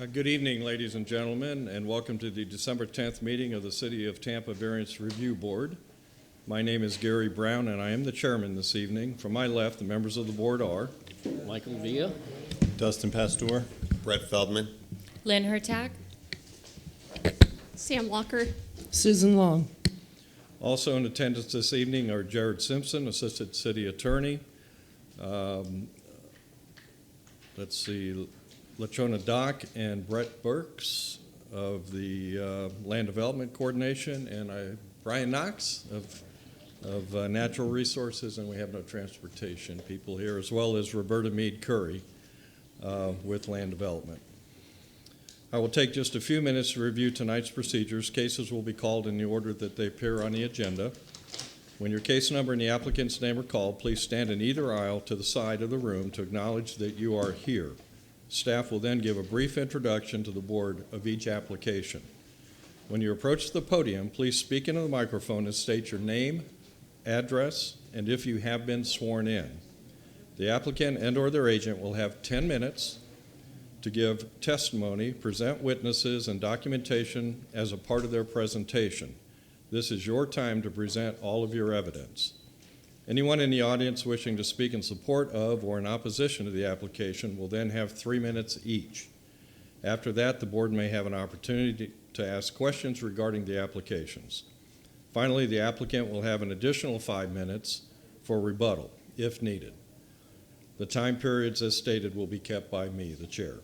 Good evening, ladies and gentlemen, and welcome to the December 10th meeting of the City of Tampa Variance Review Board. My name is Gary Brown, and I am the chairman this evening. From my left, the members of the board are Michael Villa, Dustin Pastor, Brett Feldman, Lynn Hertag, Sam Walker, Susan Long. also in attendance this evening are Jared Simpson, Assistant City Attorney. Lachona Dock and Brett Burks of the Land Development Coordination, and Brian Knox of Natural Resources, and we have no transportation people here, as well as Roberta Meade Curry with Land Development. I will take just a few minutes to review tonight's procedures. Cases will be called in the order that they appear on the agenda. When your case number and the applicant's name are called, please stand in either aisle to the side of the room to acknowledge that you are here. Staff will then give a brief introduction to the board of each application. When you approach the podium, please speak into the microphone and state your name, address, and if you have been sworn in. The applicant and/or their agent will have 10 minutes to give testimony, present witnesses, and documentation as a part of their presentation. This is your time to present all of your evidence. Anyone in the audience wishing to speak in support of or in opposition to the application will then have 3 minutes each. After that, the board may have an opportunity to ask questions regarding the applications. Finally, the applicant will have an additional 5 minutes for rebuttal, if needed. The time periods as stated will be kept by me, the chair.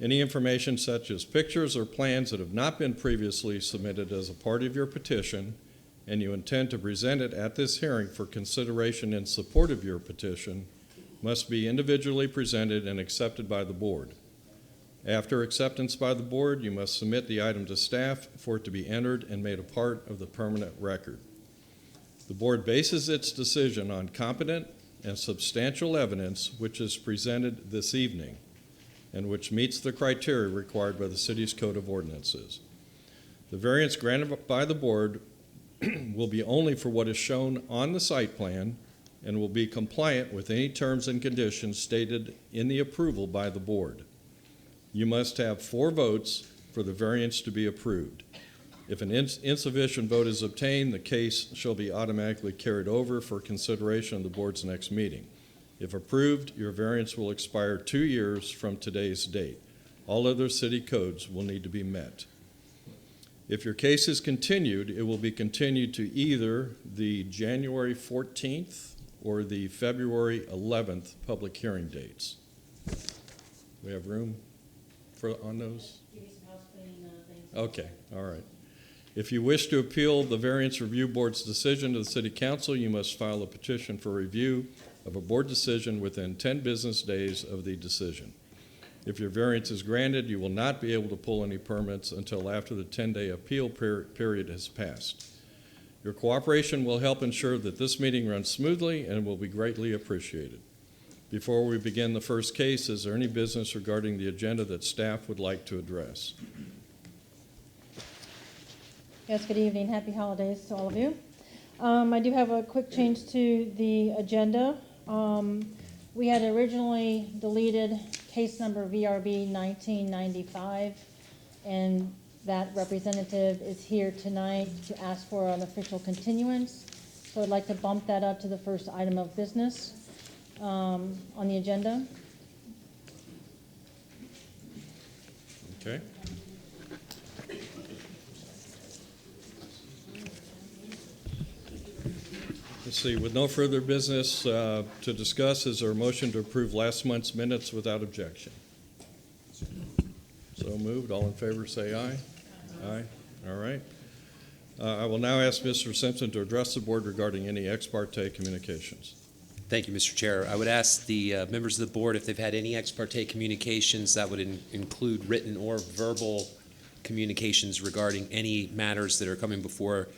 Any information such as pictures or plans that have not been previously submitted as a part of your petition and you intend to present it at this hearing for consideration in support of your petition must be individually presented and accepted by the board. After acceptance by the board, you must submit the item to staff for it to be entered and made a part of the permanent record. The board bases its decision on competent and substantial evidence which is presented this evening and which meets the criteria required by the city's Code of Ordinances. The variance granted by the board will be only for what is shown on the site plan and will be compliant with any terms and conditions stated in the approval by the board. You must have 4 votes for the variance to be approved. If an insufficient vote is obtained, the case shall be automatically carried over for consideration of the board's next meeting. If approved, your variance will expire 2 years from today's date. All other city codes will need to be met. If your case is continued, it will be continued to either the January 14th or the February 11th public hearing dates. We have room on those? Okay, all right. If you wish to appeal the Variance Review Board's decision to the City Council, you must file a petition for review of a board decision within 10 business days of the decision. If your variance is granted, you will not be able to pull any permits until after the 10-day appeal period has passed. Your cooperation will help ensure that this meeting runs smoothly and will be greatly appreciated. Before we begin the first case, is there any business regarding the agenda that staff would like to address? Yes, good evening. Happy holidays to all of you. I do have a quick change to the agenda. We had originally deleted case number VRB 1995, and that representative is here tonight to ask for an official continuance. So I'd like to bump that up to the first item of business on the agenda. Okay. Let's see, with no further business to discuss, is there a motion to approve last month's minutes without objection? So moved. All in favor say aye. Aye. All right. I will now ask Mr. Simpson to address the board regarding any ex parte communications. Thank you, Mr. Chair. I would ask the members of the board if they've had any ex parte communications that would include written or verbal communications regarding any matters that are coming before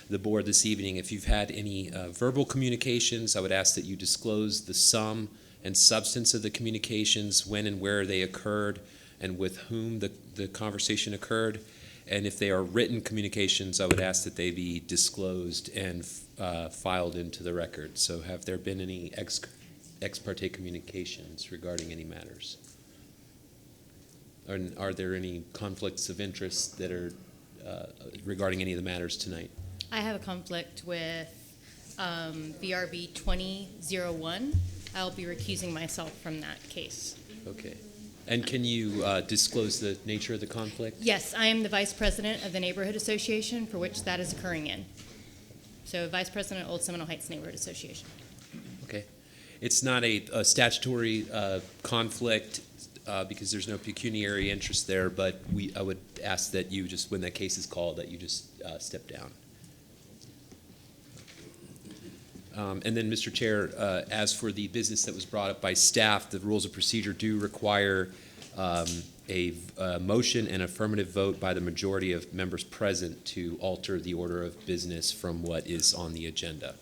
the board this evening. If you've had any verbal communications, I would ask that you disclose the sum and substance of the communications, when and where they occurred, and with whom the conversation occurred. And if they are written communications, I would ask that they be disclosed and filed into the record. So have there been any ex parte communications regarding any matters? Are there any conflicts of interest that are regarding any of the matters tonight? I have a conflict with VRB 2001. I'll be recusing myself from that case. Okay. And can you disclose the nature of the conflict? Yes, I am the vice president of the neighborhood association for which that is occurring in. So vice president, Old Seminole Heights Neighborhood Association. Okay. It's not a statutory conflict because there's no pecuniary interest there, but I would ask that you just, when that case is called, that you just step down. And then, Mr. Chair, as for the business that was brought up by staff, the rules of procedure do require a motion and affirmative vote by the majority of members present to alter the order of business from what is on the agenda.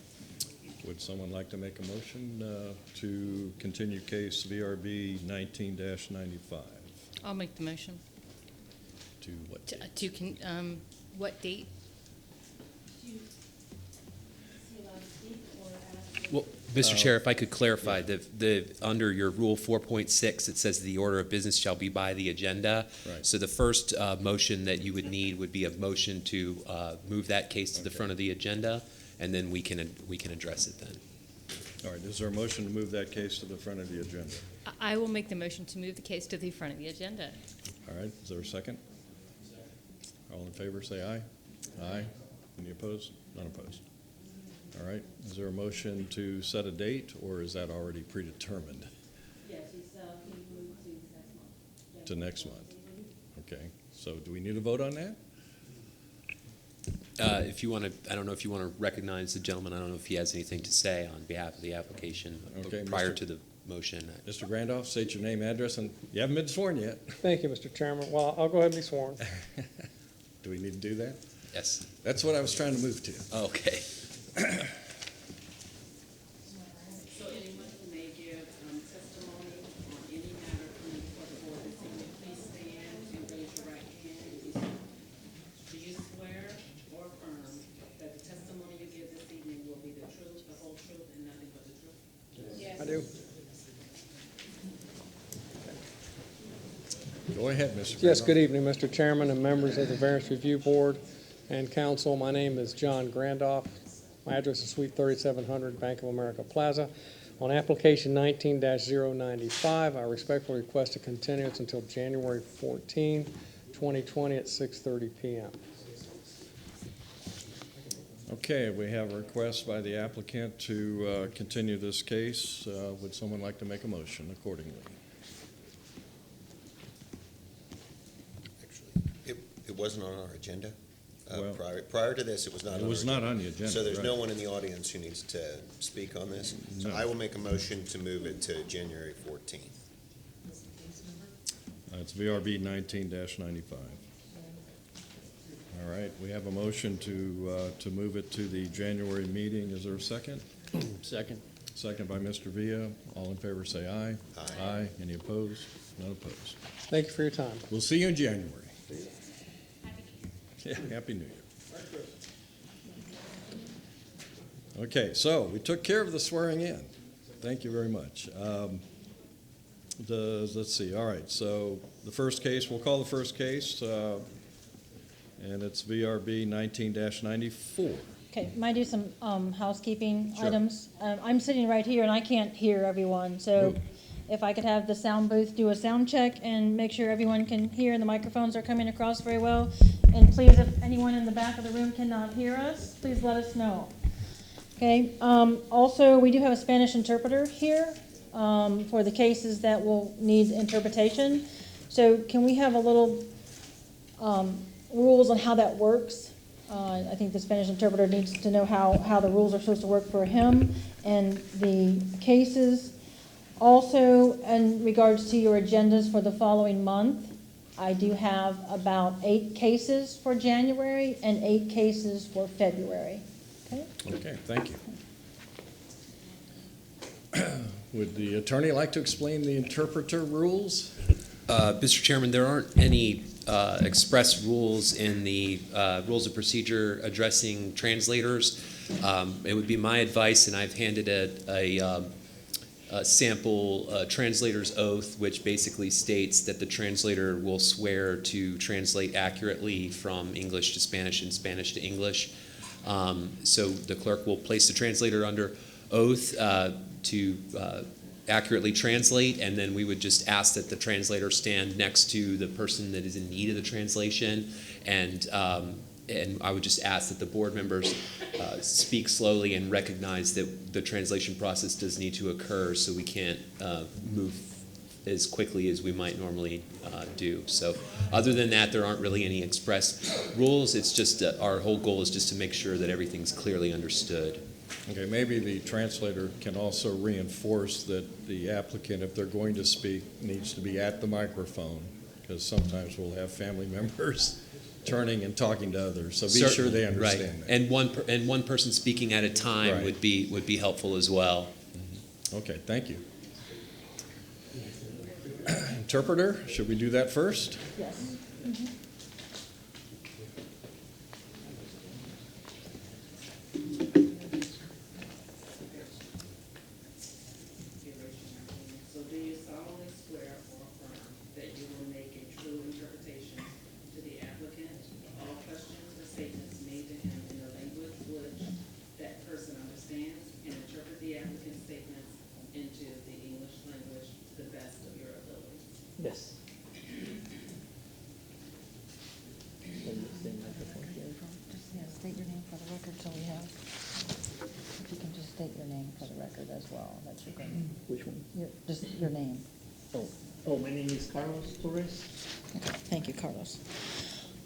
Would someone like to make a motion to continue case VRB 19-95? I'll make the motion. To what date? What date? Well, Mr. Chair, if I could clarify, under your Rule 4.6, it says the order of business shall be by the agenda. Right. So the first motion that you would need would be a motion to move that case to the front of the agenda, and then we can address it then. All right, is there a motion to move that case to the front of the agenda? I will make the motion to move the case to the front of the agenda. All right, is there a second? All in favor, say aye. Aye. Any opposed? None opposed. All right, is there a motion to set a date, or is that already predetermined? Yes, he moved to next month. To next month. Okay, so do we need a vote on that? If you want to, I don't know if you want to recognize the gentleman. I don't know if he has anything to say on behalf of the application Okay, prior Mr. to the motion. Mr. Randolph, state your name, address, and you haven't been sworn yet. Thank you, Mr. Chairman. Well, I'll go ahead and be sworn. Do we need to do that? Yes. That's what I was trying to move to. Okay. So anyone who may give testimony on any matter coming before the board this evening, please stand and raise your right hand. Do you swear or affirm that the testimony you give this evening will be the truth, the whole truth, and nothing but the truth? Yes. I do. Go ahead, Mr. Yes, Randolph. good evening, Mr. Chairman and members of the Variance Review Board and Council. My name is John Grandoff. My address is Suite 3700, Bank of America Plaza. On application 19-095, I respectfully request a continuance until January 14, 2020 at 6:30 p.m. Okay, we have a request by the applicant to continue this case. Would someone like to make a motion accordingly? Actually, it wasn't on our agenda. Well, Prior to this, it was not on our agenda. It was not on the agenda. So there's right. no one in the audience who needs to speak on this. So No. I will make a motion to move it to January 14th. It's VRB 19-95. All right, we have a motion to move it to the January meeting. Is there a second? Second. Second by Mr. Villa. All in favor, say aye. Aye. Aye. Any opposed? None opposed. Thank you for your time. We'll see you in January. Yeah, Happy New Year. Okay, so we took care of the swearing in. Thank you very much. Let's see, all right, so the first case, we'll call the first case, and it's VRB 19-94. Okay, might do some housekeeping Sure. items. I'm sitting right here and I can't hear everyone, so Good. if I could have the sound booth do a sound check and make sure everyone can hear and the microphones are coming across very well. And please, if anyone in the back of the room cannot hear us, please let us know. Okay, also, we do have a Spanish interpreter here for the cases that will need interpretation. So can we have a little rules on how that works? I think the Spanish interpreter needs to know how the rules are supposed to work for him and the cases. Also, in regards to your agendas for the following month, I do have about 8 cases for January and 8 cases for February. Okay? Okay, thank you. Would the attorney like to explain the interpreter rules? Mr. Chairman, there aren't any express rules in the rules of procedure addressing translators. It would be my advice, and I've handed sample translator's oath, which basically states that the translator will swear to translate accurately from English to Spanish and Spanish to English. So the clerk will place the translator under oath to accurately translate, and then we would just ask that the translator stand next to the person that is in need of the translation, and I would just ask that the board members speak slowly and recognize that the translation process does need to occur, so we can't move as quickly as we might normally do. So other than that, there aren't really any express rules. It's just our whole goal is just to make sure that everything's clearly understood. Okay, maybe the translator can also reinforce that the applicant, if they're going to speak, needs to be at the microphone, because sometimes we'll have family members turning and talking to others, so be sure they understand that. And one person speaking at a time Right. would be helpful as well. Okay, thank you. Interpreter, should we do that first? Yes. So do you solemnly swear or affirm that you will make a true interpretation to the applicant of all questions or statements made to him in a language which that person understands, and interpret the applicant's statements into the English language to the best of your ability? Yes. Just state your name for the record, so we have, if you can just state your name for the record as well, that's your name. Which one? Just your name. Oh, my name is Carlos Torres. Okay, thank you, Carlos.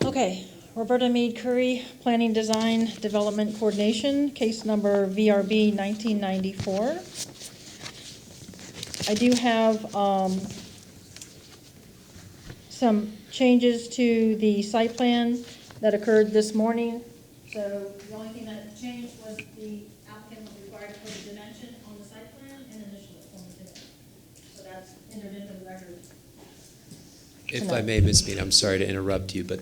Okay, Roberta Mead Curry, Planning, Design, Development Coordination, case number VRB 1994. I do have some changes to the site plan that occurred this morning. So the only thing that changed was the applicant was required to put a dimension on the site plan and initial it on the plan. So that's entered into the record. If I may, Ms. Mead, I'm sorry to interrupt you, but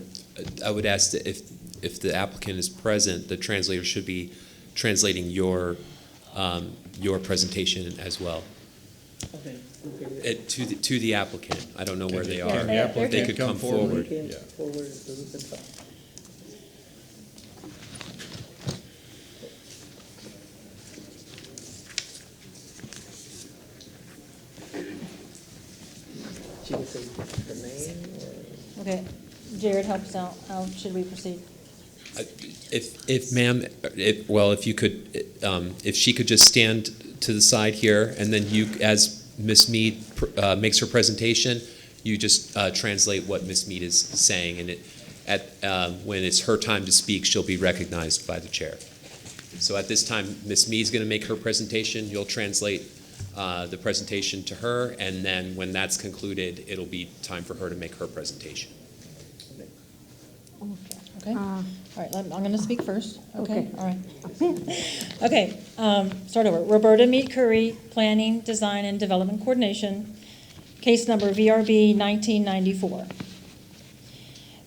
I would ask that if the applicant is present, the translator should be translating your presentation as well. Okay. To the applicant. I don't know where they Yeah, are. Can the they're applicant They could come forward. Came Yeah. forward to the center. She can say the name or? Okay, Jared helps out. How should we proceed? If ma'am, if you could, if she could just stand to the side here, and then you, as Ms. Mead makes her presentation, you just translate what Ms. Mead is saying, and when it's her time to speak, she'll be recognized by the chair. So at this time, Ms. Mead's going to make her presentation. You'll translate the presentation to her, and then when that's concluded, it'll be time for her to make her presentation. Okay, all right, I'm going to speak first. Okay, Okay. all right. Okay, start over. Roberta Mead Curry, Planning, Design, and Development Coordination, case number VRB 1994.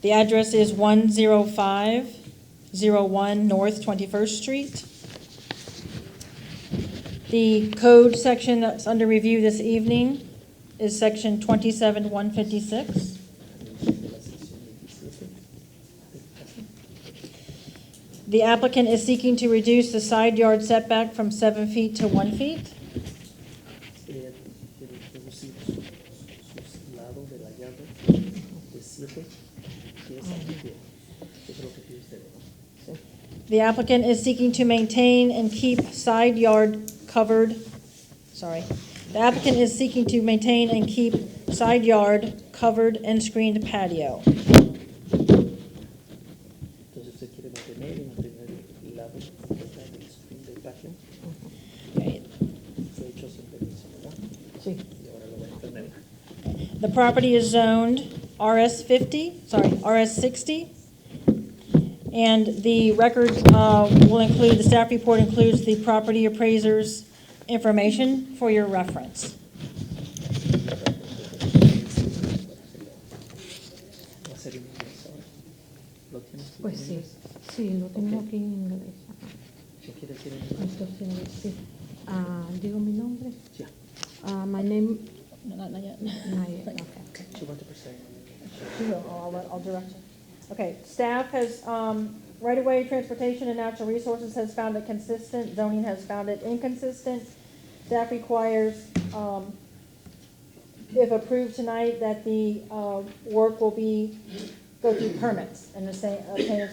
The address is 10501 North 21st Street. The code section that's under review this evening is section 27156. The applicant is seeking to reduce the side yard setback from 7 feet to 1 feet. Quiere reducir sus lados de la llave de 7 pies a 1 pie. Eso es lo que pide usted, ¿no? Sí. The applicant is seeking to maintain and keep side yard covered, sorry. The applicant is seeking to maintain and keep side yard covered and screened patio. Entonces usted quiere mantener y mantener el lado del screen del patio. Okay. Fue hecho sin permiso, ¿verdad? Sí. Y ahora lo voy a internet. The property is zoned RS60. And the record will include, the staff report includes the property appraiser's information for your reference. Va a ser en inglés ahora. ¿Lo tienes tú Pues en sí, inglés? sí, lo tengo aquí en inglés. ¿Qué quiere decir en inglés? Entonces, sí. Digo mi nombre. Ya. My name, No, not yet. not yet, okay. She want to present. She will, I'll direct her. Okay, staff has, right-of-way transportation and natural resources has found it consistent, zoning has found it inconsistent. Staff requires, if approved tonight, that the, work will go through permits and the same, obtain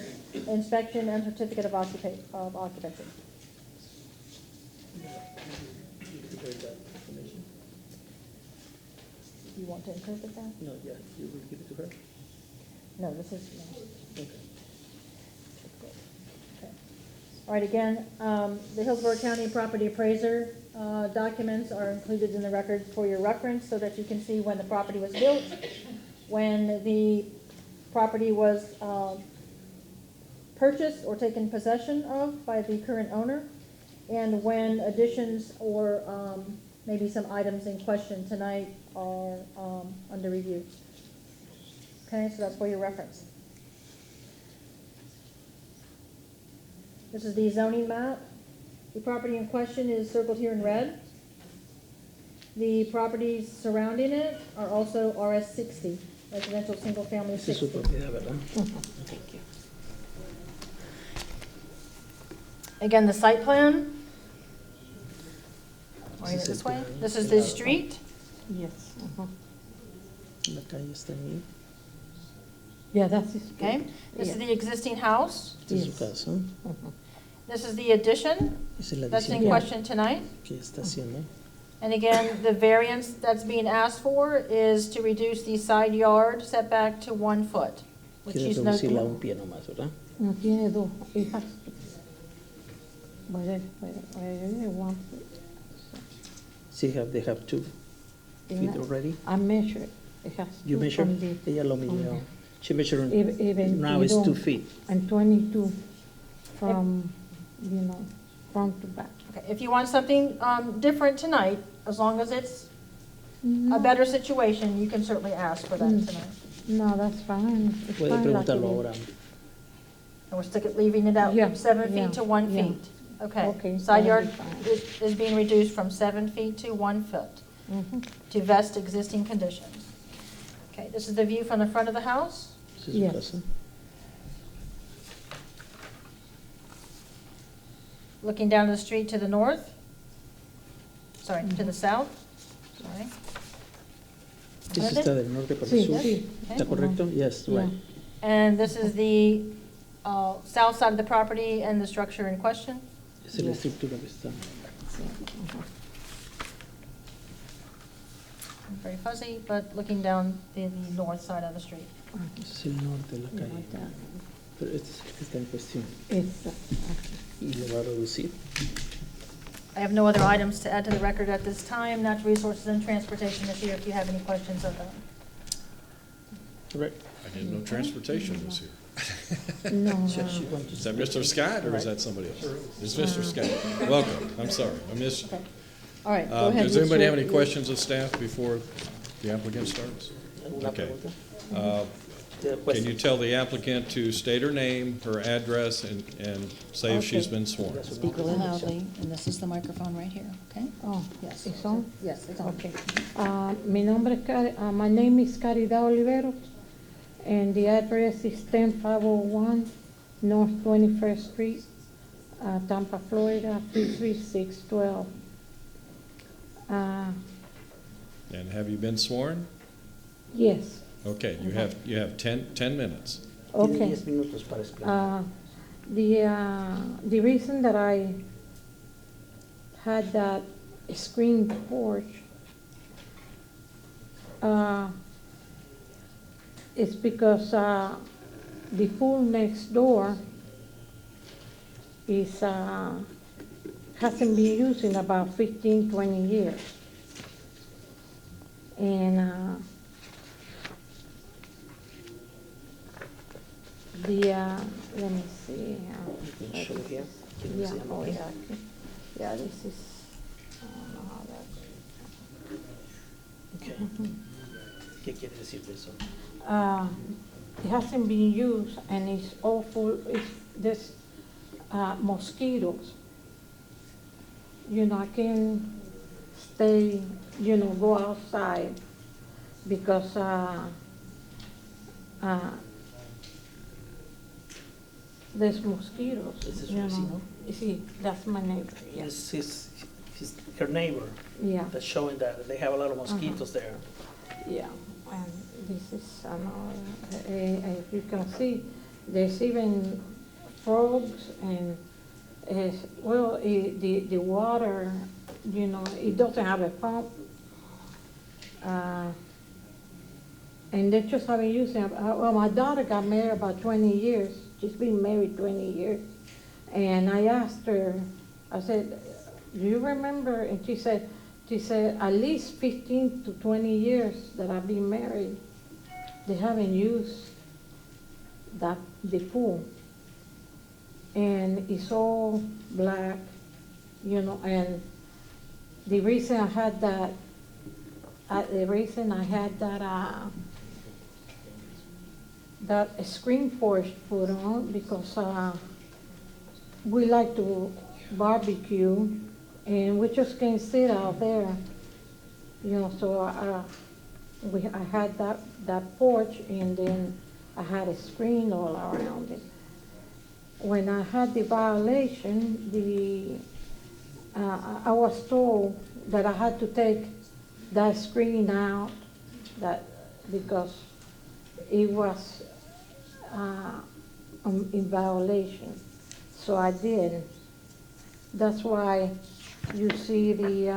inspection and certificate of occupancy. You give her that information? You want to interpret that? No, yeah, you will give it to her? No, this is, no. Okay. Okay. All right, again, the Hillsborough County Property Appraiser documents are included in the record for your reference so that you can see when the property was built, when the property was purchased or taken possession of by the current owner, and when additions or maybe some items in question tonight are under review. Okay, so that's for your reference. This is the zoning map. The property in question is circled here in red. The properties surrounding it are also RS60, residential single-family Esa es su 60. propiedad, ¿verdad? Thank you. Again, the site plan. Pointing it Ese es el this way. plan. This is the street. Yes, La calle está ahí. yeah, that's it. Okay. This is the existing house. Esta es su Yes. casa. This is the addition Esa es la that's in adición question tonight. que está haciendo. And again, the variance that's being asked for is to reduce the side yard setback to 1 foot, which Quiere is reducirla a no. un pie nomás, ¿verdad? No tiene dos hijas. Puede, one foot. They have 2 feet already. I measured, it has You two measure? from the, Ella lo from midió. the- She measured, even now it's 2 don't- feet. and 22 from, front to back. Okay, if you want something different tonight, as long as it's a No, better situation, you can certainly ask for that Mm. tonight. no, that's fine. It's Puede fine like it preguntarlo is. ahora. And we're leaving it out Yeah, 7 yeah, feet to 1 yeah. feet. Okay. Okay, Side that'll yard be fine. is being reduced from 7 feet to 1 foot Mhm. to vest existing conditions. Okay, this is the view from the front of the house. Esa es su Yes. casa. Looking down the street to the north. Sorry, to the south. Sorry. Esa está del norte para el Sí, sur. sí. ¿Está correcto? Yes, Yeah. right. And this is the south side of the property and the structure in question. Esa es la Yes. estructura que está. Very fuzzy, but looking down the north side of the street. Ese es el norte de la Yeah, calle. like that. Pero este es el que está en cuestión. It's, Y lo va a reducir. I have no other items to add to the record at this time. Natural Resources and Transportation is here if you have any questions of them. Right. I didn't know transportation was here. no, She wants Is to- that Mr. Scott, or is that somebody else? It's Mr. Scott. Welcome, I'm sorry, I missed you. Okay. All right, go ahead. Does with anybody have your- any questions of staff before the applicant starts? ¿Alguna Okay. pregunta? Uh, The Can you question. tell the applicant to state her name, her address, and say if she's Okay. been sworn? Speak really loudly, and this is the microphone right here, okay? oh, Yes. it's on? Yes, it's on. Okay. My my name is Caridad Oliveros, and the address is 10501 North 21st Street, Tampa, Florida, 33612. And have you been sworn? Yes, Okay, you have 10 minutes. Tiene okay. 10 minutos para explicar. The reason that I had that screen porch is because the pool next door is hasn't been used in about 15, 20 years. And let me see. You can show here. ¿Quién Yeah, se llama oh, aquí? yeah, okay. Yeah, this is, I don't know how that. Okay. ¿Qué quiere decir de eso? It hasn't been used and it's awful, there's mosquitoes. You know, I can stay, go outside because there's mosquitoes, This is you know. Rosino? You see, that's my neighbor, yes. This is her neighbor Yeah, that's showing that they have a lot of mosquitoes there. yeah, and this is another, if you can see, there's even frogs and, the water, it doesn't have a pump. And they just haven't used it. Well, my daughter got married about 20 years. She's been married 20 years. And I asked her, I said, do you remember? And she said, at least 15 to 20 years that I've been married, they haven't used the pool. And it's all black, and the reason I had that, that screen porch put on, because we like to barbecue, and we just can't sit out there, so I had that porch, and then I had a screen all around it. When I had the violation, I was told that I had to take that screen out, because it was in violation. So I did. That's why you see the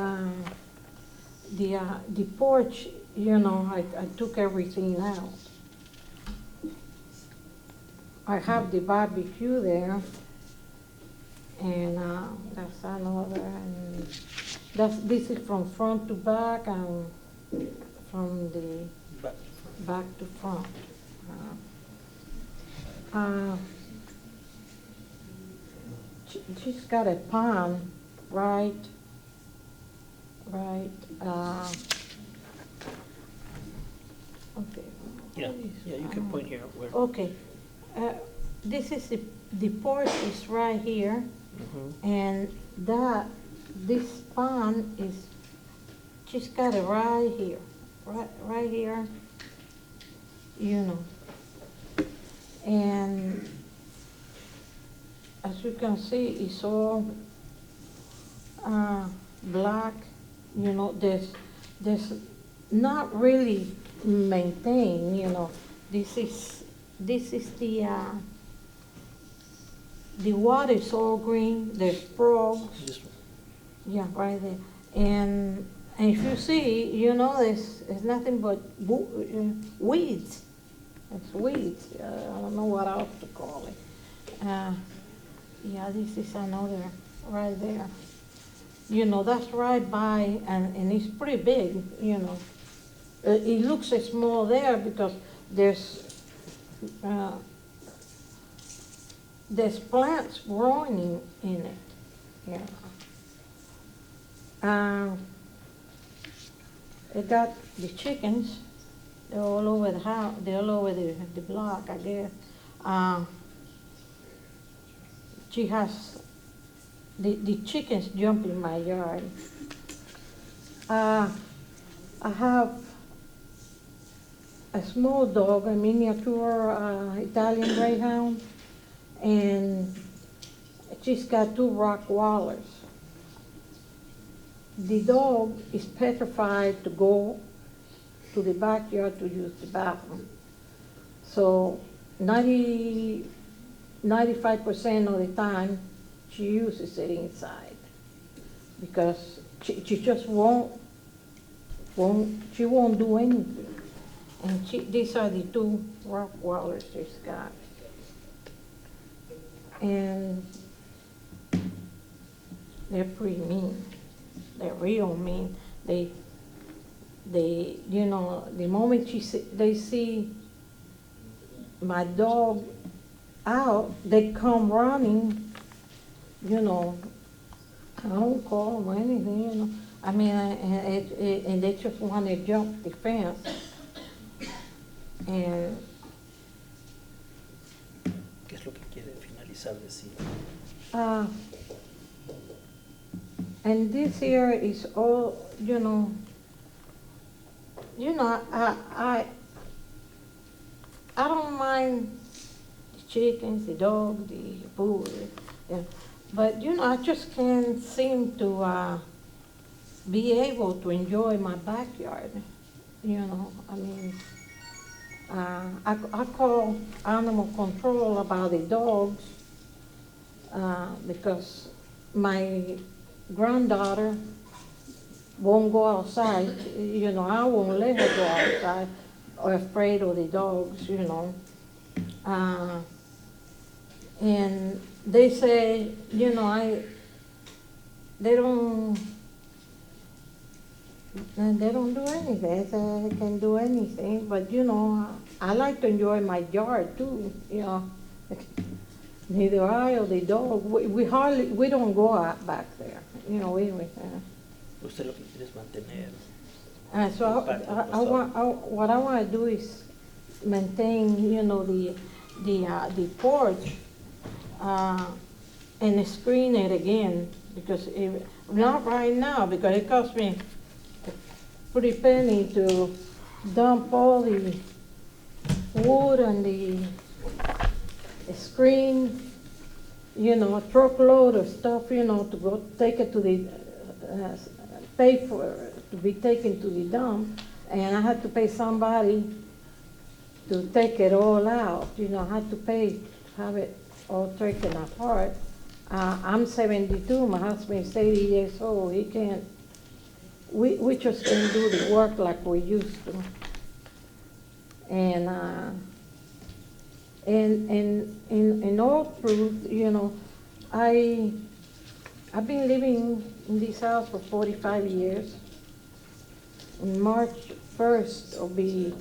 porch. I took everything out. I have the barbecue there, and that's another. And this is from front to back and from the back to front. She's got a pond, right. Okay. Yeah, you can point here where. Okay. This is the porch is right here, and this pond is, she's got it right here, right here, and as you can see, it's all black, there's not really maintained, this is the water is all green, there's frogs. This one. Yeah, right there. And if you see, there's nothing but weeds. It's weeds. I don't know what else to call it. Yeah, this is another right there. That's right by, and it's pretty big, It looks small there because there's plants growing in it. It got the chickens. They're all over the house. They're all over the block, I guess. She has the chickens jump in my yard. I have a small dog, a miniature Italian Greyhound, and she's got 2 Rockwallers. The dog is petrified to go to the backyard to use the bathroom. So 95% of the time, she uses it inside because she just won't do anything. And these are the 2 Rockwallers she's got. And they're pretty mean. They're real mean. The moment they see my dog out, they come running, I don't call them anything, I mean, and they just want to jump the fence. And ¿Qué es lo que quiere finalizar decir? and this here is all, I don't mind the chickens, the dog, the food, yeah. But, I just can't seem to, be able to enjoy my backyard, I mean, I call animal control about the dogs, because my granddaughter won't go outside, I won't let her go outside, or afraid of the dogs, and they say, they don't do anything. They say they can do anything, but I like to enjoy my yard too, Neither I or the dog, we don't go out back there, Usted lo que quiere es mantener. So what I want to do is maintain, the porch, and screen it again, because not right now, because it cost me a pretty penny to dump all the wood and the screen, a truckload of stuff, to go take it to the, pay for, to be taken to the dump, and I had to pay somebody to take it all out, I had to pay to have it all taken apart. I'm 72, my husband is 80 years old, he can't, we just can't do the work like we used to. And in all truth, I've been living in this house for 45 years. On March 1st will be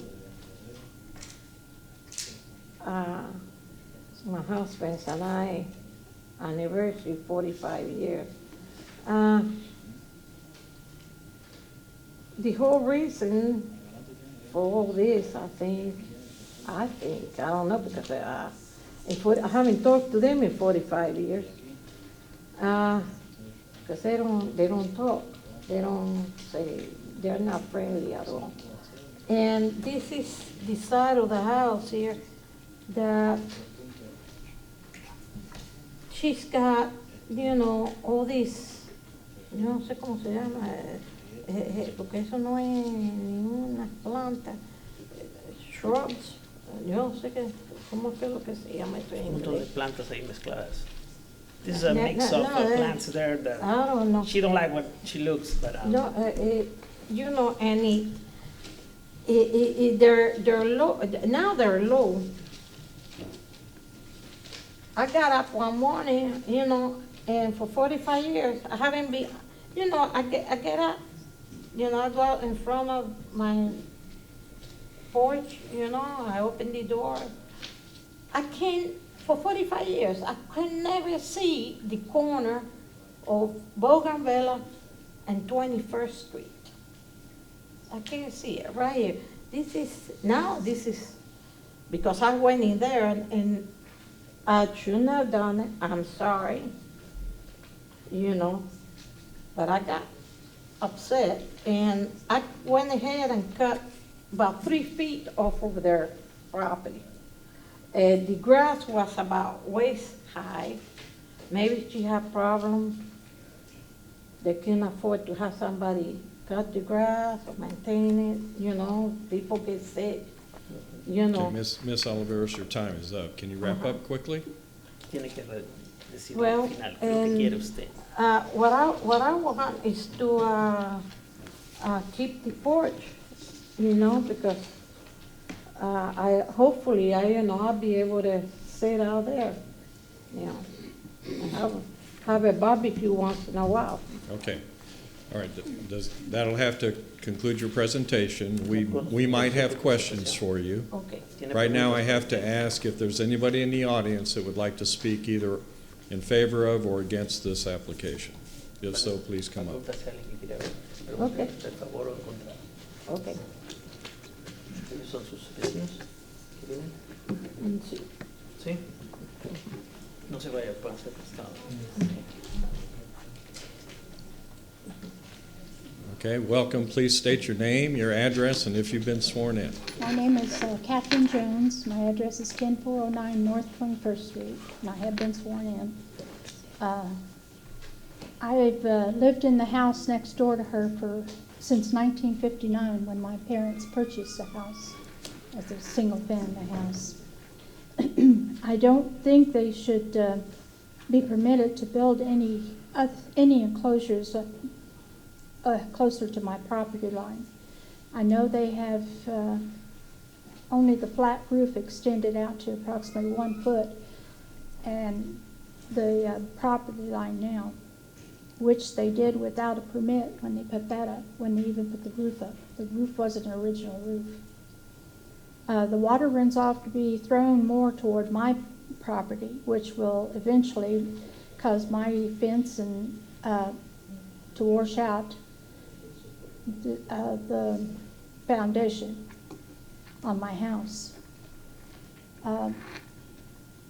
my husband's and I anniversary, 45 years. The whole reason for all this, I don't know, because I haven't talked to them in 45 years. Because they don't talk. They don't say, they're not friendly at all. And this is the side of the house here that she's got, all these, yo no sé cómo se llama, porque eso no es ninguna planta, shrubs, yo no sé cómo es lo que se llama eso en Un montón de inglés. plantas ahí mezcladas. This is a No, mix no, of no, plants there that I don't know. she don't like what she looks, but No, and they're low, now they're low. I got up one morning, and for 45 years, I haven't been, I get up, I go out in front of my porch, I open the door. I can't, for 45 years, I could never see the corner of Bougainvillea and 21st Street. I can't see it right here. This is, because I went in there and I shouldn't have done it, I'm sorry, but I got upset and I went ahead and cut about 3 feet off of their property. The grass was about waist high. Maybe she had problems. They can't afford to have somebody cut the grass or maintain it, people get sick, Okay, Miss Oliveros, your time is up. Can you wrap up quickly? tiene que decir Well, al final lo que quiere usted. What I want is to keep the porch, because hopefully I'll be able to sit out there, and have a barbecue once in a while. Okay. All right, that'll have to conclude your presentation. We might have questions for you. Okay. Right now, I have to ask if there's anybody in the audience that would like to speak either in favor of or against this application. If so, please come up. Pregunta si alguien quiere Okay. preguntar a favor o en contra. Okay. ¿Ellos son sus vecinos que vienen? Sí. ¿Sí? No se vaya, pueden ser prestados. Okay, welcome. Please state your name, your address, and if you've been sworn in. My name is Catherine Jones. My address is 10409 North 21st Street, and I have been sworn in. I've lived in the house next door to her since 1959, when my parents purchased the house as a single-family house. I don't think they should be permitted to build any enclosures closer to my property line. I know they have only the flat roof extended out to approximately 1 foot, and the property line now, which they did without a permit when they put that up, when they even put the roof up. The roof wasn't an original roof. The water runs off to be thrown more toward my property, which will eventually cause my fence and to wash out the foundation on my house.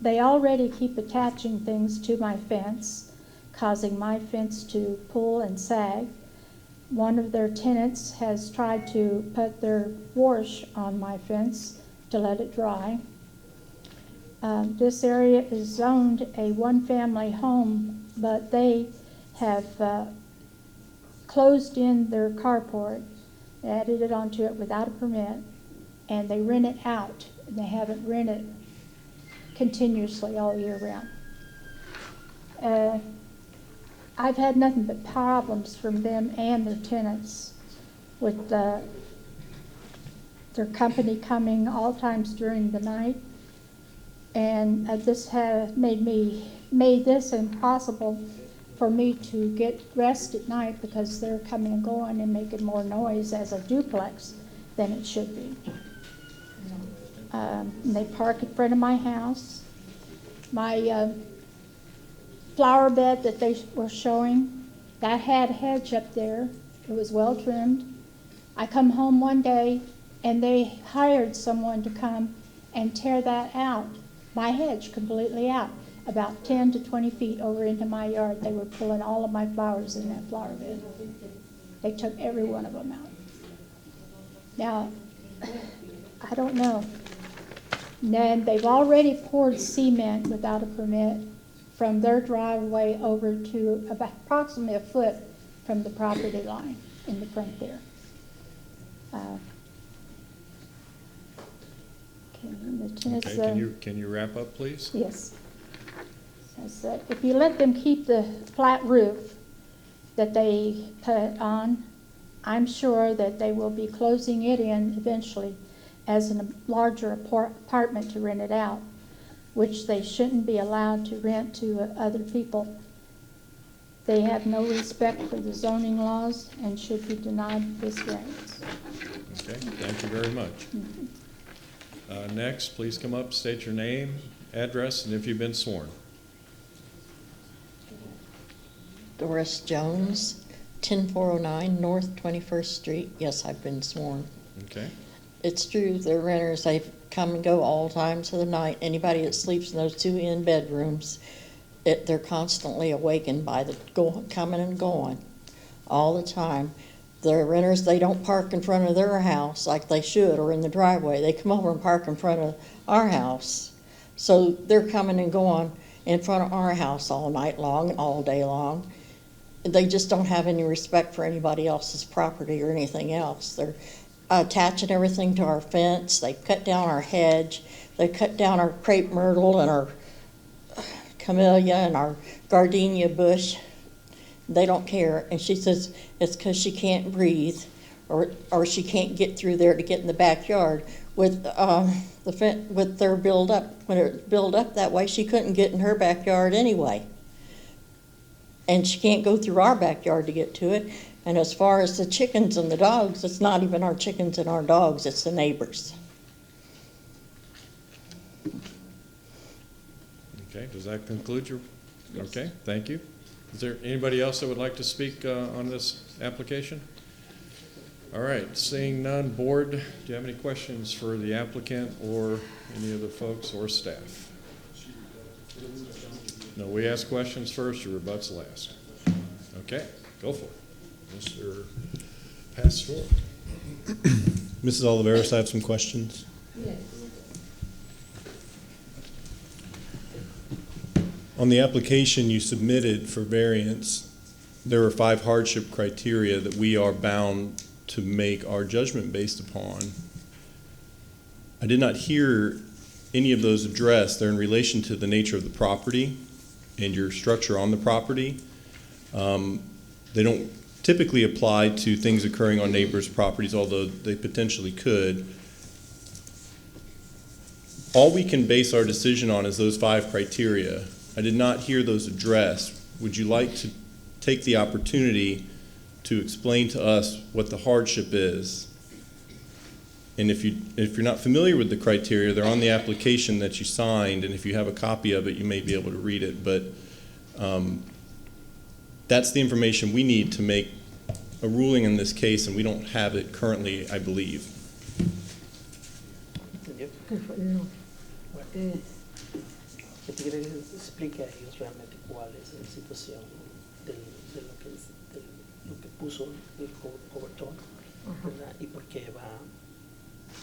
They already keep attaching things to my fence, causing my fence to pull and sag. One of their tenants has tried to put their wash on my fence to let it dry. This area is zoned a one-family home, but they have closed in their carport, added it onto it without a permit, and they rent it out. And they haven't rented continuously all year round. I've had nothing but problems from them and their tenants with their company coming all times during the night, and this has made this impossible for me to get rest at night, because they're coming and going and making more noise as a duplex than it should be. They park in front of my house. My flower bed that they were showing, that had a hedge up there. It was well trimmed. I come home one day and they hired someone to come and tear that out, my hedge completely out, about 10 to 20 feet over into my yard. They were pulling all of my flowers in that flower bed. They took every one of them out. Now, I don't know. And then they've already poured cement without a permit from their driveway over to about approximately a foot from the property line in the front there. Can you wrap up, please? Yes. Says that if you let them keep the flat roof that they put on, I'm sure that they will be closing it in eventually as a larger apartment to rent it out, which they shouldn't be allowed to rent to other people. They have no respect for the zoning laws and should be denied this variance. Okay, thank you very much. Next, please come up, state your name, address, and if you've been sworn. Doris Jones, 10409 North 21st Street. Yes, I've been sworn. Okay. It's true, they're renters. They come and go all times of the night. Anybody that sleeps in those 2 in bedrooms, they're constantly awakened by the coming and going all the time. The renters, they don't park in front of their house like they should or in the driveway. They come over and park in front of our house. So they're coming and going in front of our house all night long and all day long. They just don't have any respect for anybody else's property or anything else. They're attaching everything to our fence. They cut down our hedge. They cut down our crepe myrtle and our camellia and our gardenia bush. They don't care. And she says it's because she can't breathe or she can't get through there to get in the backyard. With with their build up, when it built up that way, she couldn't get in her backyard anyway. And she can't go through our backyard to get to it. And as far as the chickens and the dogs, it's not even our chickens and our dogs, it's the neighbors. Okay, does that conclude your? Yes. Okay, thank you. Is there anybody else that would like to speak on this application? All right, seeing none, board, do you have any questions for the applicant or any of the folks or staff? No, we ask questions first, your rebuts last. Okay, go for it. Mr. Pastor. Mrs. Oliveros, I have some questions. Yes. On the application you submitted for variance, there were 5 hardship criteria that we are bound to make our judgment based upon. I did not hear any of those addressed. They're in relation to the nature of the property and your structure on the property. They don't typically apply to things occurring on neighbors' properties, although they potentially could. All we can base our decision on is those 5 criteria. I did not hear those addressed. Would you like to take the opportunity to explain to us what the hardship is? And if you're not familiar with the criteria, they're on the application that you signed, and if you have a copy of it, you may be able to read it. But that's the information we need to make a ruling in this case, and we don't have it currently, I believe. No. Que te quiere explique a ellos realmente cuál es la situación de lo que puso el cobertor, ¿verdad? Y por qué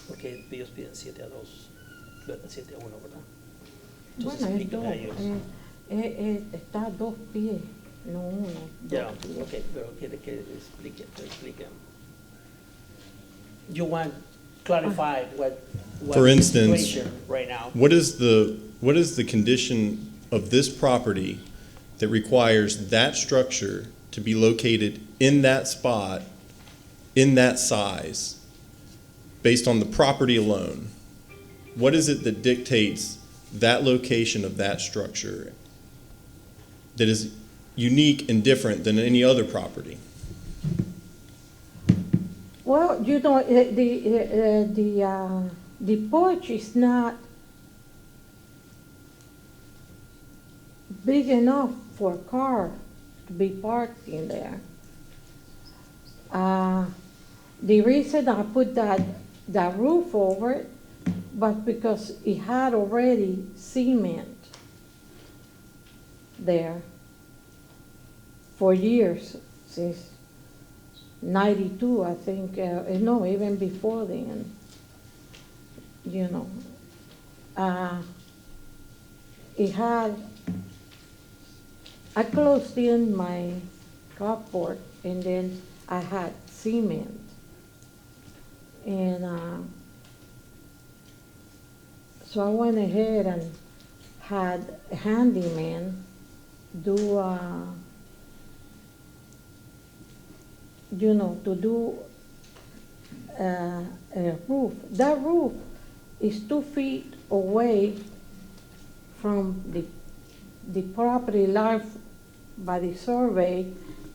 porque ellos piden 7-2, ¿verdad? 7-1, ¿verdad? Entonces Bueno, explíquenle a ellos. Está a 2 pies, no 1. Ya, ok, pero quiere que explique. You want clarify what For is instance, the situation right now. What is the condition of this property that requires that structure to be located in that spot, in that size, based on the property alone? What is it that dictates that location of that structure that is unique and different than any other property? Well, you know, the porch is not big enough for a car to be parked in there. The reason I put that roof over it, but because it had already cement there for years, since 92, I think, no, even before then, you know. I closed in my carport, and then I had cement. And so I went ahead and had a handyman do, to do a roof. That roof is 2 feet away from the property line by the survey,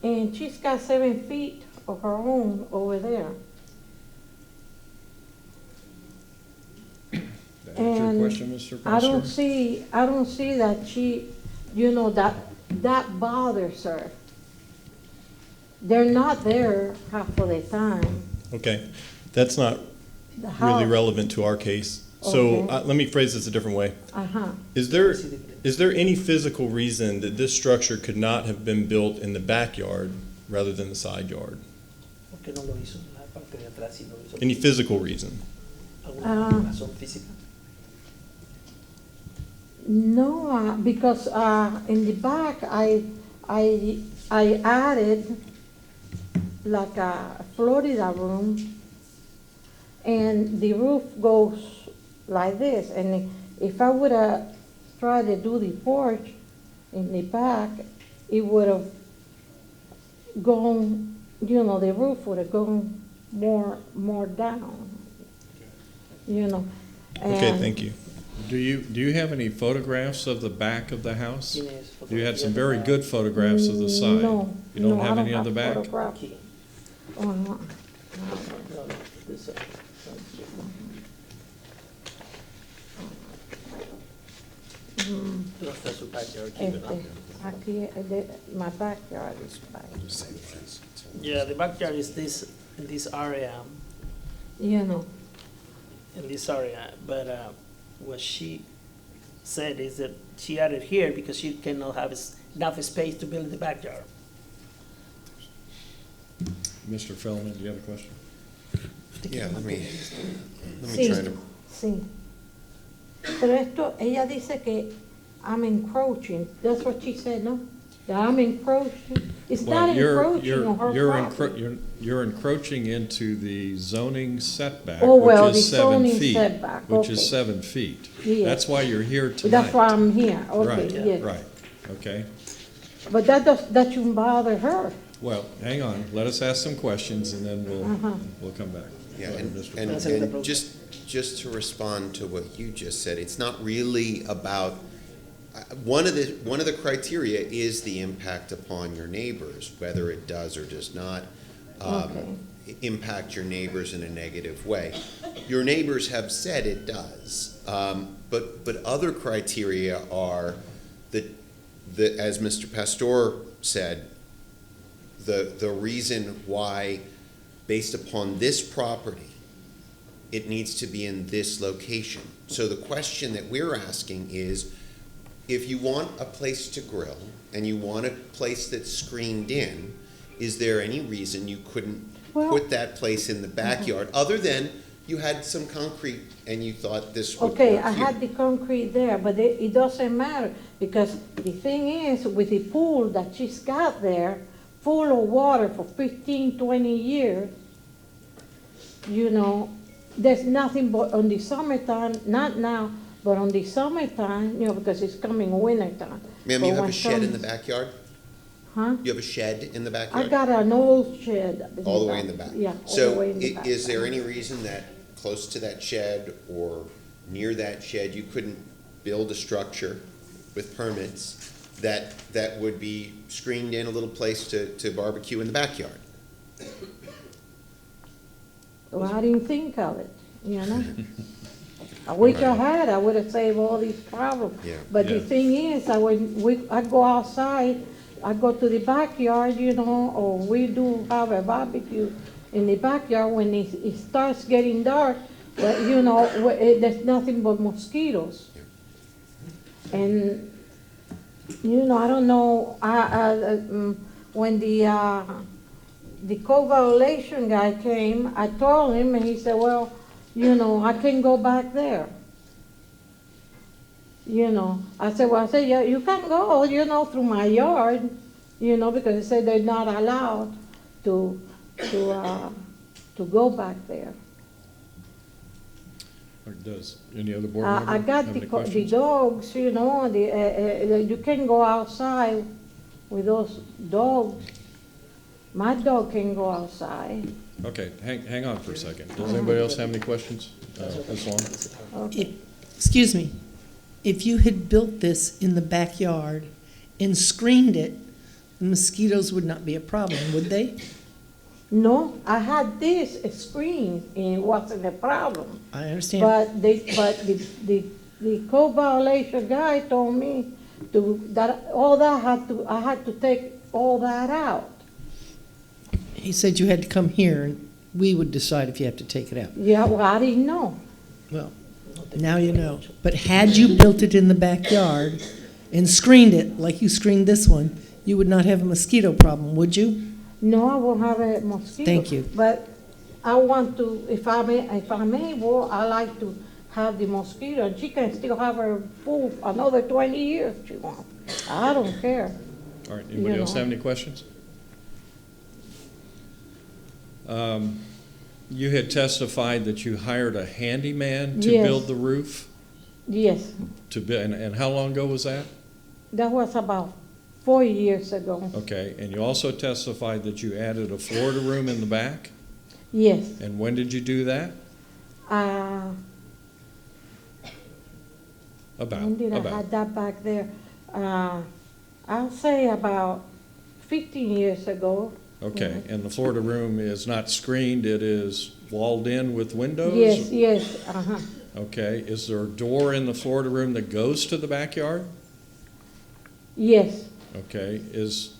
and she's got 7 feet of her own over there. That answer your question, Mr. Pastor? I don't see that she, that bothers her. They're not there half of the time. Okay, that's not really relevant to our case. So Okay. let me phrase this a different way. Uh-huh. Is there any physical reason that this structure could not have been built in the backyard rather than the side yard? ¿Por qué no lo hizo en la parte de atrás y lo hizo? Any physical reason? ¿Alguna razón física? No, because in the back I added like a Florida room, and the roof goes like this. And if I would have tried to do the porch in the back, it would have gone, the roof would have gone more down, Okay, And- thank you. Do you have any photographs of the back of the house? ¿Tienes You had some fotografías very de la- good photographs of the side. No, You don't no, have I any of the back? photograph. Aquí. Oh, no. No, this side. No está su backyard aquí, ¿verdad? Aquí, my backyard is back. Yeah, the backyard is in this area, but what she said is that she added here because she cannot have enough space to build in the backyard. Mr. Feldman, do you have a question? Yeah, let me Sí, try to, sí. Pero esto, ella dice que I'm encroaching. That's what she said, no? That I'm encroaching. It's Well, not encroaching on her you're property. you're encroaching into the zoning setback, Oh, well, which is the 7 zoning feet. setback, Which is okay. 7 feet. Yeah. That's why you're here tonight. That's why I'm here, okay, Right, yes. right, okay. But that shouldn't bother her. Well, hang on, let us ask some questions and then we'll come back. yeah, Go ahead, and, Mr. and, Feldman. and just to respond to what you just said, it's not really about, one of the criteria is the impact upon your neighbors, whether it does or does not impact your neighbors in a negative way. Your neighbors have said it does, but other criteria are that, as Mr. Pastor said, the reason why, based upon this property, it needs to be in this location. So the question that we're asking is, if you want a place to grill and you want a place that's screened in, is there any reason you couldn't put that place in the backyard, other than you had some concrete and you thought this would work Okay, I here? had the concrete there, but it doesn't matter, because the thing is, with the pool that she's got there, full of water for 15, 20 years, you know, there's nothing but on the summertime, not now, but on the summertime, you know, because it's coming wintertime. Ma'am, But you have when a shed in the comes- backyard? Huh? You have a shed in the I backyard? got an old shed. All the way in the back? Yeah, all the way in the So back. is there any reason that close to that shed or near that shed, you couldn't build a structure with permits that would be screened in, a little place to barbecue in the backyard? Well, I didn't think of it, you know? I wish I had, I would have saved all these problems. Yeah. But the Yeah. thing is, I go outside, I go to the backyard, you know, or we do have a barbecue in the backyard when it starts getting dark, but, you know, there's nothing but mosquitoes. And, you know, I don't know, when the code violation guy came, I told him, and he said, well, you know, I can go back there. You know, I said, yeah, you can go, you know, through my yard, you know, because they said they're not allowed to go back there. Or does any other board member I got have any the questions? dogs, you know, you can go outside with those dogs. My dog can go outside. Okay, hang on for a second. Does anybody else have any questions? Ms. Long? Okay. Excuse me, if you had built this in the backyard and screened it, the mosquitoes would not be a problem, would they? No, I had this screen and it wasn't a problem. I understand. But the code violation guy told me I had to take all that out. He said you had to come here and we would decide if you have to take it out. Yeah, well, I didn't know. Well, now you know. But had you built it in the backyard and screened it like you screened this one, you would not have a mosquito problem, would you? No, I won't have a mosquito. Thank you. But I want to, if I'm able, I like to have the mosquito, and she can still have her pool another 20 years if she wants. I don't care. All right, anybody You else know. have any questions? You had testified that you hired a handyman to Yes. build the roof? Yes, And how long ago was that? that was about 4 years ago. Okay, and you also testified that you added a Florida room in the back? Yes. And when did you do that? When did I have that back there? I'll say about 15 years ago. Okay, and the Florida room is not screened, it is walled in with windows? Yes, uh-huh. Okay, is there a door in the Florida room that goes to the backyard? Yes. Okay, is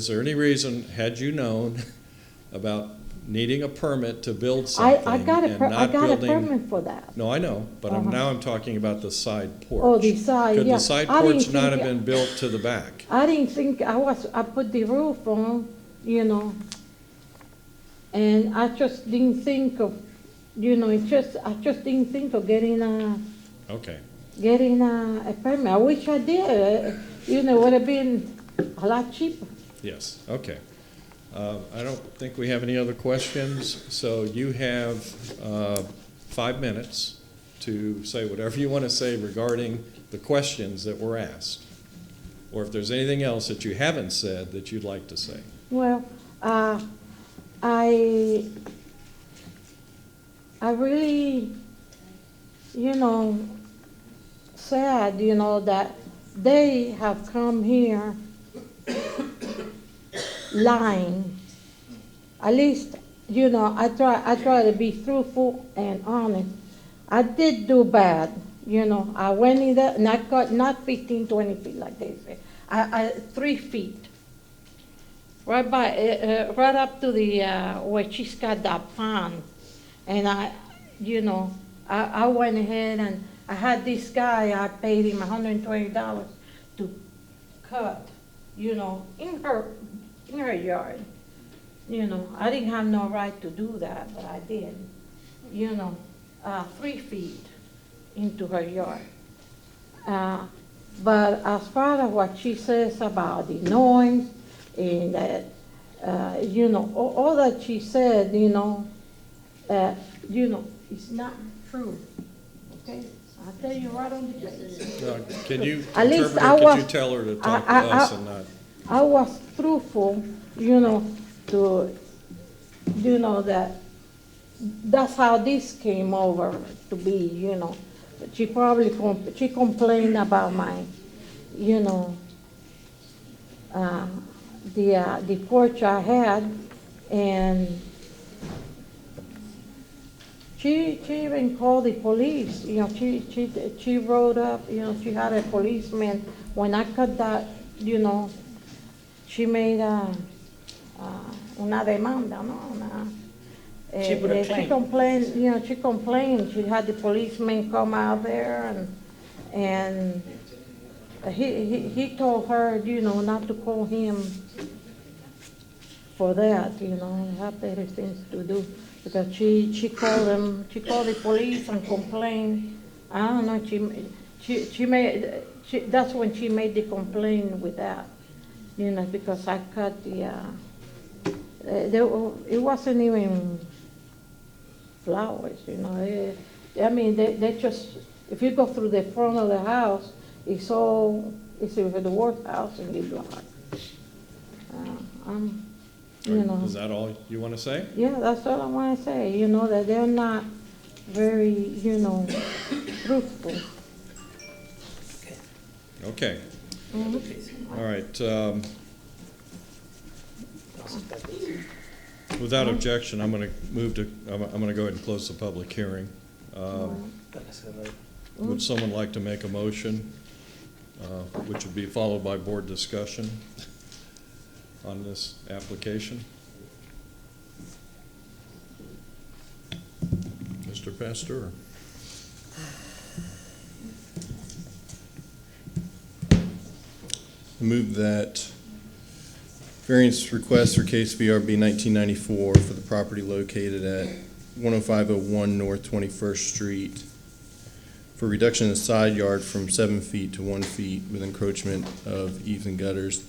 there any reason, had you known about needing a permit to build something I got and not a building? permit for that. No, I know, but now I'm talking about the side porch. Oh, the side, Could yeah. the side I didn't porch not have think- been built to the back? I didn't think I put the roof on, you know. And I just didn't think of, I just didn't think of getting a permit. I wish I did. Would have been a lot cheaper. Yes, okay. I don't think we have any other questions, so you have 5 minutes to say whatever you want to say regarding the questions that were asked, or if there's anything else that you haven't said that you'd like to say. Well, I really, sad, that they have come here lying. At least, I try to be truthful and honest. I did do bad, I went in there and I got not 15, 20 feet like they say. I 3 feet. Right up to the, where she's got that pond. And I went ahead and I had this guy, I paid him $120 to cut, in her yard. I didn't have no right to do that, but I did. 3 feet into her yard. But as far as what she says about the noise and that, all that she said, it's not true. Okay, I'll tell you right on the face. Can you At least interpret I her? was- Could you tell her to talk to us and not? I was truthful, to, that's how this came over to be, But she probably, she complained about my, the porch I had, and she even called the police, she wrote up, she had a policeman, when I cut that, she made una demanda, no? She put a claim. She complained, she had the policeman come out there and he told her, not to call him for that, have better things to do. Because she called the police and complained. I don't know, that's when she made the complaint with that, because I cut the, it wasn't even flowers, they just, if you go through the front of the house, it's the worst house in the block. Is that all you want to say? Yeah, that's all I want to say, that they're not very, truthful. Okay. All right. Without objection, I'm going to I'm going to go ahead and close the public hearing. Would someone like to make a motion, which would be followed by board discussion on this application? Mr. Pasteur. I move that variance request for case VRB 1994 for the property located at 10501 North 21st Street for reduction in the side yard from 7 feet to 1 feet with encroachment of eaves and gutters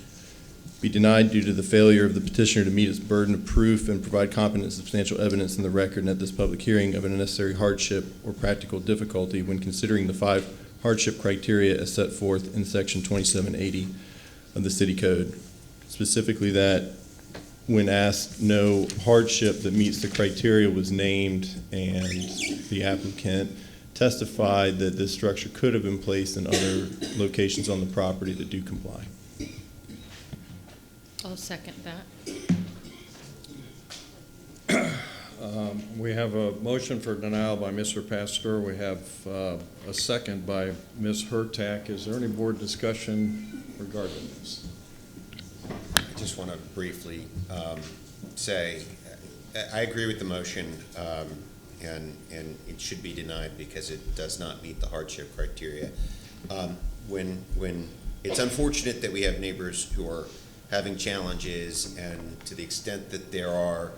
be denied due to the failure of the petitioner to meet its burden of proof and provide competent and substantial evidence in the record and at this public hearing of an unnecessary hardship or practical difficulty when considering the 5 hardship criteria as set forth in section 2780 of the city code. Specifically that when asked, no hardship that meets the criteria was named, and the applicant testified that this structure could have been placed in other locations on the property that do comply. I'll second that. We have a motion for denial by Mr. Pasteur. We have a second by Ms. Hurtak. Is there any board discussion regarding this? I just want to briefly say, I agree with the motion, and it should be denied because it does not meet the hardship criteria. When it's unfortunate that we have neighbors who are having challenges, and to the extent that there are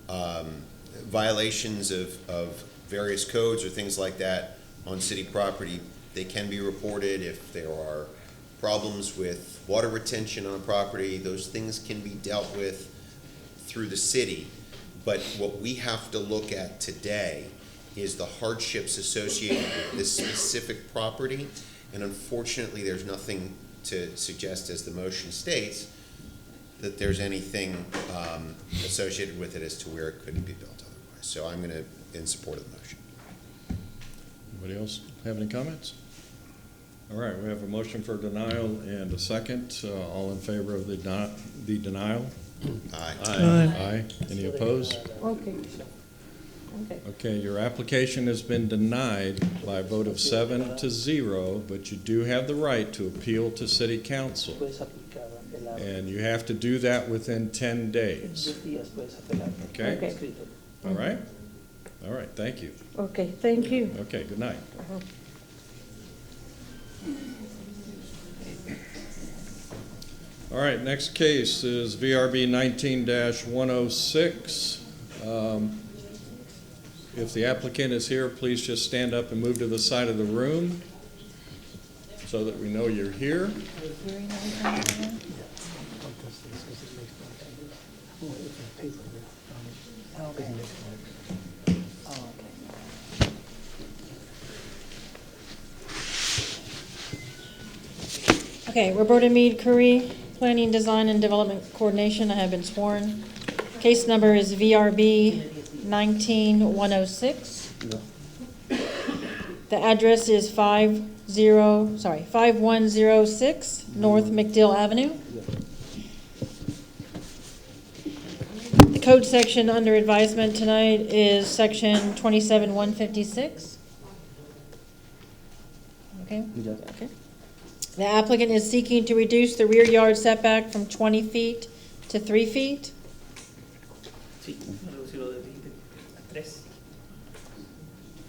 violations of various codes or things like that on city property, they can be reported. If there are problems with water retention on a property, those things can be dealt with through the city. But what we have to look at today is the hardships associated with this specific property. And unfortunately, there's nothing to suggest, as the motion states, that there's anything associated with it as to where it couldn't be built otherwise. So I'm going to, in support of the motion. Anybody else have any comments? All right, we have a motion for denial and a second. All in favor of the denial? Aye. Aye. Any opposed? Okay. Okay. Okay, your application has been denied by a vote of 7-0, but you do have the right to appeal to city council. Puedes aplicar el And you have to do that within 10 days. 10 días puedes apelar. Okay? Okay. Escrito. All right? All right, thank you. Okay, thank you. Okay, good night. All right, next case is VRB 19-106. If the applicant is here, please just stand up and move to the side of the room so that we know you're here. Okay, Roberta Mead Curry, Planning, Design, and Development Coordination. I have been sworn. Case number is VRB 19-106. The address is 5106 North McDill Avenue. The code section under advisement tonight is section 27156. Okay? Okay. The applicant is seeking to reduce the rear yard setback from 20 feet to 3 feet. Sí, reducirlo de 20 a 3.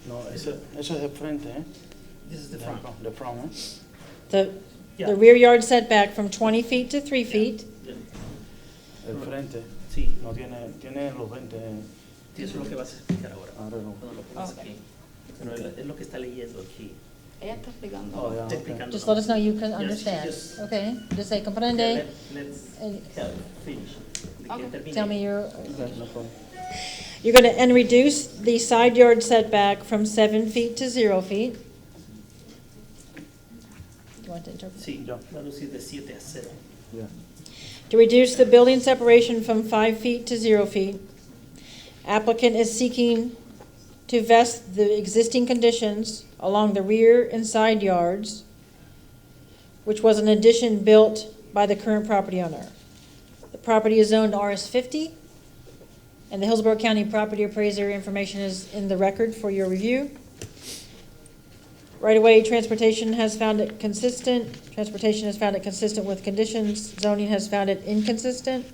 No, eso es de frente, ¿eh? This is the front. The front, ¿eh? The Yeah. the rear yard setback from 20 feet to 3 feet. El frente, sí, no tiene los 20. Eso es lo que vas a explicar ahora. Ahora no. Cuando lo pongas aquí. Pero es lo que está leyendo aquí. Ella está explicando. Oh, yeah, Está okay. explicando. Just let us know you can Yes, understand. just- Okay? Just say comprende. Let's and finish. De que termine. Tell me Okay, no problem. you're going to, and reduce the side yard setback from 7 feet to 0 feet. Do you want to interpret? Sí, va a reducir de 7 a 0. Yeah. To reduce the building separation from 5 feet to 0 feet. Applicant is seeking to vest the existing conditions along the rear and side yards, which was an addition built by the current property owner. The property is zoned RS50, and the Hillsborough County Property Appraiser information is in the record for your review. Right-of-way transportation has found it consistent. Transportation has found it consistent with conditions. Zoning has found it inconsistent.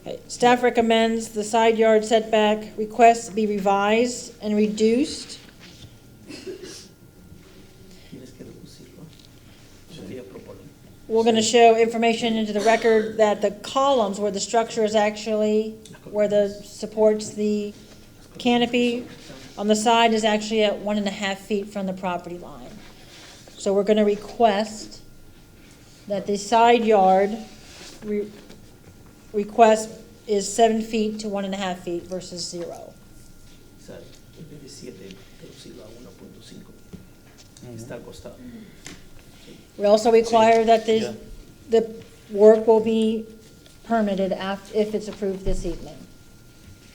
Okay, staff recommends the side yard setback request be revised and reduced. Tienes que reducirlo. Eso que ella propone. We're going to show information into the record that the columns where the structure is actually, where the supports the canopy on the side is actually at 1.5 feet from the property line. So we're going to request that the side yard request is 7 feet to 1.5 feet versus 0. O sea, en vez de 7, reducirlo a 1.5. Está al costado. We also require that Yeah. the work will be permitted if it's approved this evening.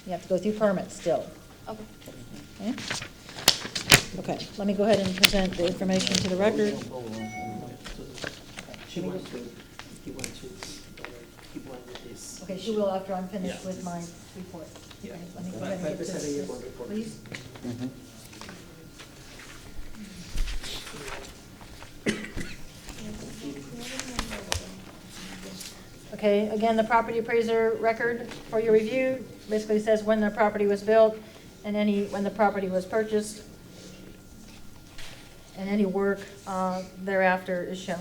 You have to go through permits still. Okay. Okay? Okay, let me go ahead and present the information to the record. He wants to keep on with this. Okay, she will after I'm finished Yeah. with my report. Yeah. Let me go Va ahead a and get empezar ella this, con el report. please. Okay, again, the property appraiser record for your review basically says when the property was built and when the property was purchased, and any work thereafter is shown.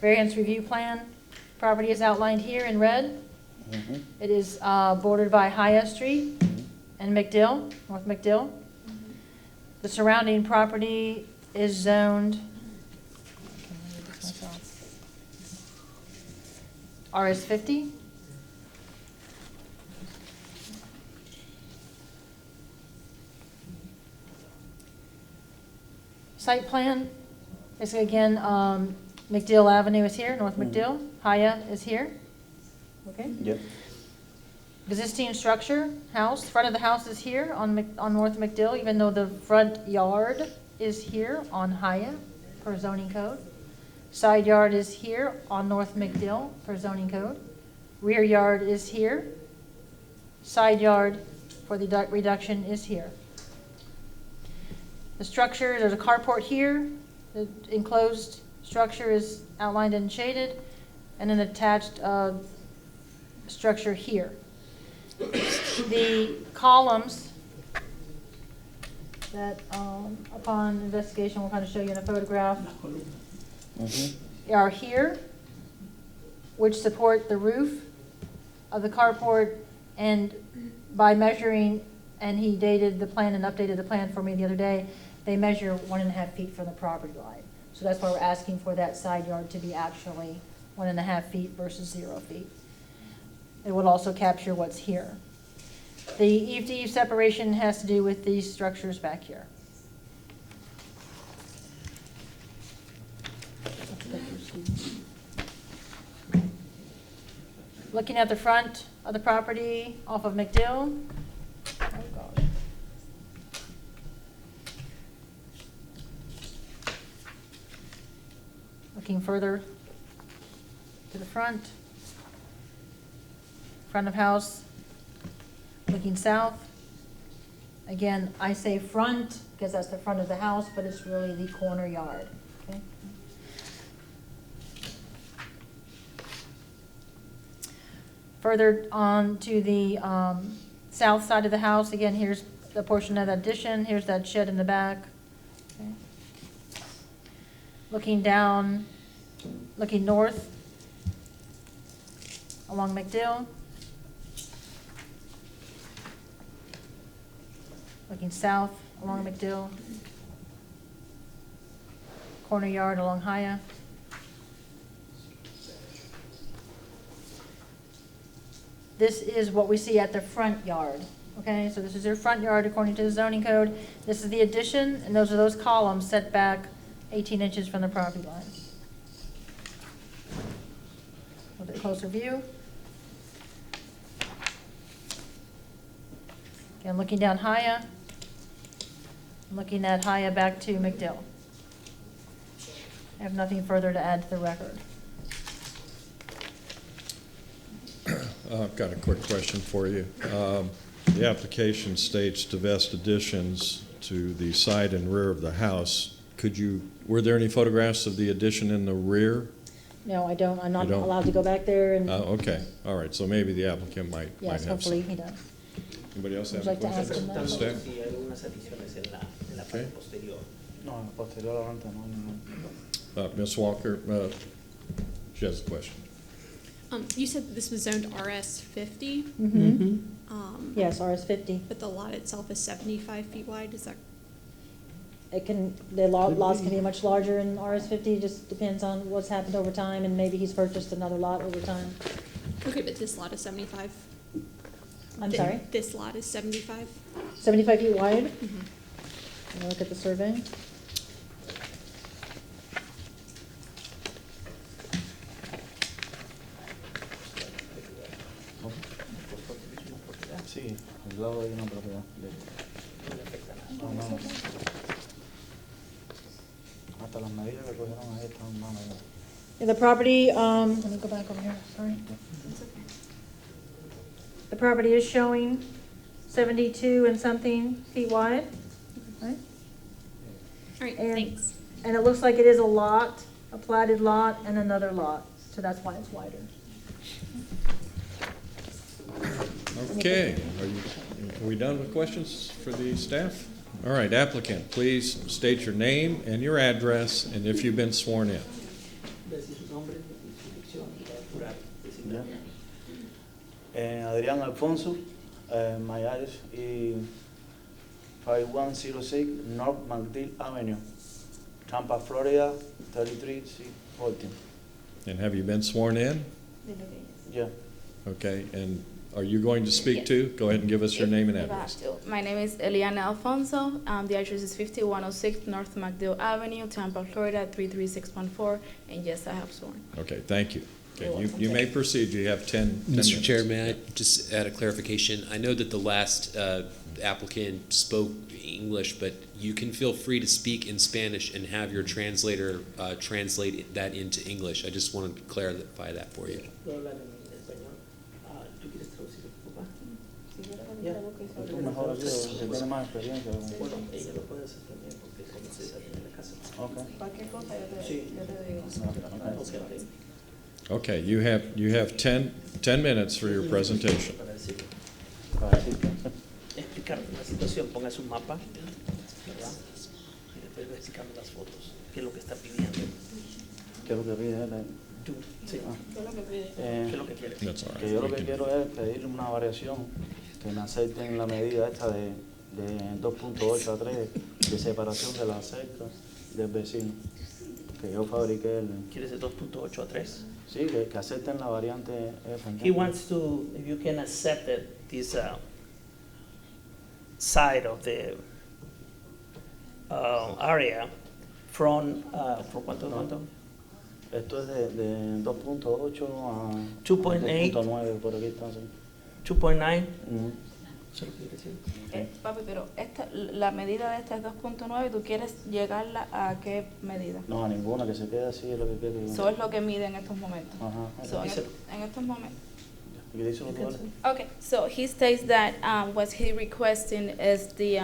variance review plan. Property is outlined here in red. It is bordered by Haya Street and McDill, North McDill. The surrounding property is zoned RS50. Site plan is again, McDill Avenue is here, North McDill. Haya is here. Okay? Yep. Existing structure, house, front of the house is here on North McDill, even though the front yard is here on Haya per zoning code. Side yard is here on North McDill per zoning code. Rear yard is here. Side yard for the reduction is here. The structure, there's a carport here. The enclosed structure is outlined and shaded, and an attached structure here. The columns that, upon investigation, we'll kind of show you in a photograph, are here, which support the roof of the carport, and by measuring, and he dated the plan and updated the plan for me the other day, they measure 1.5 feet from the property line. So that's why we're asking for that side yard to be actually 1.5 feet versus 0 feet. It would also capture what's here. The eve-to-eve separation has to do with these structures back here. Looking at the front of the property off of McDill. Oh, gosh. Looking further to the front of house, looking south. Again, I say front because that's the front of the house, but it's really the corner yard. Okay. Further on to the south side of the house, again, here's the portion of the addition, here's that shed in the back. Okay. Looking down, looking north along McDill. Looking south along McDill. Corner yard along Haya. This is what we see at the front yard. Okay, so this is their front yard according to the zoning code. This is the addition, and those are those columns set back 18 inches from the property line. A little bit closer view. Again, looking down Haya. Looking at Haya back to McDill. I have nothing further to add to the record. I've got a quick question for you. The application states to vest additions to the side and rear of the house. Were there any photographs of the addition in the rear? No, I don't. I'm not You don't? allowed to go back there and, Okay, all right, so maybe the applicant might yes, have hopefully some. he does. Anybody else Would have you a like to ask question? him that? Staff? Si hay algunas adiciones en la Okay. parte posterior. No, en posterior adelante no. Ms. Walker, she has a question. You said that this was zoned RS50, Mm-hmm. Yes, RS50. but the lot itself is 75 feet wide, is that? The lots can be much larger in RS50, just depends on what's happened over time, and maybe he's purchased another lot over time. Okay, but this lot is 75? I'm sorry? This lot is 75? 75 feet wide? Mhm. Can I look at the survey? Sí, al lado hay una propiedad. No, no. Hasta las medidas que cogieron ahí están mal. Yeah, the property, let me go back over here, sorry. The property is showing 72 and something feet wide, right? All right, And- thanks. And it looks like it is a lot, a platted lot, and another lot, so that's why it's wider. Okay, are we done with questions for the staff? All right, applicant, please state your name and your address, and if you've been sworn in. decir su nombre y su dirección para jurar. Ya. Adrián Alfonso, my address is 5106 North MacDill Avenue, Tampa, Florida 33614. And have you been sworn in? Yeah. Okay, and are you going to speak too? Go ahead and give us your name and address. My name is Eliana Alfonso. The address is 5106 North MacDill Avenue, Tampa, Florida 33614. And yes, I have sworn. Okay, thank you. You're Okay, welcome. you may proceed. You have 10 minutes. Mr. Chair, may I just add a clarification? I know that the last applicant spoke English, but you can feel free to speak in Spanish and have your translator translate that into English. I just wanted to clarify that for you. Puedo hablar en español. ¿Tú quieres traducir, papá? Ya. Tú mejor aquí, que tiene más experiencia. Bueno, ella lo puede hacer también porque conoce esa en la casa. Okay. Cualquier cosa yo Sí. te digo. Okay. Okay, you have 10 minutes for your presentation. Para decir, Para decir que explicar la situación, ponga su mapa, ¿verdad? Y después va explicando las fotos, qué es lo que está pidiendo. ¿qué es lo que pide él? Tú, sí. ¿Qué es lo que pide? ¿Qué es lo que quieres? That's all right. Que yo lo We que can- quiero es pedirle una variación, que me acepten la medida esta de 2.8 a 3 de separación de la cerca del vecino, que yo fabriqué el... ¿Quieres de 2.8 a 3? Sí, que acepten la variante esa. He wants to, if you can accept it, this side of the area from cuánto? Esto es de 2.8 a 2.8. 2.9, por aquí está así. 2.9. Ujú. ¿Eso es lo que quiere decir? Papi, pero la medida de esta es 2.9. ¿Tú quieres llegarla a qué medida? No, a ninguna, que se quede así es lo que quiero. Eso es lo que mide en estos momentos. Ajá. So, en estos momentos. ¿Y qué dice lo que vale? Okay, so he states that what he requesting is the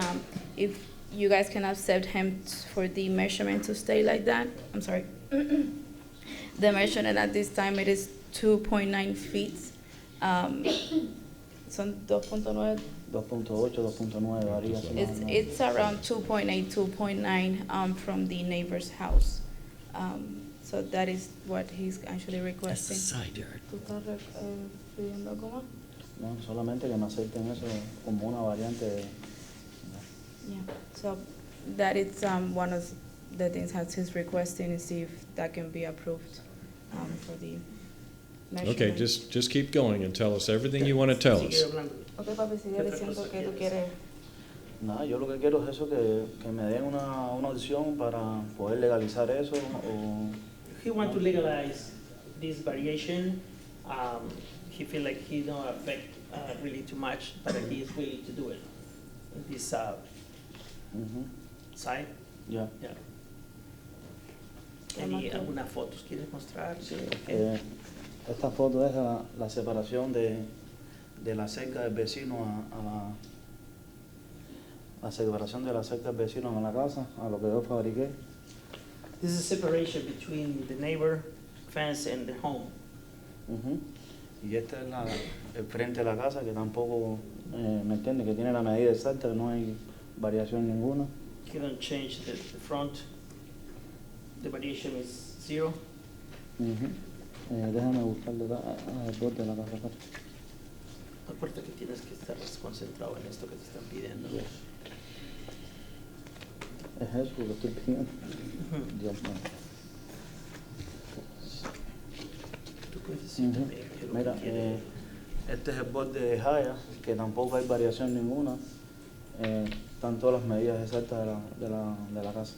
if you guys can accept him for the measurement to stay like that. I'm sorry. The measurement at this time it is 2.9 feet. Son 2.9. 2.8, 2.9 varía. si no- It's around 2.8, 2.9 from the neighbor's house. So that is what he's actually requesting. side yard. ¿Tú estás pidiendo algo más? No, solamente que me acepten eso como una variante de... Yeah, so that is one of the things that he's requesting is see if that can be approved for the measurement. Okay, just keep going and tell us everything you want to tell Sigue us. hablando. Okay, papi, sigue ¿Qué otra diciendo cosa que tú quieres? quieres. Nada, yo lo que quiero es eso, que me den una opción para poder legalizar eso o... He wants to legalize this variation. He feel like he don't affect really too much, but he is willing to do it. In this Ujú. side. Ya. Yeah. ¿Qué más tú? ¿Algunas fotos quieres mostrar? Sí. Esta foto es la separación de la cerca del vecino a la separación de la cerca del vecino a la casa, a lo que yo fabriqué. This is a separation between the neighbor fence and the home. Ujú. Y esta es el frente de la casa, que tampoco, ¿me entiende? Que tiene la medida exacta, que no hay variación ninguna. You don't change the front. The variation is 0. Ujú. Déjame buscarle el borde de la casa. Acuérdate que tienes que estar concentrado en esto que te están pidiendo. Es eso lo que estoy pidiendo. Dios mío. Tú puedes decir Ujú. también que lo Mira, que quieres. este es el borde de Jaya, que tampoco hay variación ninguna. Están todas las medidas exactas de la casa.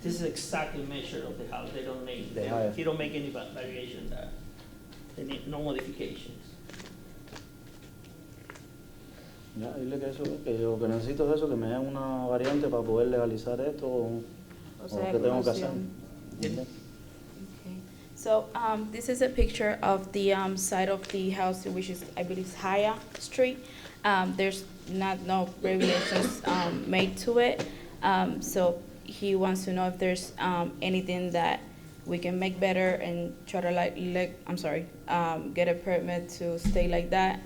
This is exactly measure of the house. They don't make. The higher. He don't make any variation there. They need no modifications. Ya, dile que lo que necesito es eso, que me den una variante para poder legalizar esto o sea, qué tengo que hacer. expansión. ¿Entiendes? Okay. So this is a picture of the side of the house, which is, I believe, Haya Street. There's no regulations made to it. So he wants to know if there's anything that we can make better and try to get a permit to stay like that.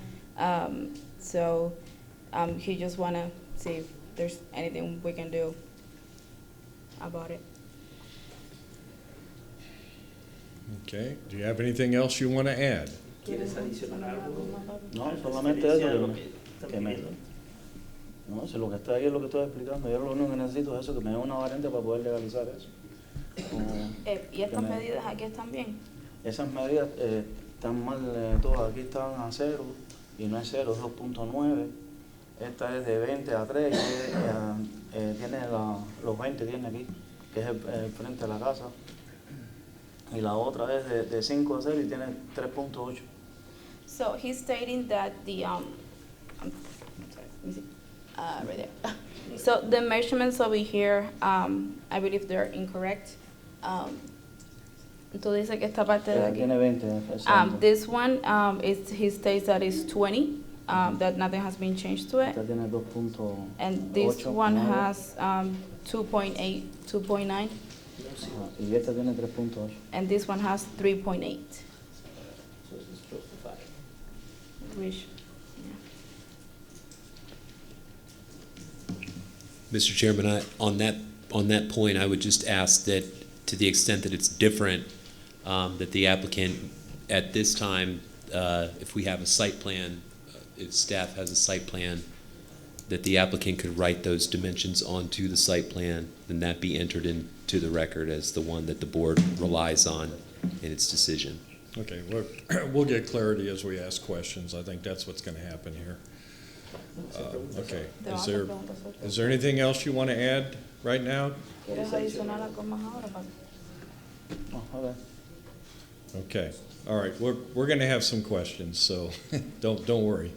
So he just wanna see if there's anything we can do about it. Okay, do you have anything else you want to add? ¿Quieres adicionar algo? No, solamente eso Lo que que están que me... pidiendo. No, si lo que está ahí es lo que estoy explicando. Yo lo único que necesito es eso, que me dé una variante para poder legalizar eso. ¿Y estas que me- medidas aquí están bien? Esas medidas están mal todas. Aquí estaban a 0 y no es 0, es 2.9. Esta es de 20 a 3 y tiene los 20 tiene aquí, que es el frente de la casa. Y la otra es de 5 a 0 y tiene 3.8. So he's stating that the, I'm sorry, let me see, right there. So the measurements over here, I believe they're incorrect. Tú dices que esta parte de aquí. Tiene 20. exacto. This one, he states that it's 20, that nothing has been changed to it. Esta tiene 2.8. And this one has 2.8, 2.9, Ajá, y esta tiene 3.8. and this one has 3.8. So it's close to 5. Which, Mr. Chairman, on that point, I would just ask that, to the extent that it's different, that the applicant, at this time, if we have a site plan, if staff has a site plan, that the applicant could write those dimensions onto the site plan, and that be entered into the record as the one that the board relies on in its decision. Okay, we'll get clarity as we ask questions. I think that's what's going to happen here. Okay, is there anything else you want to add right now? ¿Quieres adicionar algo más ahora, Pablo? Oh, okay. Okay, all right, we're going to have some questions, so don't worry.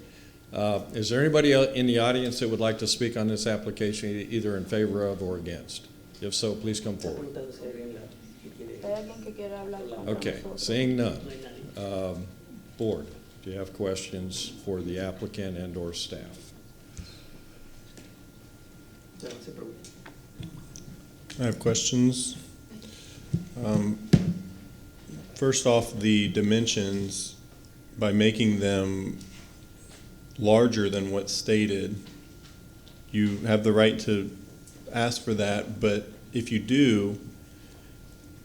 Is there anybody in the audience that would like to speak on this application, either in favor of or against? If so, please come forward. Preguntando si hay alguien que quiere- ¿Hay alguien que quiera hablar con Okay, nosotros? seeing none. No hay nadie. Board, do you have questions for the applicant and/or staff? Se hace pregunta. I have questions. First off, the dimensions, by making them larger than what's stated, you have the right to ask for that, but if you do,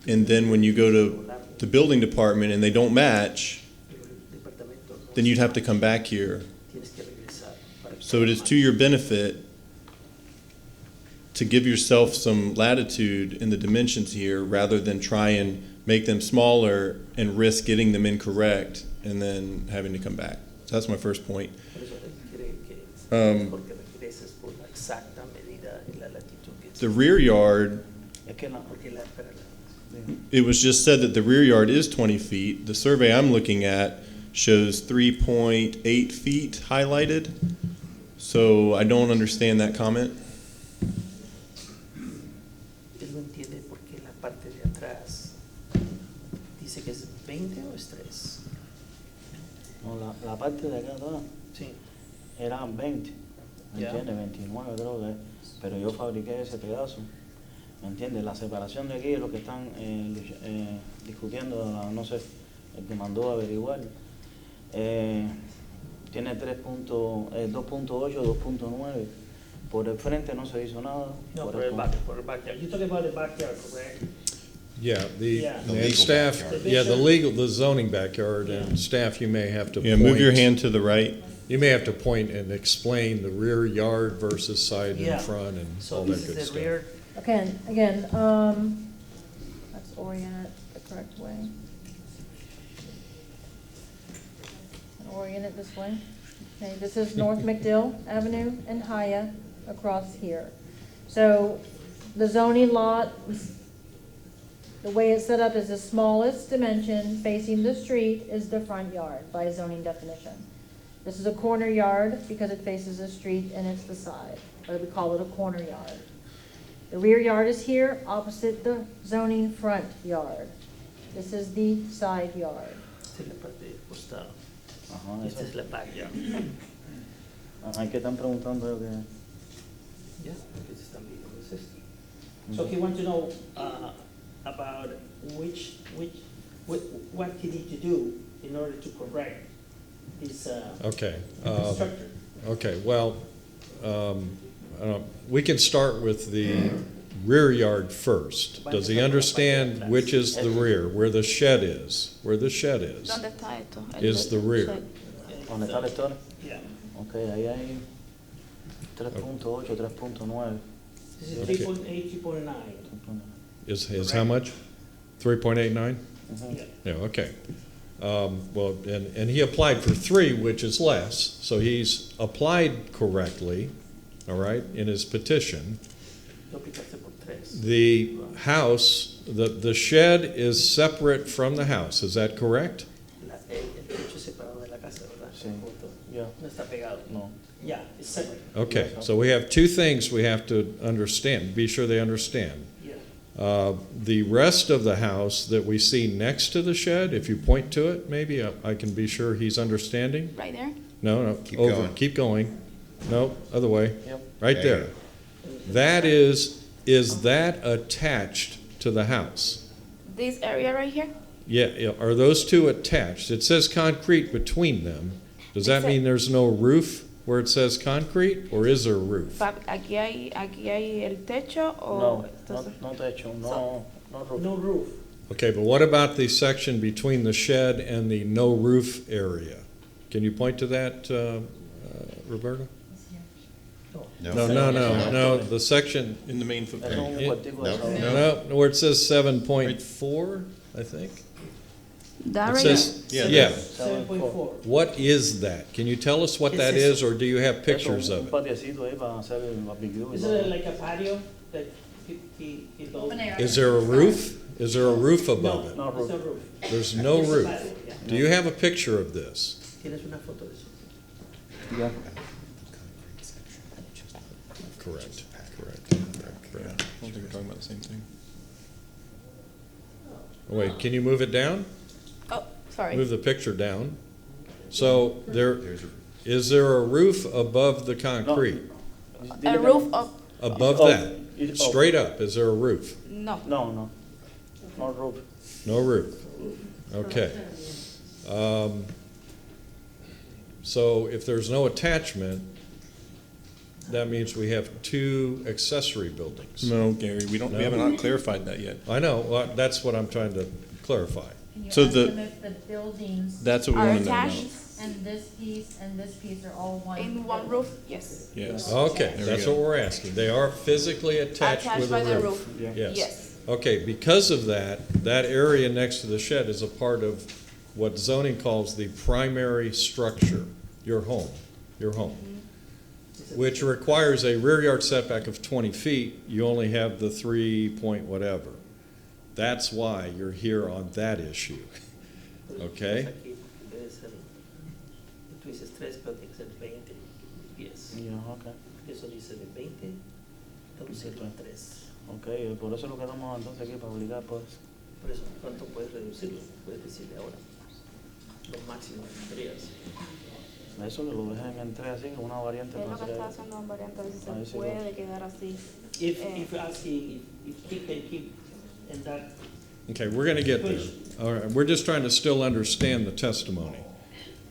and then when you go to the building department and they don't match, El departamento no then you'd have to come back here. tienes que regresar para So it is to your benefit to give yourself some latitude in the dimensions here rather than try and make them smaller and risk getting them incorrect and then having to come back. So that's my first point. Por eso él quiere que porque regreses por la exacta medida y la latitud que The rear yard, Es que porque it was just said that the rear yard is 20 feet. The survey I'm looking at shows 3.8 feet highlighted. So I don't understand that comment. él no entiende por qué la parte de atrás dice que es 20 o es 3. no, la parte de acá atrás Sí. eran 20, ¿me Ya. entiendes? 29 creo que es, pero yo fabriqué ese pedazo, ¿me entiendes? La separación de aquí es lo que están discutiendo, no sé, el que mandó a averiguar. Tiene 2.8, 2.9. Por el frente no se hizo nada. No, por por el backyard. You're talking about the backyard, correct? Yeah, Yeah. The and legal staff, backyard. yeah, the zoning backyard, and staff, you may have to Yeah, move your point- hand to the right. You may have to point and explain the rear yard versus side Yeah. and front and So all this that good is the stuff. rear. Again, let's orient it the correct way. And orient it this way. Okay, this is North McDill Avenue and Haya across here. So the zoning lot, the way it's set up is the smallest dimension facing the street is the front yard by zoning definition. This is a corner yard because it faces the street and it's the side, but we call it a corner yard. The rear yard is here, opposite the zoning front yard. This is the side yard. Esta es la parte del costado. Ajá, Esta eso. es la backyard. Hay que están preguntando yo que... Yeah, porque se están viendo es esto. So he wants to know about what he need to do in order to correct this Okay. structure. Okay, well, we can start with rear yard first. Does he understand which is the rear, where the shed is? Where the shed is, ¿Dónde está esto? is the rear. ¿Dónde está el store? Yeah. Ok, ahí hay 3.8, 3.9. This is Okay. 3.8, 3.9. Is how much? 3.89? Yeah. Yeah, okay. Well, and he applied for 3, which is less, so he's applied correctly, all right, in his petition. Tú aplicaste por 3. The house, the shed is separate from the house, is that correct? El techo es separado de la casa, ¿verdad? Sí. Yeah. No está pegado. No. Yeah, it's separate. Okay, so we have 2 things we have to understand, be sure they understand. Yeah. The rest of the house that we see next to the shed, if you point to it, maybe I can be sure he's understanding. Right there? No, Keep over, going. keep going. No, other way. Yep. Right There there. That is that attached to the house? This area right here? Yeah, are those 2 attached? It says concrete between them. Does that Dice- mean there's no roof where it says concrete, or is there a roof? Aquí hay el techo o No, entonces- no techo, no roof. No roof. Okay, but what about the section between the shed and the no roof area? Can you point to that, Roberta? No, the section, In the main Es footprint. un cuartico de No. solo. no, where it says 7.4, I think? That It right says, Yeah. yeah. 7.4. What is that? Can you tell us what ¿Qué that es is, or do you have pictures Es of un it? patiecito ahí para hacer el barbecue. y Is todo. it like a patio that he built? Open air. Is there a roof? Is there a roof above it? No, there's no roof. There's no It's a roof. patio, yeah. Do you have a picture of this? ¿Tienes una foto de eso? Yeah. Correct. I don't think we're talking about the same thing. Wait, can you move it down? Oh, sorry. Move the picture down. So is there a roof above the concrete? A roof of, Above Oh, that? it- Straight up, is there a roof? no. No roof. No roof. Okay. So if there's no attachment, that means we have 2 accessory buildings. No, Gary, we No? have not clarified that yet. I know, well, that's what I'm trying to clarify. Can you So ask the- them if the buildings That's what we Are want to know now. attached and this piece are all one? in one roof? Yes. Yes. Okay, There we that's go. what we're asking. They are physically attached Attached with by a the roof. roof. Yeah. Yes. Okay, because of that, that area next to the shed is a part of what zoning calls the primary structure, your home, which requires a rear yard setback of 20 feet. You only have the 3 point whatever. That's why you're here on that issue, okay? Aquí debe ser, tú dices 3, pero tiene que ser 20 pies. Yeah, okay. Eso dice de 20, reducirlo a 3. Ok, por eso lo que estamos entonces aquí para obligar, pues. Por eso, ¿cuánto puedes reducirlo? Puedes decirle ahora. Lo máximo que podrías. Eso que lo dejen en 3 así, como una variante. Es lo para que hacer- está haciendo en variante, a ver si Ahí se sí puede quedar así. If asking, if he can keep in that, Okay, we're gonna get there. All right, we're just trying to still understand the testimony.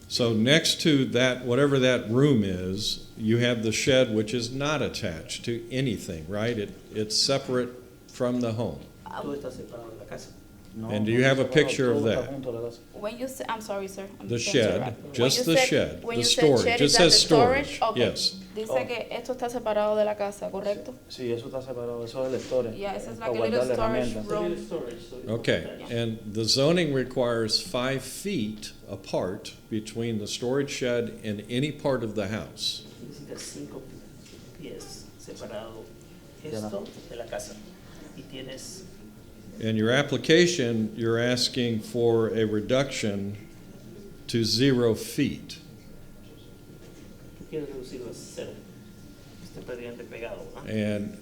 So next to that, whatever that room is, you have the shed, which is not attached to anything, right? It's separate from the home. todo está separado de la casa. No, And do no you have a está picture of todo está that? junto a la casa. When you say, I'm sorry, sir. I'm The sorry to shed, interrupt. When just you the said- shed, when the you said storage. shed, It is that says the storage, Okay. yes. Dice Oh. que esto está separado de la casa, ¿correcto? Sí, eso está separado, eso es el storage. Yeah, ese es para like a little guardar storage herramientas. room. Little storage, so it's Okay, Yeah. and the zoning requires 5 feet apart between the storage shed and any part of the house. necesitas 5 pies separado esto de la casa. Y tienes, In your application, you're asking for a reduction to 0 feet. tú quieres reducirlo a 0. Está prácticamente pegado, ¿no?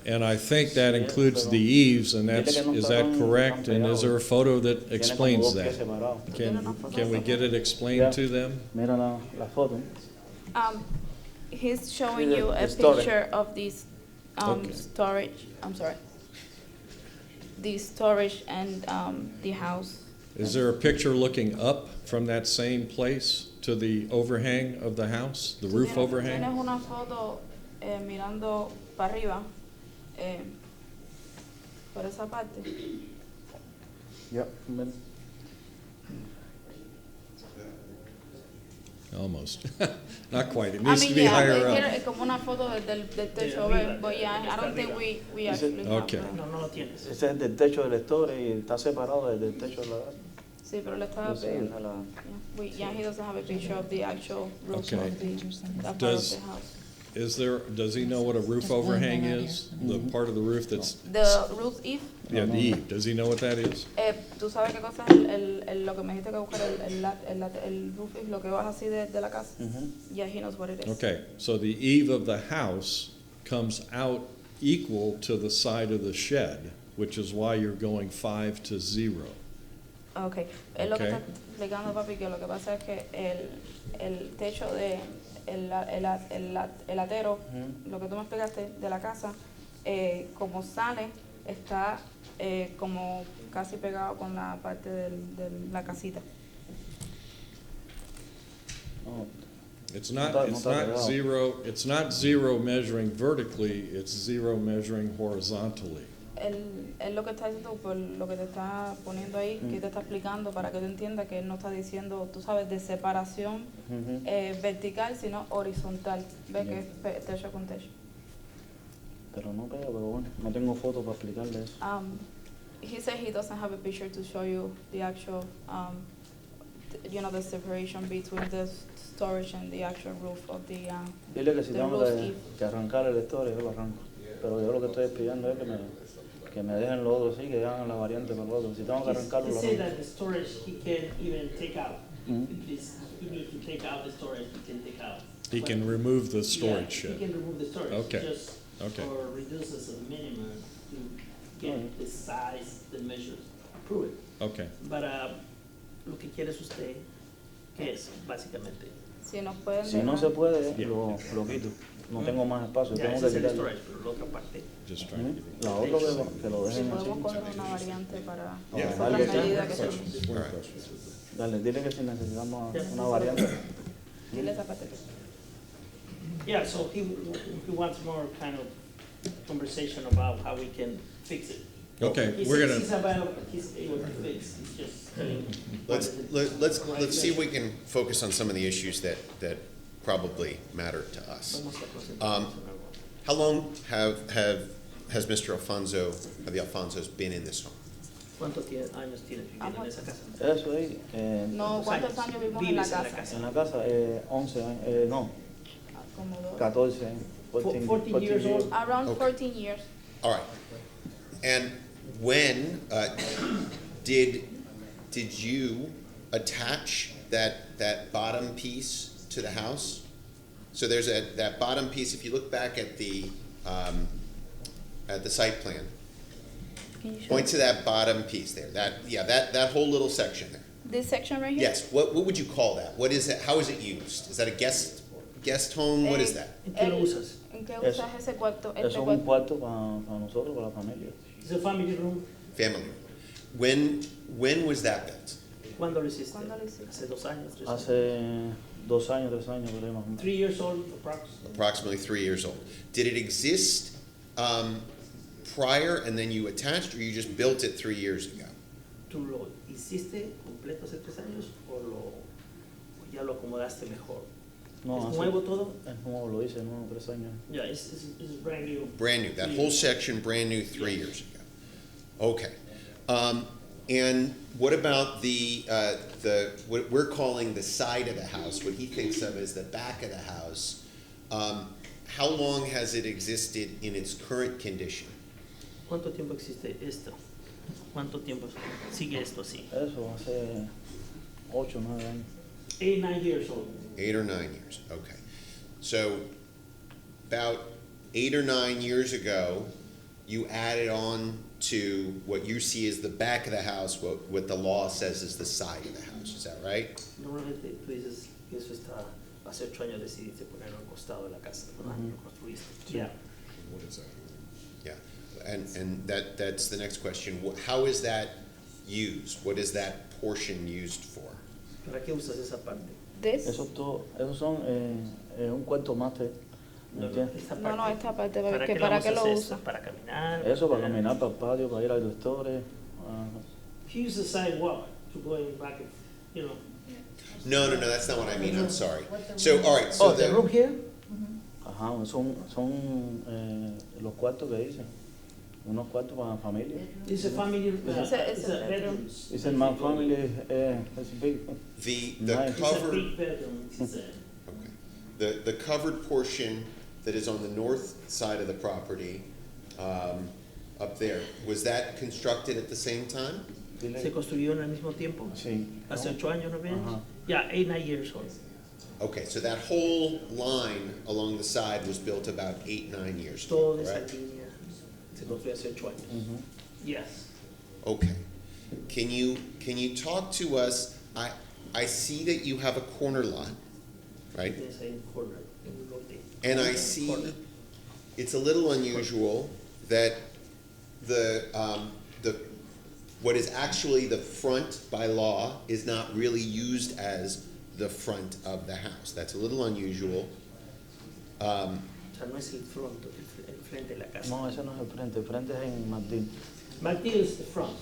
And I think that includes the eaves, and that's, is that correct? And is there a photo that Tiene como explains dos pies that? separados. Can we get it explained to them? Mira la foto. He's showing The- you the a storage. picture of this Okay. storage, I'm sorry. The storage and the house. Is there a picture looking up from that same place to the overhang of the house, the roof Tienes overhang? una foto mirando para arriba. por esa parte. Yep. Almost. Not quite. It I needs to mean, be yeah, higher here up. es como una foto del techo, arriba, but yeah, I don't think we actually have Okay. that. No, no lo tienes. Ese es del techo del store y está separado del techo de la casa. Sí, pero le estaba Sí, pidiendo la- yeah, he doesn't have a picture of the actual roof Okay. of the that part Does- of the house. Does he know what a roof overhang is? The part of the roof that's, The roof eave, yeah, the eave. Does he know what that is? ¿tú sabes qué cosa es lo que me dijiste que buscar el roof eave, lo que vas así de la casa? Yeah, he knows what it is. Okay, so the eave of the house comes out equal to the side of the shed, which is why you're going 5 to 0. Okay, es lo que Okay. está explicando papi, que lo que pasa es que el techo de el atero, lo que tú me explicaste de la casa, como sale, está como casi pegado con la parte de la casita. No, It's not, No it's está not pegado. zero, it's not 0 measuring vertically, it's 0 measuring horizontally. Él lo que está diciendo, por lo que te está poniendo ahí, que te está explicando para que tú entiendas que él no está diciendo, tú sabes, de separación vertical, sino horizontal. ¿Ves que es techo con techo? pero no pega, pero bueno, no tengo foto para explicarle eso. He said he doesn't have a picture to show you the actual, the separation between the storage and the actual roof of the Dile que si the tengo roof eave. que arrancar el store, yo lo arranco. Pero yo lo que estoy pidiendo es que me dejen lo otro así, que hagan la variante para lo otro. Si tengo que arrancarlo, He lo said arranco. that the storage he can even take out. Mhm. If he needs to take out the storage, he can take out. He But- can remove the storage Yeah, shed. he can remove the storage. Okay. Just Okay. or reduce as a minimum to get the size, the measures, approve it. Okay. But lo que quiere es usted, ¿qué es básicamente? Si nos pueden Si no dejar- se puede, Yeah. lo quito. No tengo más espacio, Ya, tengo ese que es el quitarlo. storage, pero la otra parte. Just trying to give you. La otra que lo Si dejen así. podemos coger una variante para Yeah. otras medidas que tenemos. All right. Dale, dile que si necesitamos una variante. Dile esa parte. Yeah, so he wants more kind of conversation about how we can fix it. Okay, He we're says gonna, he's able to fix, he's just telling. Let's see if we can focus on some of the issues that probably matter to us. How long has Mr. Alfonso, have the Alfonsos been in this home? ¿Cuántos años tienes viviendo en esa casa? Eso ahí, No, ¿cuántos años vivimos en la Vives casa? en la casa, 11 años, no, Como dos. 14 años. 14 years old. Around Okay. 14 years. All right. And when did you attach that bottom piece to the house? So there's that bottom piece. If you look back at the site plan, Can you show point to that bottom piece there. That whole little section there. this section right here? Yes. What would you call that? What is it? How is it used? Is that a guest home? What is that? ¿En qué lo usas? ¿En qué Eso- usas ese cuarto? Eso Este es un cuarto. cuarto para nosotros, para la familia. It's a family room. Family. When was that built? ¿Cuándo lo hiciste? ¿Cuándo lo hiciste? Hace 2 años, 3 años. Hace 2 años, 3 años, por ahí más o menos. 3 years old, approximately. Approximately 3 years old. Did it exist prior and then you attached, or you just built it 3 years ago? ¿Tú lo hiciste completo hace 3 años o ya lo acomodaste mejor? No, ¿Es hace- nuevo todo? Es nuevo, lo hice, nuevo, 3 años. Yeah, it's brand new. Brand new. That whole section, brand new, 3 years ago. Okay. And what about what we're calling the side of the house, what he thinks of as the back of the house? How long has it existed in its current condition? ¿Cuánto tiempo existe esto? ¿Cuánto tiempo sigue esto así? Eso, hace 8 o 9 años. 8, 9 years old. 8 or 9 years, okay. So about 8 or 9 years ago, you added on to what you see as the back of the house, what the law says is the side of the house, is that right? Normalmente tú dices que eso está, hace 8 años decidiste ponerlo al costado de la casa, ¿verdad? Lo construiste. Yeah. what is that? Yeah, and that's the next question. How is that used? What is that portion used for? ¿Para qué usas esa parte? This? Esos son un cuarto máster No, ¿Entiendes? esta No, no, parte. esta parte, ¿Para qué ¿para qué lo lo vamos a usa? hacer? Para caminar. Eso para caminar, para el patio, para ir a los lectores. He uses the sidewalk to go in back, you know. No, that's not what I mean, I'm sorry. So, all right, so Oh, the room here? Ajá, son los cuartos que dicen. Unos cuartos para la familia. It's a family, It's a bedroom. It's in my family, it's big. the Nice. It's a covered, big bedroom, he said. okay. The covered portion that is on the north side of the property, up there, was that constructed at the same time? Se construyó en el mismo tiempo. Sí. Hace 8 años, ¿no ves? Ajá. Yeah, 8, 9 years old. Okay, so that whole line along the side was built about 8, 9 years ago, Toda esa correct? línea se construyó hace 8 años. Yes. Okay. Can you talk to us, I see that you have a corner lot, right? Tienes ahí un corner, un lote. And I see it's a little unusual that the what is actually the front by law is not really used as the front of the house. That's a little unusual. O sea, no es el frente de la casa. No, ese no es el frente es en Martín. McDill is the front.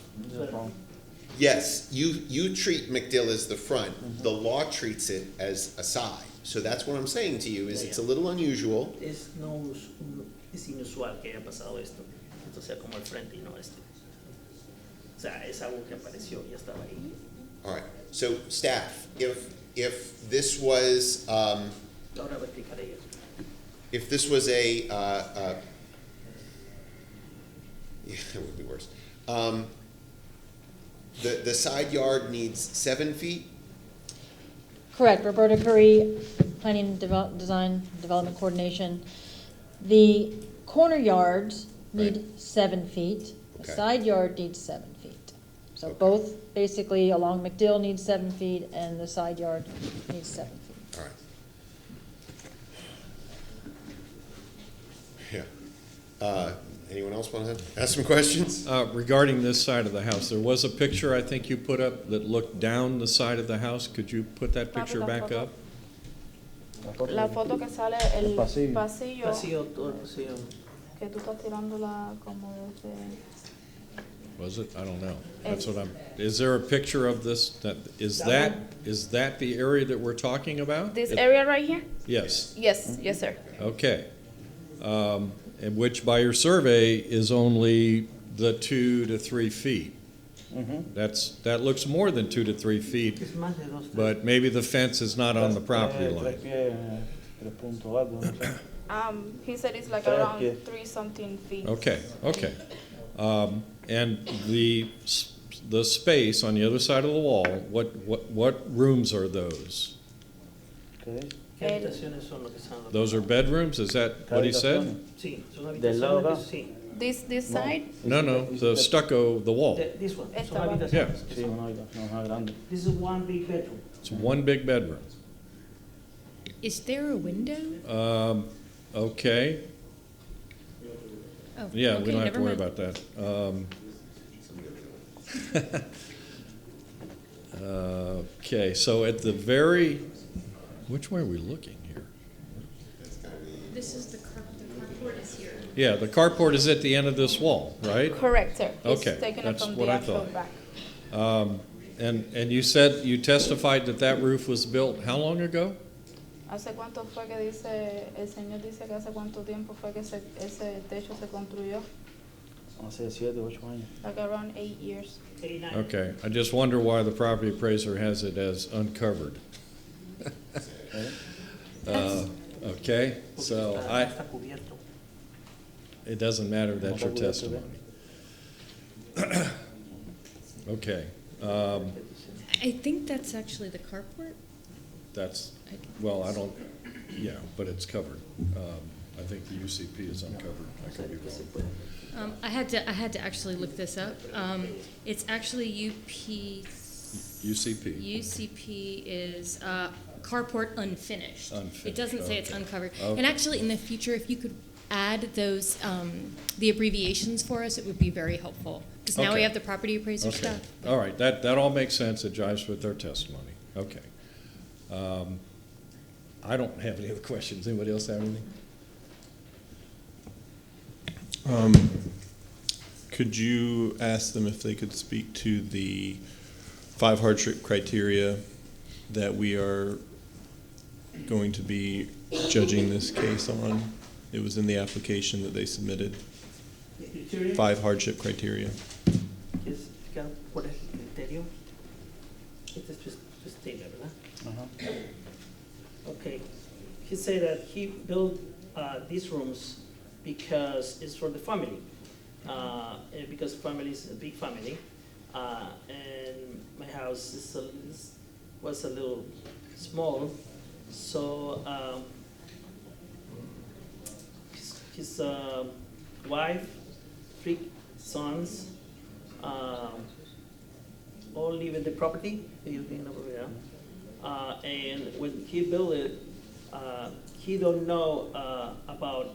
Yes, you treat McDill as the front. The law treats it as a side. So that's what I'm saying to you is it's a little unusual. Es inusual que haya pasado esto. Esto sea como el frente y no este. O sea, es algo que apareció y ya estaba ahí. All right. So staff, if this was Ahora voy a explicar ello. if this was a yeah, it would be worse. The side yard needs 7 feet. Correct, Roberta Curry, Planning, Design, Development Coordination. The corner yards need 7 feet. The Okay. side yard needs 7 feet. So Okay. both, basically, along McDill needs 7 feet, and the side yard needs 7 feet. All right. Yeah. Anyone else want to ask some questions? Regarding this side of the house, there was a picture I think you put up that looked down the side of the house. Could you put that picture back up? La foto que sale el pasillo. Pasillo, todo el pasillo. que tú estás tirándola como desde... Was it? I don't know. That's what I'm, is there a picture of this? Is that the area that we're talking about? This area right here? Yes. Yes, sir. Okay. And which by your survey is only the 2 to 3 feet. That looks more than 2 to 3 feet, Es más de 2, 3. but maybe the fence is not on the property Tres line. pies, 3 puntos algo, no sé. He said it's like Tres around pies. 3-something feet. Okay. And the space on the other side of the wall, what rooms are those? ¿Qué? ¿Qué habitaciones son lo que están los? Those are bedrooms? Is that what he said? Sí, son Del lado habitaciones. acá. Sí. This side? No, the stucco, the wall. This one. Esta Son va. habitaciones. Sí, una habitación más grande. This is one big bedroom. It's one big bedroom. Is there a window? Okay. Oh, Yeah, we okay, don't have to never worry mind. about that. Okay, so at the very, which way are we looking here? This is the carport is here. Yeah, the carport is at the end of this wall, right? Correct, sir. It's Okay, taken that's from what the I actual thought. back. And you said, you testified that that roof was built how long ago? ¿Hace cuánto fue que dice, el señor dice que hace cuánto tiempo fue que ese techo se construyó? Hace 7, 8 años. Like around 8 years. 8, 9. Okay, I just wonder why the property appraiser has it as uncovered. Okay, so Está cubierto. it doesn't matter, that's your testimony. Okay, I think that's actually the carport. that's, well, I don't, yeah, but it's covered. I think the UCP is uncovered, I could be wrong. I had to actually look this up. It's actually UCP. UCP is carport unfinished. It doesn't say it's okay. uncovered. Okay. And actually, in the future, if you could add those the abbreviations for us, it would be very helpful. Because now we Okay. have the property appraiser Okay, stuff. all right, that all makes sense, it jives with their testimony, okay. I don't have any other questions, anybody else have anything? Could you ask them if they could speak to the 5 hardship criteria that we are going to be judging this case on? It was in the application that they submitted. 5 hardship criteria. ¿Quieres explicar cuál es el criterio? Este es tu statement, ¿verdad? Okay. He said that he built these rooms because it's for the family. And because family is a big family. And my house was a little small. So his wife, 3 sons, all live in the property. And when he built it, he don't know about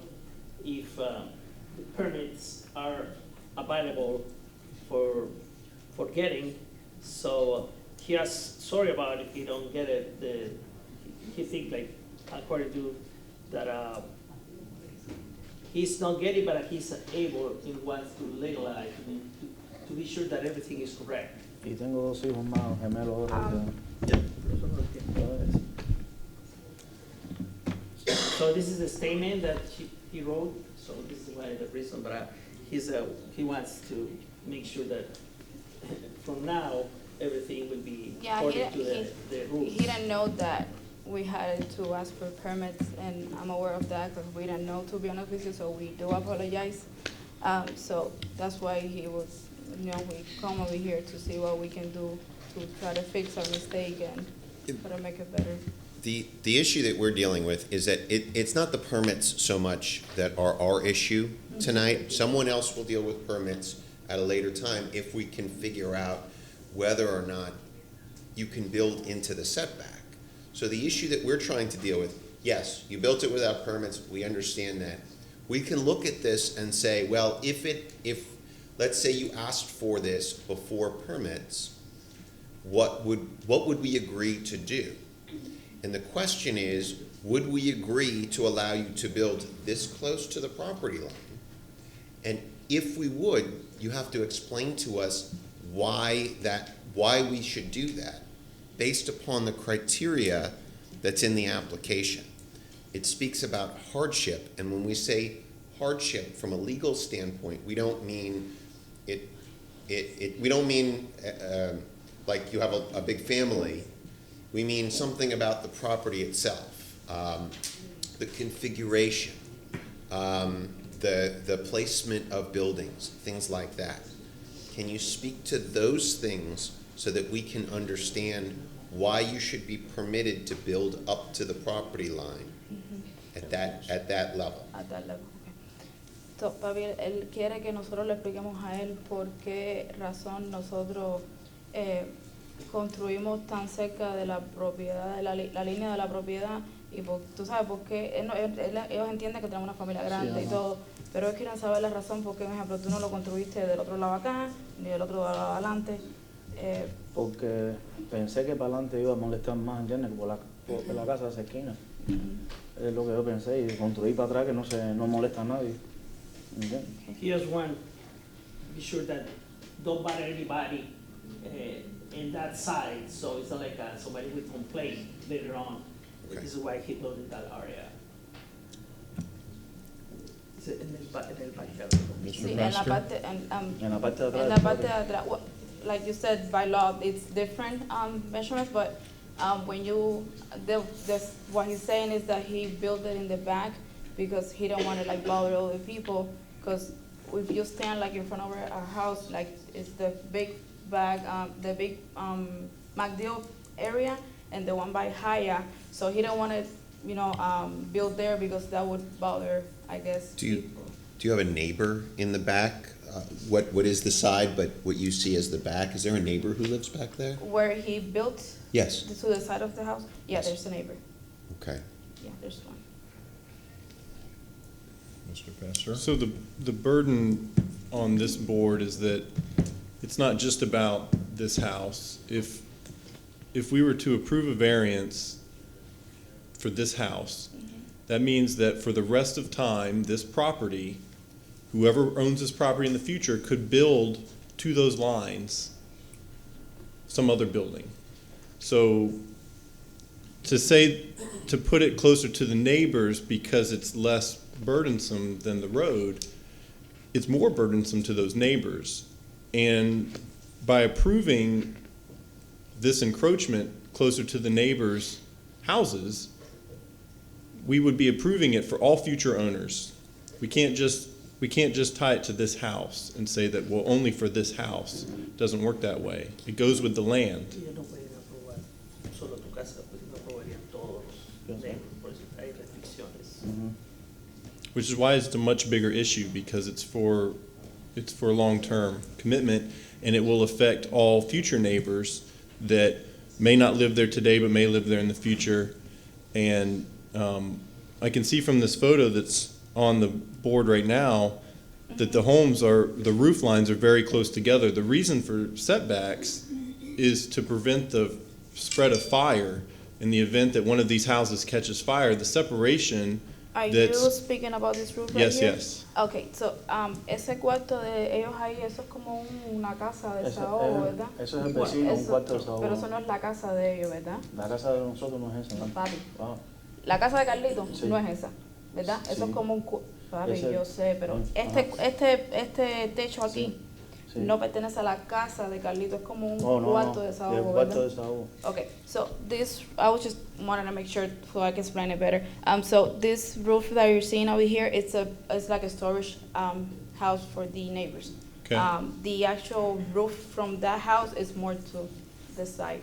if the permits are available for getting. So he asked sorry about if he don't get it. He think like according to that he's not getting, but he's able. He wants to legalize to be sure that everything is correct. Y tengo 2 hijos más gemelos ahora. So this is a statement that he wrote. So this is why the reason, but he wants to make sure that from now everything will be according to the rules. He didn't know that we had to ask for permits, and I'm aware of that because we didn't know, to be honest with you. So we do apologize. So that's why he was, we come over here to see what we can do to try to fix our mistake and try to make it better. The issue that we're dealing with is that it's not the permits so much that are our issue tonight. Someone else will deal with permits at a later time if we can figure out whether or not you can build into the setback. So the issue that we're trying to deal with, yes, you built it without permits, we understand that. We can look at this and say, well, if let's say you asked for this before permits, what would we agree to do? And the question is, would we agree to allow you to build this close to the property line? And if we would, you have to explain to us why we should do that based upon the criteria that's in the application. It speaks about hardship, and when we say hardship from a legal standpoint, we don't mean like you have a big family. We mean something about the property itself, the configuration, the placement of buildings, things like that. Can you speak to those things so that we can understand why you should be permitted to build up to the property line at that level? At that level, okay. So, papi, él quiere que nosotros le expliquemos a él por qué razón nosotros construimos tan cerca de la propiedad, de la línea de la propiedad, y tú sabes por qué ellos entienden que tenemos una familia grande y todo, pero ellos quieren saber la razón por qué, por ejemplo, tú no lo construiste del otro lado acá, ni del otro lado adelante. Porque pensé que para adelante iba a molestar más, ¿entiendes? Por la casa de esa esquina. Es lo que yo pensé, y construí para atrás que no molesta a nadie. ¿Entiendes? He just want to be sure that don't bother anybody in that side, so it's not like somebody will complain later on. Okay. This is why he built in that area. En el backyard. Sí, en la parte, En la parte de atrás. en la parte de atrás. Like you said, by law, it's different measurements, but when what he's saying is that he built it in the back because he don't want to like bother other people. Because if you stand like in front of our house, like it's the big back, the big MacDill area, and the one by Haya. So he don't want to, build there because that would bother, I guess. Do you have a neighbor in the back? What is the side, but what you see as the back? Is there a neighbor who lives back there? Where he built? Yes. To the side of the house? Yeah, Yes. there's a neighbor. Okay. Yeah, there's one. Mr. Pastor? So the burden on this board is that it's not just about this house. If we were to approve a variance for this house, that means that for the rest of time, this property whoever owns this property in the future could build to those lines some other building. So to put it closer to the neighbors because it's less burdensome than the road, it's more burdensome to those neighbors. And by approving this encroachment closer to the neighbors' houses, we would be approving it for all future owners. We can't just tie it to this house and say that, well, only for this house. It doesn't work that way. It goes with the land. Ellos no pueden aprobar solo tu casa, pues no aprobarían todos los neighbors, por eso hay restricciones. Which is why it's a much bigger issue, because it's for long-term commitment, and it will affect all future neighbors that may not live there today but may live there in the future. And I can see from this photo that's on the board right now that the roof lines are very close together. The reason for setbacks is to prevent the spread of fire in the event that one of these houses catches fire. The separation Are you speaking about this roof right here? Yes. Okay, so, ese cuarto de ellos ahí, eso es como una casa de desahogo, ¿verdad? Eso es el vecino, un cuarto de desahogo. Pero eso no es la casa de ellos, ¿verdad? La casa de nosotros no es esa, ¿no? Papi. Ah. La casa de Carlito Sí. no es esa, ¿verdad? Eso Sí. es como un... Papi, Ese- yo sé, pero este techo aquí Sí. no pertenece a la casa de Carlito, es como un Oh, no, cuarto no. de Es desahogo, cuarto de ¿verdad? desahogo. Okay, so this, I was just wanted to make sure so I can explain it better. So this roof that you're seeing over here, it's like a storage house for the neighbors. Okay. The actual roof from that house is more to the side.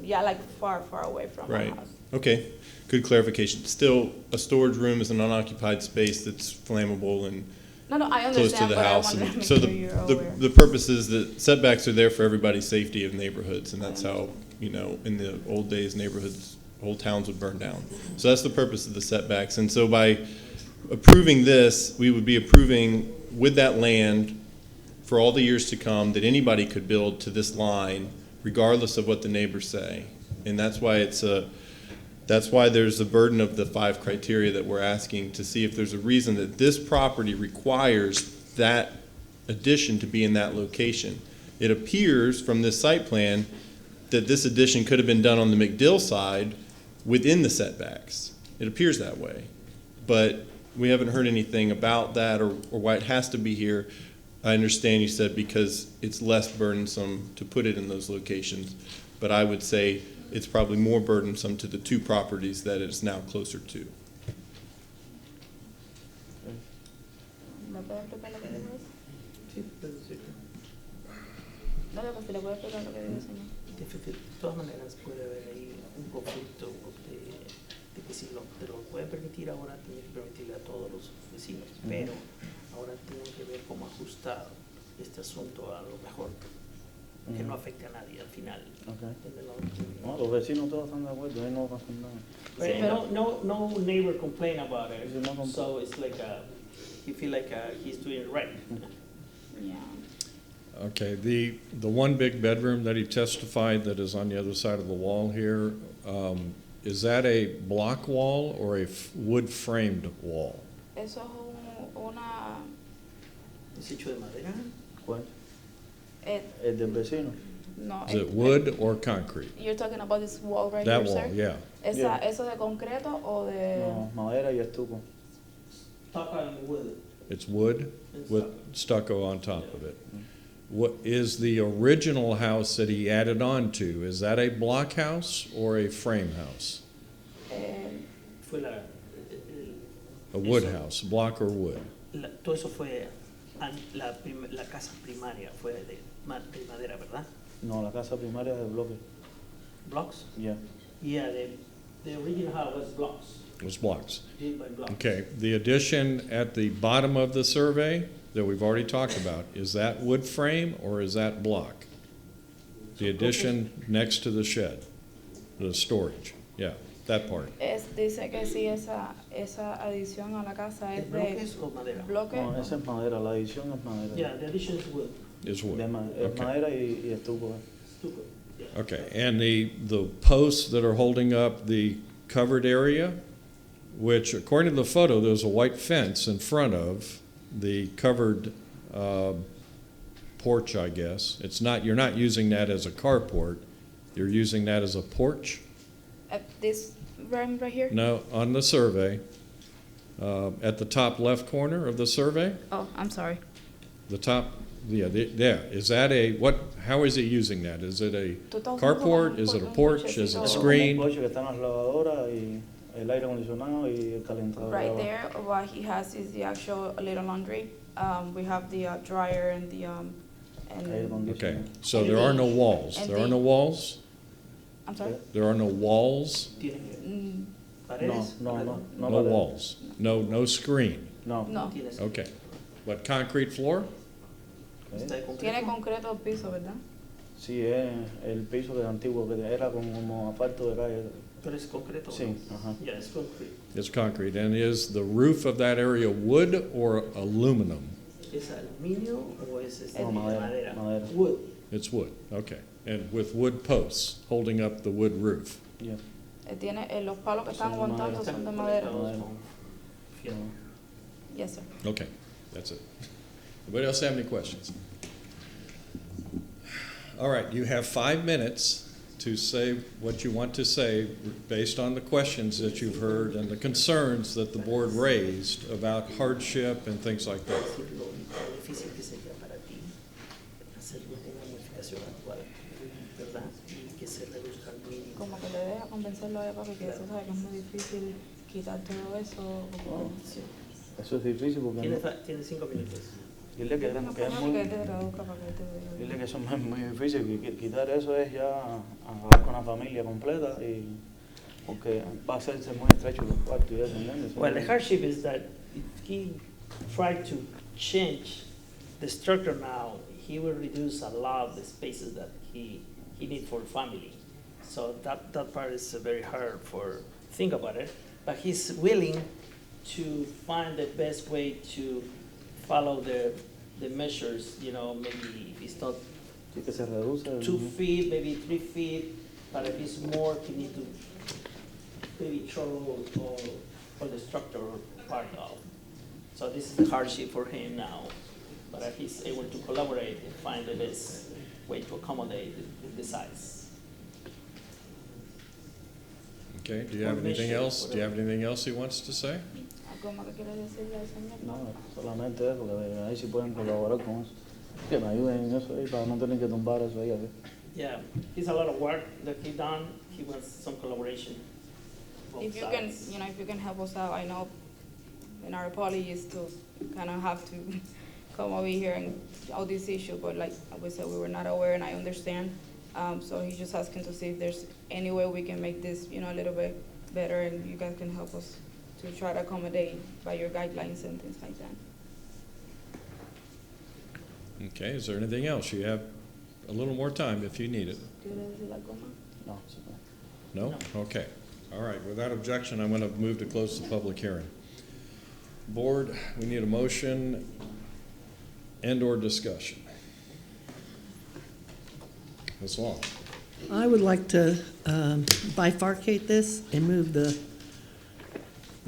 Yeah, like far away from Right. our house. Okay, good clarification. Still, a storage room is an unoccupied space that's flammable and No, I close to understand, the but I house. wanted to And make so sure you're aware. the purpose is that setbacks are there for everybody's safety of neighborhoods, and that's how, in the old days, neighborhoods, whole towns would burn down. So that's the purpose of the setbacks. And so by approving this, we would be approving with that land for all the years to come that anybody could build to this line, regardless of what the neighbors say. And that's why that's why there's the burden of the 5 criteria that we're asking to see if there's a reason that this property requires that addition to be in that location. It appears from this site plan that this addition could have been done on the McDill side within the setbacks. It appears that way. But we haven't heard anything about that or why it has to be here. I understand you said because it's less burdensome to put it in those locations, but I would say it's probably more burdensome to the 2 properties that it's now closer to. ¿Me puede explicar lo que dijo eso? Sí, pero sí. No, pero si le puede explicar lo que dijo el señor. De todas maneras puede haber ahí un conflicto de que si te lo puede permitir ahora, tiene que permitirle a todos los vecinos, pero ahora tienen que ver cómo ajustar este asunto a lo mejor, que no afecte a nadie al final. Okay. No, los vecinos todos están de acuerdo, ahí no pasa nada. But no neighbor complain about it, Sí, no complain. so it's like he feel like he's doing it right. Yeah. Okay, the one big bedroom that he testified that is on the other side of the wall here, is that a block wall or a wood-framed wall? Eso es una... ¿Es hecho de madera? ¿Cuál? eh, El del vecino. no, Is it wood or concrete? You're talking about this wall right That here, wall, sir? yeah. Yeah. ¿Eso de concreto o de...? No, madera y estuco. Stucco and wood. It's wood And with stucco on top of it. What is the original house that he added on to? Is that a block house or a frame house? Fue A wood house, block or wood? todo eso fue la casa primaria fue de madera, ¿verdad? No, la casa primaria es de bloque. Blocks? Yeah. Yeah, the original house was blocks, It was blocks. built by blocks. Okay, the addition at the bottom of the survey that we've already talked about, is that wood frame or is that block? The addition next to the shed, the storage, yeah, that part. Dice que sí, esa adición a la casa es ¿Es de bloques o madera? bloque. No, esa es madera, la adición es madera. Yeah, the addition is wood. Is wood. Es Okay. madera y estuco. Stucco. Yeah. Okay, and the posts that are holding up the covered area, which according to the photo, there's a white fence in front of the covered porch, I guess. It's not, you're not using that as a carport, you're using that as a porch? At this room right here? No, on the survey, at the top left corner of the survey, Oh, I'm sorry. the top, there, is that a, how is he using that? Is it a carport, is it a porch, is it Un screen? porche que están las lavadoras y el aire acondicionado y el calentador. Right there, what he has is the actual little laundry. We have the dryer and the, and, Okay, so there are no walls, and there are the- no walls? I'm sorry? There are no walls? Mm, No No paredes. walls, no screen? No. No. Okay, but concrete floor? Tiene concreto el piso, ¿verdad? Sí, es el piso que antiguo, que era como asfalto de calle. Pero es concreto. Sí, ajá. Yeah, it's concrete. It's concrete, and is the roof of that area wood or aluminum? ¿Es aluminio o es No, madera. Madera. Wood. It's wood, okay, and with wood posts holding up the wood roof? Yeah. Tiene, los palos que están Son de aguantando madera. son de madera. Madera. Yes, sir. Okay, that's it. Anybody else have any questions? All right, you have 5 minutes to say what you want to say based on the questions that you've heard and the concerns that the board raised about hardship and things like that. Lo difícil que sería para ti hacer una modificación actual, ¿verdad? Y que se reduzca al mínimo. Como que le deja convencerlo a ella, papi, que eso sabe que es muy difícil quitar todo eso. Oh, eso es difícil porque Tienes 5 minutos. dile que es muy, Que te traduzca para que te... dile que eso es muy difícil, que quitar eso es ya acabar con la familia completa y porque va a hacerse muy estrecho los cuartos y eso, ¿entiendes? Well, the hardship is that if he tried to change the structure now, he will reduce a lot of the spaces that he needs for family. So that part is very hard for think about it. But he's willing to find the best way to follow the measures, you know, maybe if it's not Sí, que se reduce 2 feet, maybe 3 feet, but if it's more, he need to maybe throw all the structure part out. So this is the hardship for him now, but if he's able to collaborate and find the best way to accommodate the size. Okay, do you have anything else? Do you have anything else he wants to say? ¿Algo más que quieras decirle al señor? No, solamente eso, que ahí sí pueden colaborar con eso. Que me ayuden en eso ahí para no tener que tumbar eso ahí. Yeah, it's a lot of work that he done. He wants some collaboration. both If you can, sides. you know, if you can help us out, I know in our policy is to kind of have to come over here and all these issues, but like we said, we were not aware, and I understand. So he's just asking to see if there's any way we can make this, you know, a little bit better, and you guys can help us to try to accommodate by your guidelines and things like that. Okay, is there anything else? You have a little more time if you need it. ¿Quieres decir algo más? No, se puede. No? Okay. All right, without objection, I'm going to move to close the public hearing. Board, we need a motion and/or discussion. Ms. Long? I would like to bifurcate this and move the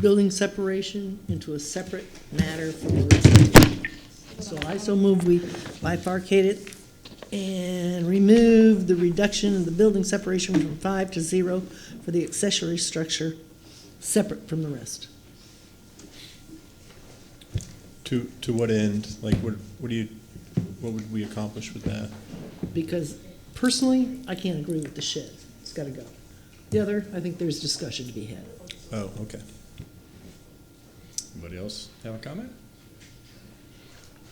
building separation into a separate matter from the rest of it. So I so move we bifurcate it and remove the reduction of the building separation from 5 to 0 for the accessory structure, separate from the rest. To what end? Like, what would we accomplish with that? Because personally, I can't agree with the shed. It's got to go. The other, I think there's discussion to be had. Oh, okay. Anybody else have a comment?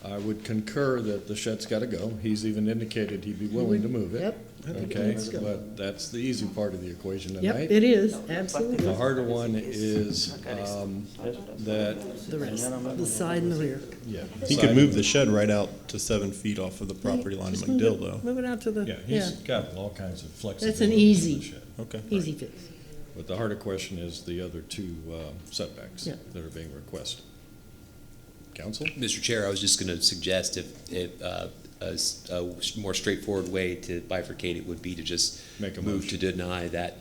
I would concur that the shed's got to go. He's even indicated he'd be willing to move it. Yep, I think it Okay, needs to go. but that's the easy part of the equation Yep, tonight. it is, absolutely. The harder one is that, The rest, the side and the rear. yeah. He could move the shed right out to 7 feet off of the property line of Just move McDill, it- though. Move it out to the, Yeah, yeah, he's got all kinds of flexibility. That's an in the easy- shed. Okay. easy fix. But the harder question is the other two setbacks Yeah. that are being requested. Counsel? Mr. Chair, I was just going to suggest if a more straightforward way to bifurcate it would be to just Make a move motion. to deny that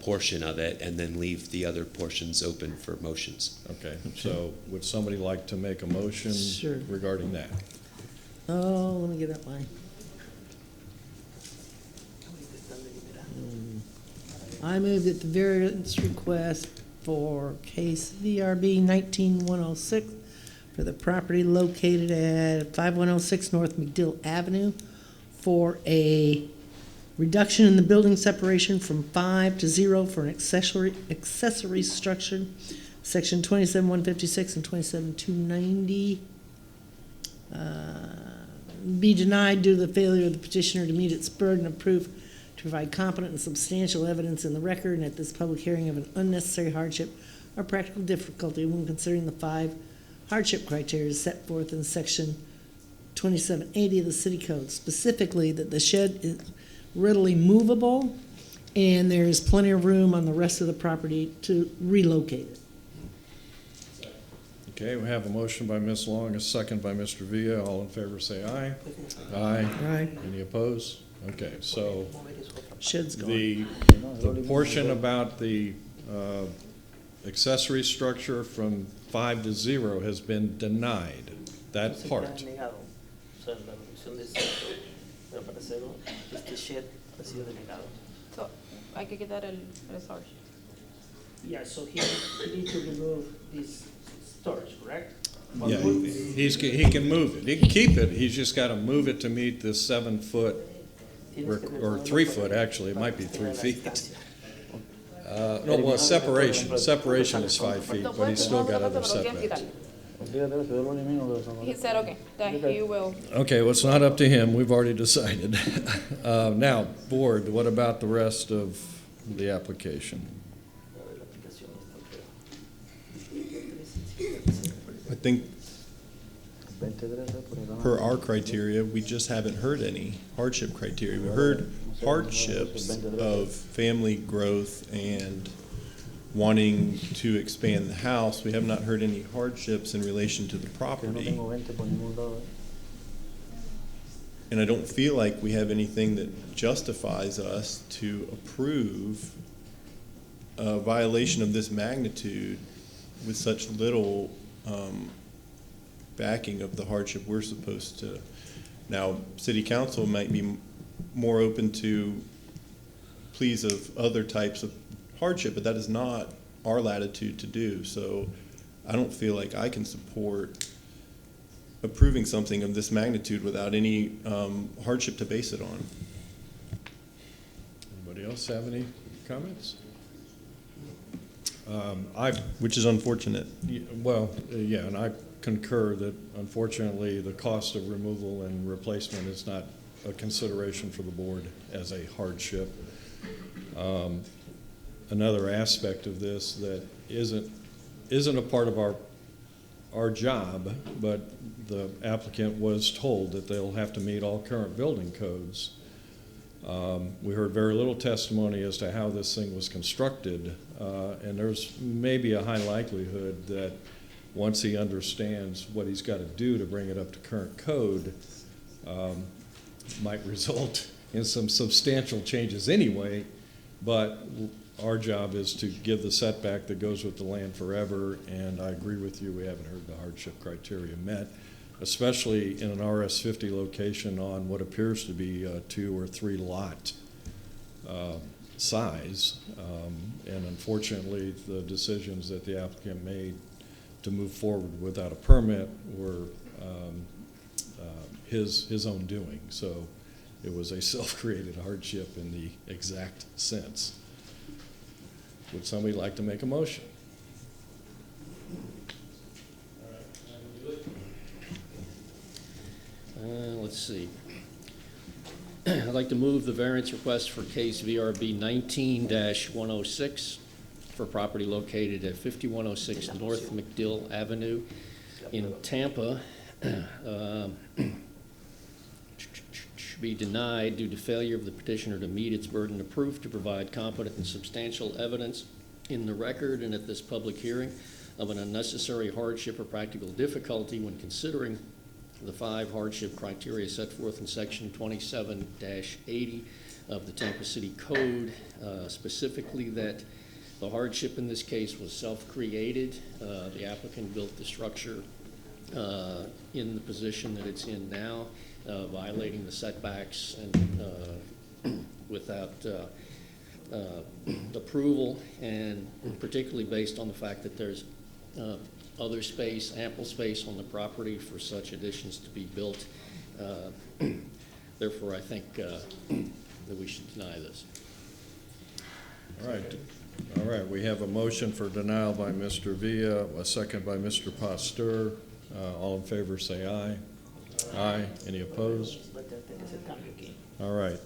portion of it, and then leave the other portions open for motions. Okay, so would somebody like to make a motion Sure. regarding that? Oh, let me get up mine. I move that the variance request for case VRB 19106 for the property located at 5106 North McDill Avenue for a reduction in the building separation from 5 to 0 for an accessory structure, section 27156 and 27290, be denied due to the failure of the petitioner to meet its burden of proof to provide competent and substantial evidence in the record and at this public hearing of an unnecessary hardship or practical difficulty when considering the 5 hardship criteria set forth in section 2780 of the city code, specifically that the shed is readily movable and there is plenty of room on the rest of the property to relocate it. Okay, we have a motion by Ms. Long, a second by Mr. Villa. All in favor say aye. Aye. Aye. Any opposed? Okay, so Shed's gone. the portion about the accessory structure from 5 to 0 has been denied, that part. O sea, la reducción de 5, pero para hacerlo, este shed ha sido denegado. So, hay que quitar el storage. Yeah, so he needs to remove this storage, correct? Yeah, he can move it. He can keep it, he's just got to move it to meet the 7-foot, or 3 foot, actually, it might be 3 feet. No, well, separation is 5 feet, but he's still got other setbacks. He said, okay, that he will. Okay, well, it's not up to him, we've already decided. Now, board, what about the rest of the application? I think per our criteria, we just haven't heard any hardship criteria. We heard hardships of family growth and wanting to expand the house. We have not heard any hardships in relation to the property. And I don't feel like we have anything that justifies us to approve a violation of this magnitude with such little backing of the hardship we're supposed to. Now, city council might be more open to pleas of other types of hardship, but that is not our latitude to do. So I don't feel like I can support approving something of this magnitude without any hardship to base it on. Anybody else have any comments? Which is unfortunate. Well, yeah, and I concur that unfortunately the cost of removal and replacement is not a consideration for the board as a hardship. Another aspect of this that isn't a part of our job, but the applicant was told that they'll have to meet all current building codes. We heard very little testimony as to how this thing was constructed, and there's maybe a high likelihood that once he understands what he's got to do to bring it up to current code, might result in some substantial changes anyway, but our job is to give the setback that goes with the land forever, and I agree with you, we haven't heard the hardship criteria met, especially in an RS-50 location on what appears to be a 2 or 3 lot size. And unfortunately, the decisions that the applicant made to move forward without a permit were his own doing. So it was a self-created hardship in the exact sense. Would somebody like to make a motion? Let's see. I'd like to move the variance request for case VRB 19-106 for property located at 5106 North McDill Avenue in Tampa. Be denied due to failure of the petitioner to meet its burden of proof to provide competent and substantial evidence in the record and at this public hearing of an unnecessary hardship or practical difficulty when considering the 5 hardship criteria set forth in section 27-80 of the Tampa City Code, specifically that the hardship in this case was self-created. The applicant built the structure in the position that it's in now, violating the setbacks and without approval, and particularly based on the fact that there's other space, ample space on the property for such additions to be built. Therefore, I think that we should deny this. All right. All right, we have a motion for denial by Mr. Villa, a second by Mr. Pasteur. All in favor say aye. Aye. Any opposed? All right,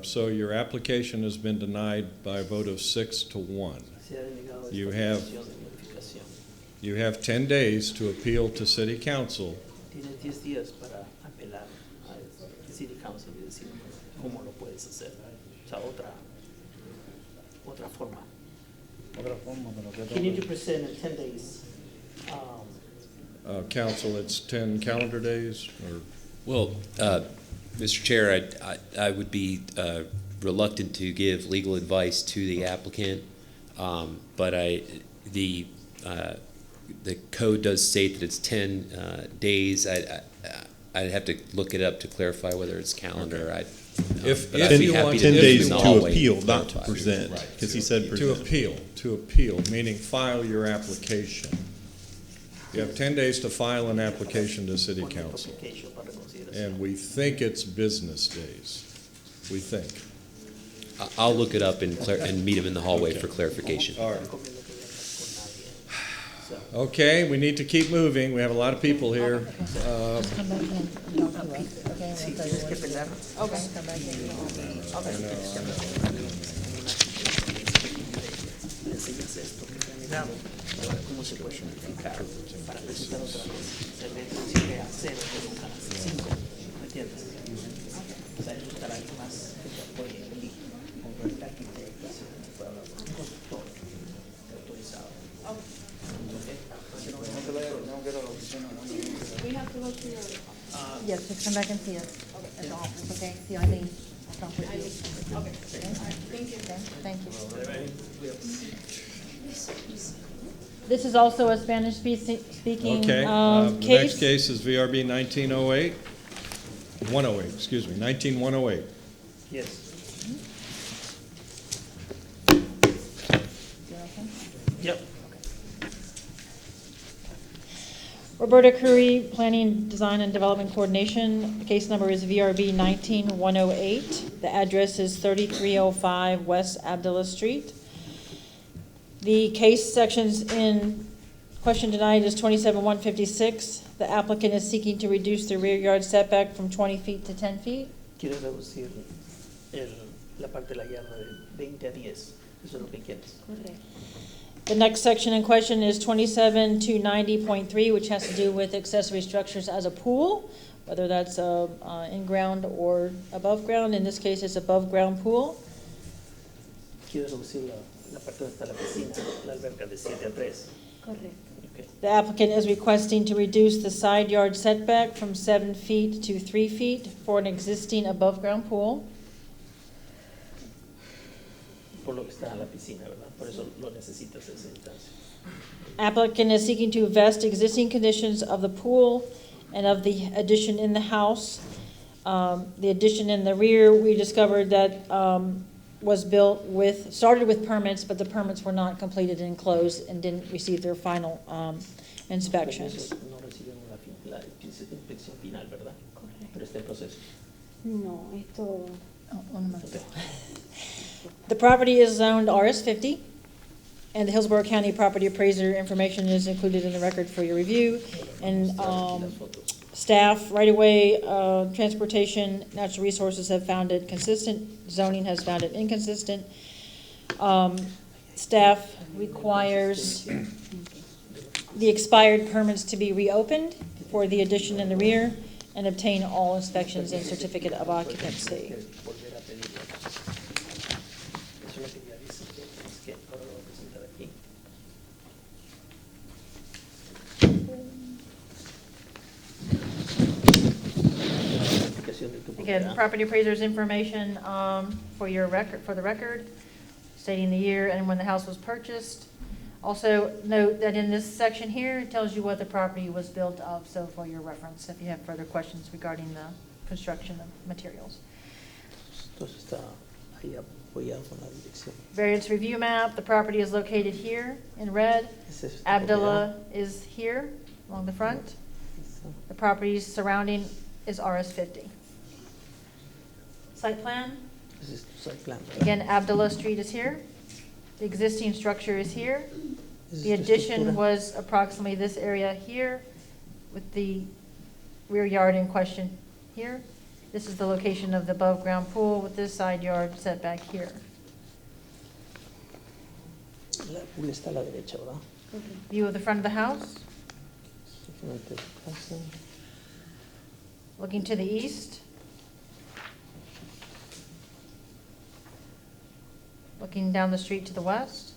so your application has been denied by a vote of 6-1. You have 10 days to appeal to City Council. Tienes 10 días para apelar al City Council y decir cómo lo puedes hacer. O sea, otra forma. You need to present in 10 days. Council, it's 10 calendar days, or? Well, Mr. Chair, I would be reluctant to give legal advice to the applicant, but the code does state that it's 10 days. I'd have to look it up to clarify whether it's calendar. Okay. But I'd be happy 10 days to to appeal, not to present, because he said present. To appeal, meaning file your application. You have 10 days to file an application to City Council. And we think it's business days. We think. I'll look it up and meet him in the hallway for clarification. All right. Okay, we need to keep moving. We have a lot of people here. Just come back in and talk to us, okay? Okay. Come back in. Cómo se puede modificar para presentar otra vez. Se ve que a 0 pero nunca a 5. ¿Me entiendes? O sea, buscar algo más que te apoye allí. Con el arquitecto, un constructor autorizado. We have to go to your. Yes, just come back and see us at the office, okay? See Eileen, I'll talk with you. Okay. Thank you. Thank you. This is also a Spanish-speaking Okay, the case. next case is VRB 1908, 108, excuse me, 19108. Yes. Yep. Roberta Curry, Planning, Design, and Development Coordination. The case number is VRB 19108. The address is 3305 West Abdullah Street. The case sections in question tonight is 27-156. The applicant is seeking to reduce the rear yard setback from 20 feet to 10 feet. Quiero reducir la parte de la yarda de 20 a 10. Eso es lo que quieres. The next section in question is 27-290.3, which has to do with accessory structures as a pool, whether that's in-ground or above ground. In this case, it's above-ground pool. Quiero reducir la parte donde está la piscina, la alberca de 7 a 3. Correct. Okay. The applicant is requesting to reduce the side yard setback from 7 feet to 3 feet for an existing above-ground pool. Por lo que está en la piscina, ¿verdad? Por eso lo necesitas esa instancia. Applicant is seeking to vest existing conditions of the pool and of the addition in the house. The addition in the rear, we discovered that started with permits, but the permits were not completed and closed and didn't receive their final inspections. No reciben la inspección final, ¿verdad? Correcto. Pero está en proceso. No, esto. The property is zoned RS50, and the Hillsborough County Property Appraiser information is included in the record for your review. And staff, right-of-way, transportation, natural resources have found it consistent. Zoning has found it inconsistent. Staff requires the expired permits to be reopened for the addition in the rear and obtain all inspections and certificate of occupancy. Again, property appraiser's information for your record, for the record, stating the year and when the house was purchased. Also, note that in this section here, it tells you what the property was built of, so for your reference, if you have further questions regarding the construction of materials. Entonces está ahí apoyado con la dirección. Variance review map, the property is located here in red. Esa es esta Abdullah is here along the front. The properties surrounding is RS 50. Site plan, propiedad. Ese es tu site plan, ¿verdad? again, Abdullah Street is here. The existing structure is here. Esa The es tu addition estructura. was approximately this area here with the rear yard in question here. This is the location of the above-ground pool with this side yard setback here. La pool está a la derecha, ¿verdad? View of the front of the house, Frente de casa. looking to the east. Looking down the street to the west.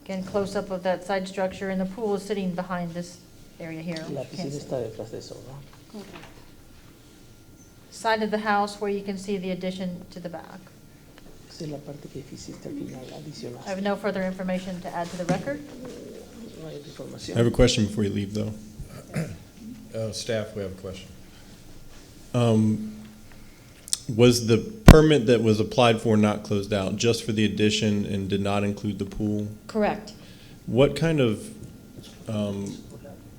Again, close-up of that side structure, and the pool is sitting behind this area here. La which you can't piscina see. está detrás de eso, ¿verdad? Side of the house where you can see the addition to the back. Esa es la parte que hiciste al final, adicional. I have no further information to add to the record. No hay información. I have a question before you leave, though. Staff, we have a question. Was the permit that was applied for not closed out just for the addition and did not include the pool? Correct. What kind of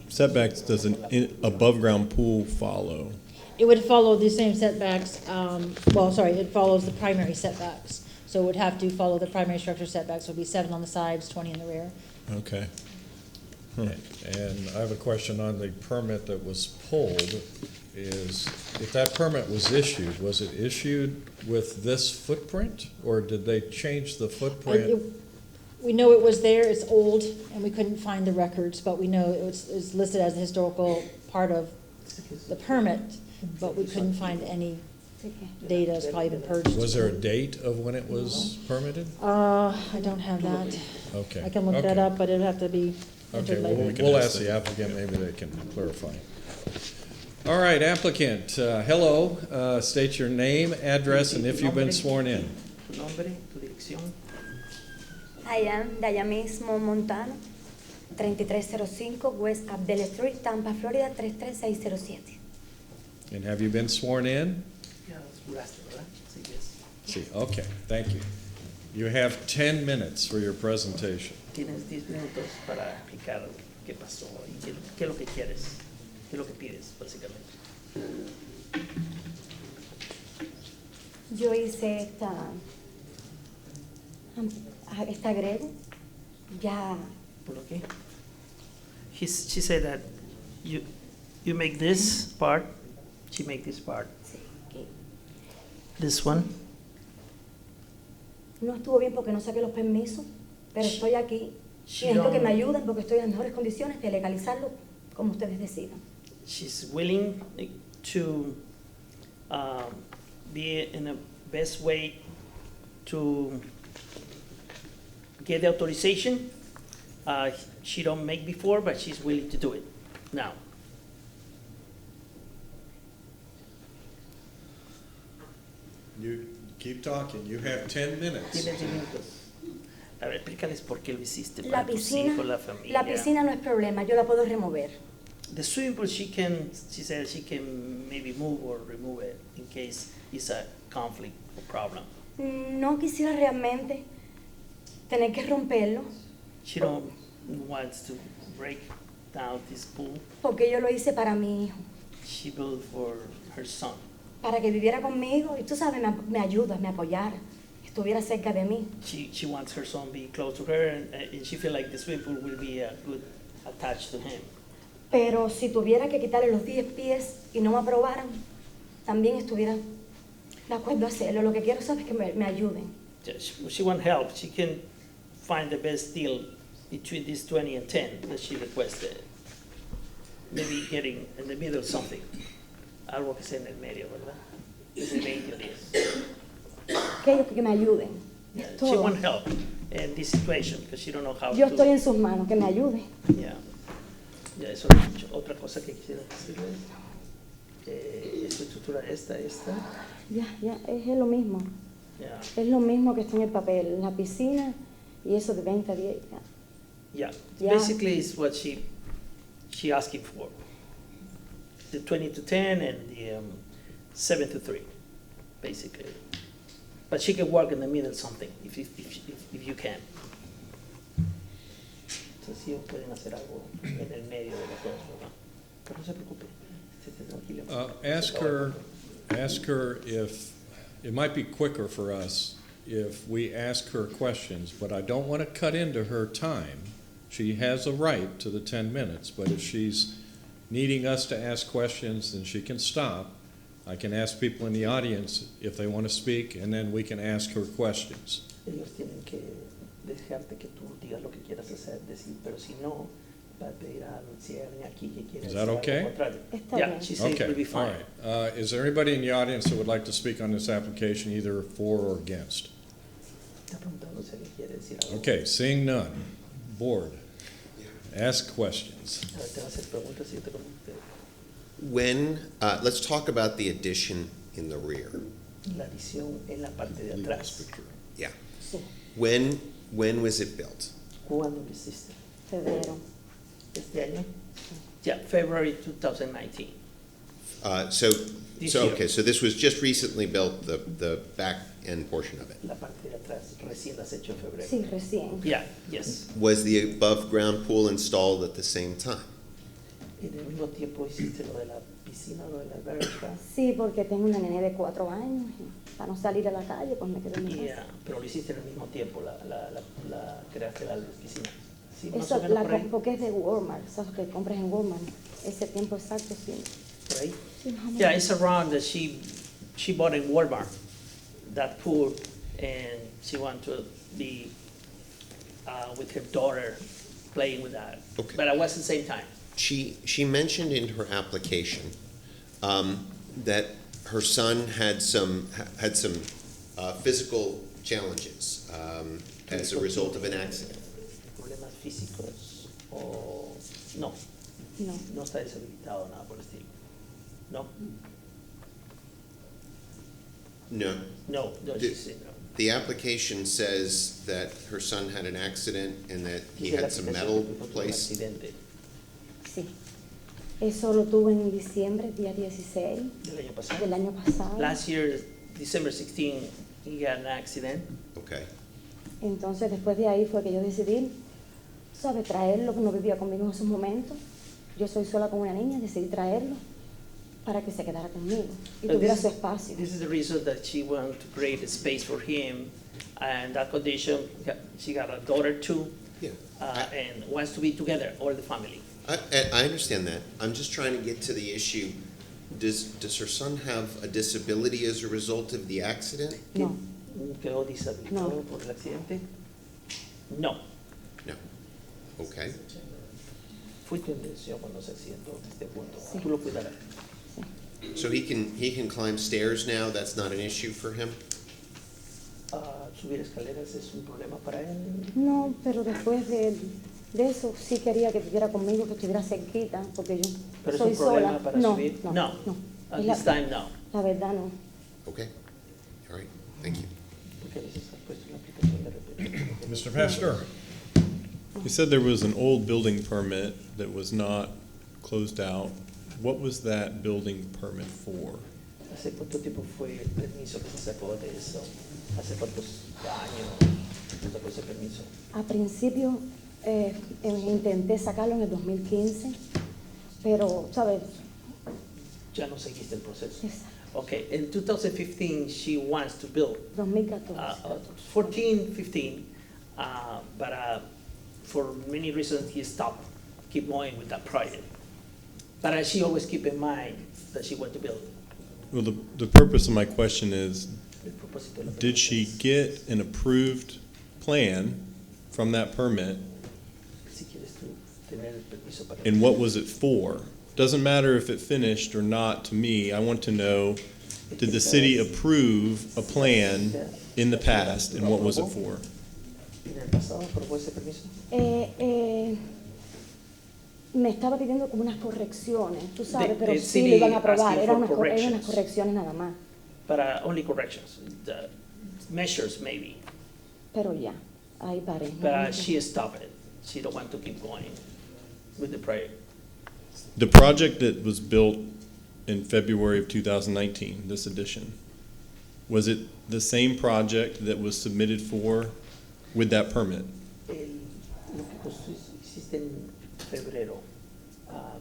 setbacks does an above-ground pool follow? It would follow the same setbacks, it follows the primary setbacks. So it would have to follow the primary structure setbacks, would be 7 on the sides, 20 in the rear. Okay. And I have a question on the permit that was pulled, is if that permit was it issued with this footprint, or did they change the footprint? We know it was there, it's old, and we couldn't find the records, but we know it's listed as a historical part of the permit, but we couldn't find any data, it's probably been purged. Was there a date of when it was permitted? I don't have that. Okay. I can look that Okay. up, but it'd have to be Okay, entered well, later. we'll ask the applicant, maybe they can clarify. All right, applicant, hello, state your name, address, and if you've been sworn in. Tu nombre, tu dirección. I am Dayamismo Montano, 3305 West Abdel Street, Tampa, Florida, 33607. And have you been sworn in? Ya juraste, ¿verdad? Sí, yes. See, okay, thank you. You have 10 minutes for your presentation. Tienes 10 minutos para explicar qué pasó y qué es lo que quieres, qué es lo que pides, básicamente. Yo hice esta agrego, ya. ¿Por qué? She said that you make this part, she make this part. Sí, que This one. no estuvo bien porque no saqué los permisos, pero estoy aquí. Y necesito que me ayuden porque estoy en mejores condiciones de legalizarlo como ustedes decidan. She's willing to be in the best way to get the authorization. She don't make before, but she's willing to do it now. You keep talking, you have 10 minutes. Tienes 10 minutos. A ver, explícales por qué lo hiciste La para tus piscina, hijos, la familia. la piscina no es problema, yo la puedo remover. The swimming pool, she said she can maybe move or remove it in case it's a conflict or problem. No quisiera realmente tener que romperlo She don't want to break down this pool. porque yo lo hice para mi hijo, She built for her son. para que viviera conmigo y tú sabes, me ayuda, me apoyara, estuviera cerca de mí. She wants her son to be close to her, and she feel like the swimming pool will be a good attached to him. Pero si tuviera que quitarle los 10 pies y no me aprobaran, también estuviera de acuerdo a hacerlo. Lo que quiero saber es que me ayuden. She want help. She can find the best deal between these 20 and 10 that she requested. Maybe getting in the middle something. Algo que sea en el medio, ¿verdad? Desde 20 días. Que me ayuden. Yeah, Es she todo. want help in this situation because she don't know how Yo to. estoy en sus manos, que me ayude. Yeah. Ya, eso otra cosa que quisiera decirles. esta estructura, esta. Ya, es lo mismo. Yeah. Es lo mismo que está en el papel, la piscina y eso de 20 a 10. Yeah, Yeah. basically it's what she asking for. The 20 to 10 and the 7 to 3, basically. But she can work in the middle something, if you can. Entonces ellos pueden hacer algo en el medio de las dos, ¿verdad? Pero no se preocupe, esté tranquila. Ask her if, it might be quicker for us if we ask her questions, but I don't want to cut into her time. She has a right to the 10 minutes, but if she's needing us to ask questions, then she can stop. I can ask people in the audience if they want to speak, and then we can ask her questions. Ellos tienen que dejarte que tú digas lo que quieras hacer, decir, pero si no, va a pedir a si hay alguien aquí que quiera Is decir that algo okay? contrario. Está Yeah, bien. she said it will be Okay, all fine. right. Is there anybody in the audience that would like to speak on this application, either for or against? Está preguntando si alguien quiere decir algo. Okay, seeing none. Board, ask questions. A ver, te voy a hacer preguntas y yo te contesto. When, let's talk about the addition in the rear. La adición en la parte de atrás. Yeah. Sí, When was it built? ¿Cuándo lo hiciste? febrero. ¿Este año? Yeah, February 2019. So okay, so this was just recently built, the back end portion of it. La parte de atrás, recién la has hecho en febrero. Sí, recién. Yeah, yes. Was the above-ground pool installed at the same time? ¿En el mismo tiempo hiciste lo de la piscina, lo de la alberca? Sí, porque tengo una nene de 4 años y para no salir a la calle, pues me quedo en mi casa. Yeah, pero lo hiciste en el mismo tiempo, creaste la piscina. Sí, más Eso o menos la por ahí. porque es de Walmart, esas que compras en Walmart. Ese tiempo exacto, sí. Por ahí. Sí, más o menos. Yeah, it's around that she bought in Walmart, that pool, and she wanted to be with her daughter playing with that. Okay. But it was at the same time. She mentioned in her application that her son had some physical challenges as a result of an accident. Problemas físicos o no, No. no está deshabilitado nada por el estilo. No, No. no, Did- she said no. The application says that her son had an accident and that he Dice la had some aplicación metal que tuvo un placed. accidente Sí. Eso lo tuve en diciembre, día 16 del año pasado. del año pasado. Last year, December 16, he had an accident. Okay. Entonces, después de ahí fue que yo decidí, ¿sabe? Traerlo, que no vivía conmigo en esos momentos. Yo soy sola con una niña, decidí traerlo para que se quedara conmigo y But tuviera this su is- espacio. This is the reason that she wanted to create a space for him, and that condition, she got a daughter too, Yeah. and wants to be together, all the family. I understand that. I'm just trying to get to the issue. Does her son have a disability as a result of the accident? No, ¿Quedó deshabilitado No. por el accidente? No. No. Okay. Fue tu intención cuando se accidentó en este punto. Sí. Tú lo cuidarás. So he can climb stairs now? That's not an issue for him? Subir escaleras es un problema para él. no, pero después de eso sí quería que viviera conmigo, que estuviera cerquita, porque yo ¿Pero es soy un problema sola. para No, subir? no, No. no. At Es la- this time, no. La verdad no. Okay. All right. Thank you. Porque a veces has puesto la aplicación de repente. Mr. Pastor? You said there was an old building permit that was not closed out. What was that building permit for? ¿Hace cuánto tiempo fue el permiso que se sacó de eso? ¿Hace cuántos años se sacó ese permiso? A principio intenté sacarlo en el 2015, pero, ¿sabes? Ya no seguiste el proceso. Exacto. Okay, in 2015, she wants to build 2014. 14, 15, but for many reasons he stopped, keep going with that project. But she always keep in mind that she want to build. Well, the purpose of my question is, El propósito de la did she get an approved plan from that permit, Si quieres tú tener el permiso para and what was it for? Doesn't matter if it finished or not to me. I want to know, did the city approve a plan in the past, and what was it for? ¿En el pasado aprobó ese permiso? me estaba pidiendo como unas correcciones, tú sabes, pero the sí city lo iban a aprobar, asking eran for unas, eran unas corrections. correcciones nada más, But only corrections, the measures maybe. pero ya, ahí paré. no But mucho. she stopped it. She don't want to keep going with the project. The project that was built in February of 2019, this addition, was it the same project that was submitted for with that permit? Lo que hiciste en febrero,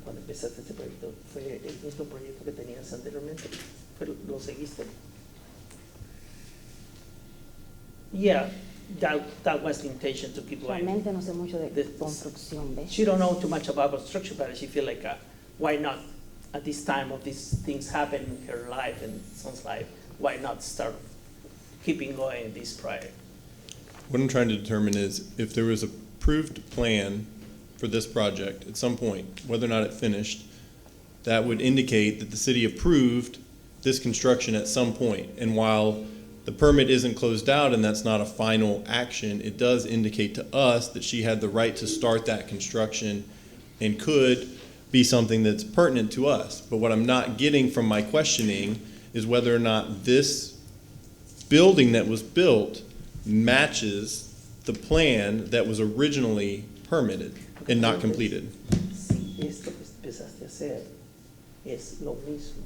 cuando empezaste este proyecto, ¿fue el mismo proyecto que tenías anteriormente? ¿Lo seguiste? Yeah, that was the intention to keep going. Realmente no sé mucho de construcción, ¿ves? She don't know too much about construction, but she feel like, why not, at this time of these things happen in her life and son's life, why not start keeping going this project? What I'm trying to determine is if there was approved plan for this project at some point, whether or not it finished, that would indicate that the city approved this construction at some point. And while the permit isn't closed out and that's not a final action, it does indicate to us that she had the right to start that construction and could be something that's pertinent to us. But what I'm not getting from my questioning is whether or not this building that was built matches the plan that was originally permitted and not completed. Si esto que empezaste a hacer es lo mismo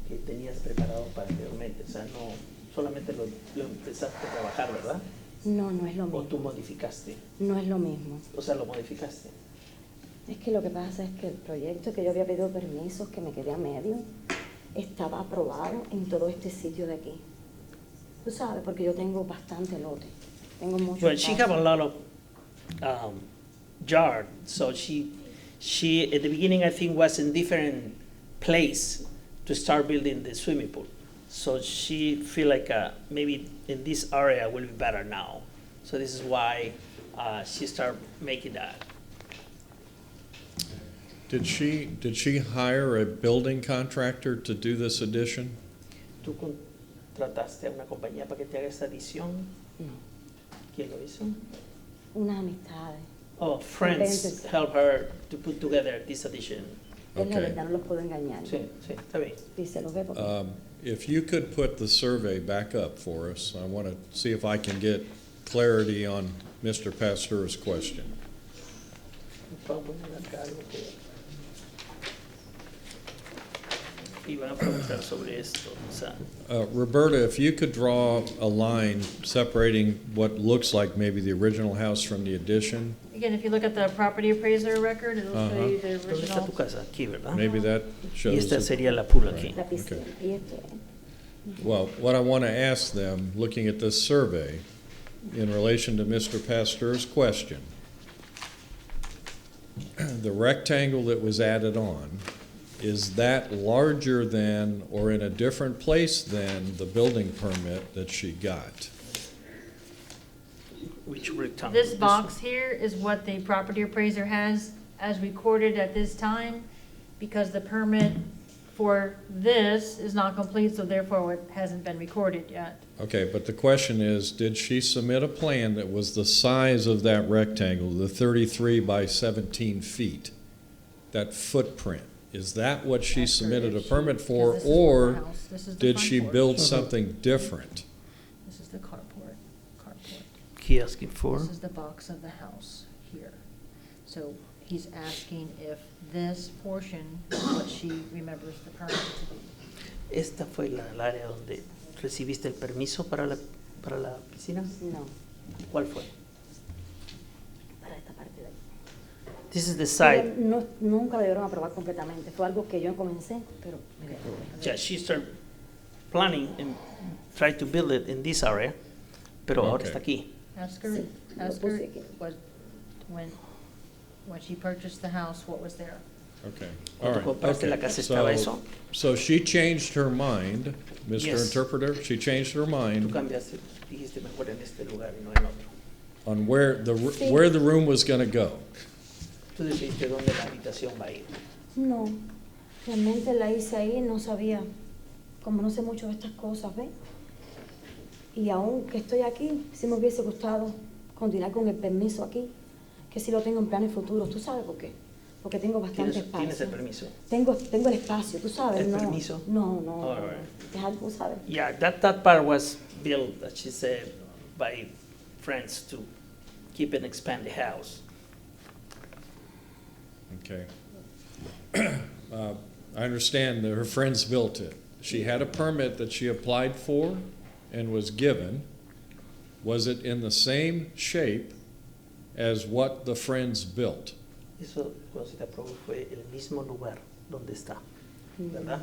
que tenías preparado para anteriormente, o sea, no solamente lo empezaste a trabajar, ¿verdad? No, no es lo O mismo. tú modificaste, No es lo mismo. o sea, lo modificaste. Es que lo que pasa es que el proyecto que yo había pedido permisos, que me quedé a medio, estaba aprobado en todo este sitio de aquí. Tú sabes, porque yo tengo bastante lote. Tengo mucho. Well, she have a lot of yard, so she at the beginning I think was in different place to start building the swimming pool. So she feel like maybe in this area will be better now. So this is why she start making that. Did she hire a building contractor to do this addition? ¿Tú contrataste a una compañía para que te haga esta adición? No, ¿Quién lo hizo? unas amistades. Oh, friends help her to put together this addition. Es la Okay. verdad, no los puedo engañar. Sí, sí, está bien. Y se los ve porque If you could put the survey back up for us, I want to see if I can get clarity on Mr. Pasteur's question. Vamos a poner acá algo que iban a preguntar sobre esto. O sea, Roberta, if you could draw a line separating what looks like maybe the original house from the addition, Again, if you look at the property appraiser record, it'll show you the ¿dónde está tu original. casa? Aquí, ¿verdad? maybe that Y shows. esta it. sería la pool aquí. la piscina. okay. Y esto, Well, what I want to ask them, looking at this survey, in relation to Mr. Pasteur's question, the rectangle that was added on, is that larger than or in a different place than the building permit that she got? Which rectangle? This box here is what the property appraiser has as recorded at this time, because the permit for this is not complete, so therefore it hasn't been recorded yet. Okay, but the question is, did she submit a plan that was the size of that rectangle, the 33 by 17 feet? That footprint, is that what she That's her submitted a issue, permit because for, this is the or house, this is the did front she porch. build something different? This is the carport. He asking for? This is the box of the house here. So he's asking if this portion is what she remembers the permit to be. ¿Esta fue el área donde recibiste el permiso para la piscina? no, ¿Cuál fue? para esta parte de aquí. This is the Pero side. no, nunca lo dieron a aprobar completamente. Fue algo que yo comencé, pero me detuve. Yeah, she started planning and tried to build it in this area, pero ahora Okay. está aquí. Ask her, Sí, lo ask her puse aquí. what, when she purchased the house, what was there. Okay, all Cuando right. compraste la okay. casa estaba So- eso. So she changed her mind, Mr. Yes. Interpreter, she changed her Tú mind cambiaste, dijiste mejor en este lugar y no en otro. on where the room was gonna go. Tú decidiste dónde la habitación va a ir. No, realmente la hice ahí, no sabía, como no sé mucho de estas cosas, ¿ves? Y aún que estoy aquí, sí me hubiese gustado continuar con el permiso aquí, que sí lo tengo en planes futuros, ¿tú sabes por qué? porque tengo bastante Tienes espacio. el permiso. Tengo el espacio, tú sabes, ¿El no. permiso? No. All right. Es algo, ¿sabes? Yeah, that part was built, as she said, by friends to keep and expand the house. Okay. I understand that her friends built it. She had a permit that she applied for and was given. Was it in the same shape as what the friends built? Eso, cuando se te aprobó, fue el mismo lugar donde está, ¿verdad?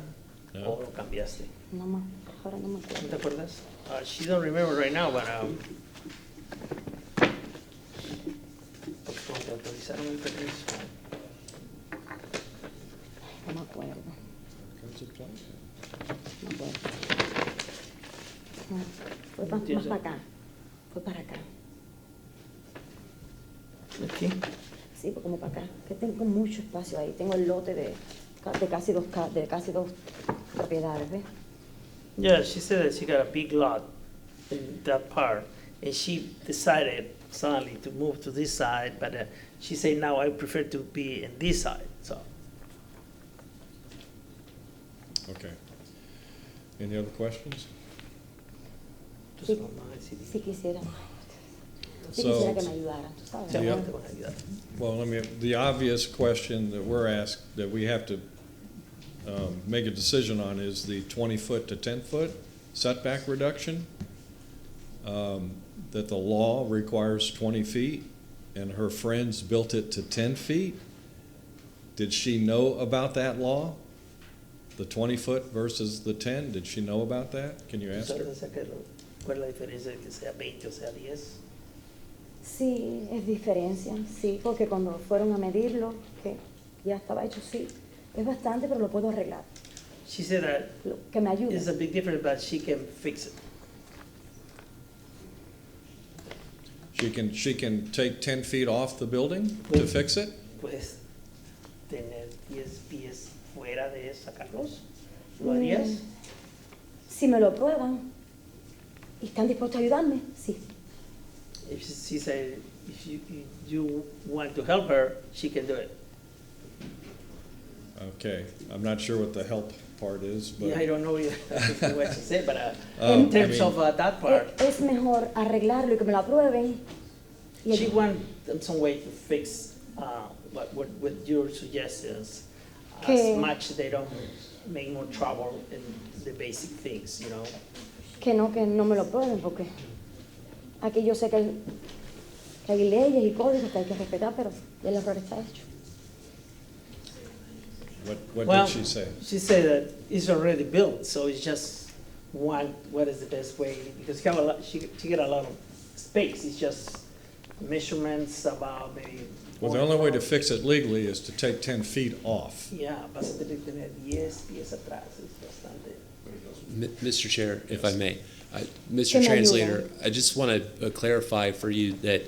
No. ¿O lo cambiaste? No, ahora no me ¿No acuerdo. te acuerdas? She don't remember right now, but porque como te autorizaron el permiso. No me acuerdo. No me acuerdo. No, fue más para acá. Fue para acá. ¿Aquí? Sí, fue como para acá. Que tengo mucho espacio ahí. Tengo el lote de casi dos propiedades, ¿ves? Yeah, she said that she got a big lot in that part, and she decided suddenly to move to this side, but she said now I prefer to be in this side, so. Okay. Any other questions? Sí, sí quisiera. Sí quisiera que me ayudaran, tú sabes. Yeah. Well, the obvious question that we're asked, that we have to make a decision on is the 20-foot to 10-foot setback reduction. That the law requires 20 feet, and her friends built it to 10 feet. Did she know about that law? The 20-foot versus the 10, did she know about that? Can you ask her? ¿Cuál es la diferencia de que sea 20 o sea 10? Sí, es diferencia, sí, porque cuando fueron a medirlo, que ya estaba hecho, sí, es bastante, pero lo puedo arreglar. She said that Que me ayude. it's a big difference, but she can fix it. She can take 10 feet off the building to fix it? Puedes tener 10 pies fuera de sacarlos. ¿Lo harías? Si me lo prueban y están dispuestos a ayudarme, sí. If she said if you want to help her, she can do it. Okay, I'm not sure what the help part is, but. Yeah, I don't know what she said, but in terms of that part, Es mejor arreglarlo y que me lo aprueben. Y she wants some way to fix what your suggestions, as much they don't make more trouble in the basic things, you know. Que no me lo prueben, porque aquí yo sé que hay leyes y códigos que hay que respetar, pero el error está hecho. What Well, did she say? She said that it's already built, so it's just what is the best way, because she get a lot of space. It's just measurements about maybe. Well, the only way to fix it legally is to take 10 feet off. Yeah, vas a tener que tener 10 pies atrás, es bastante. Mr. Chair, if I may, Mr. Translator, I just want to clarify for you that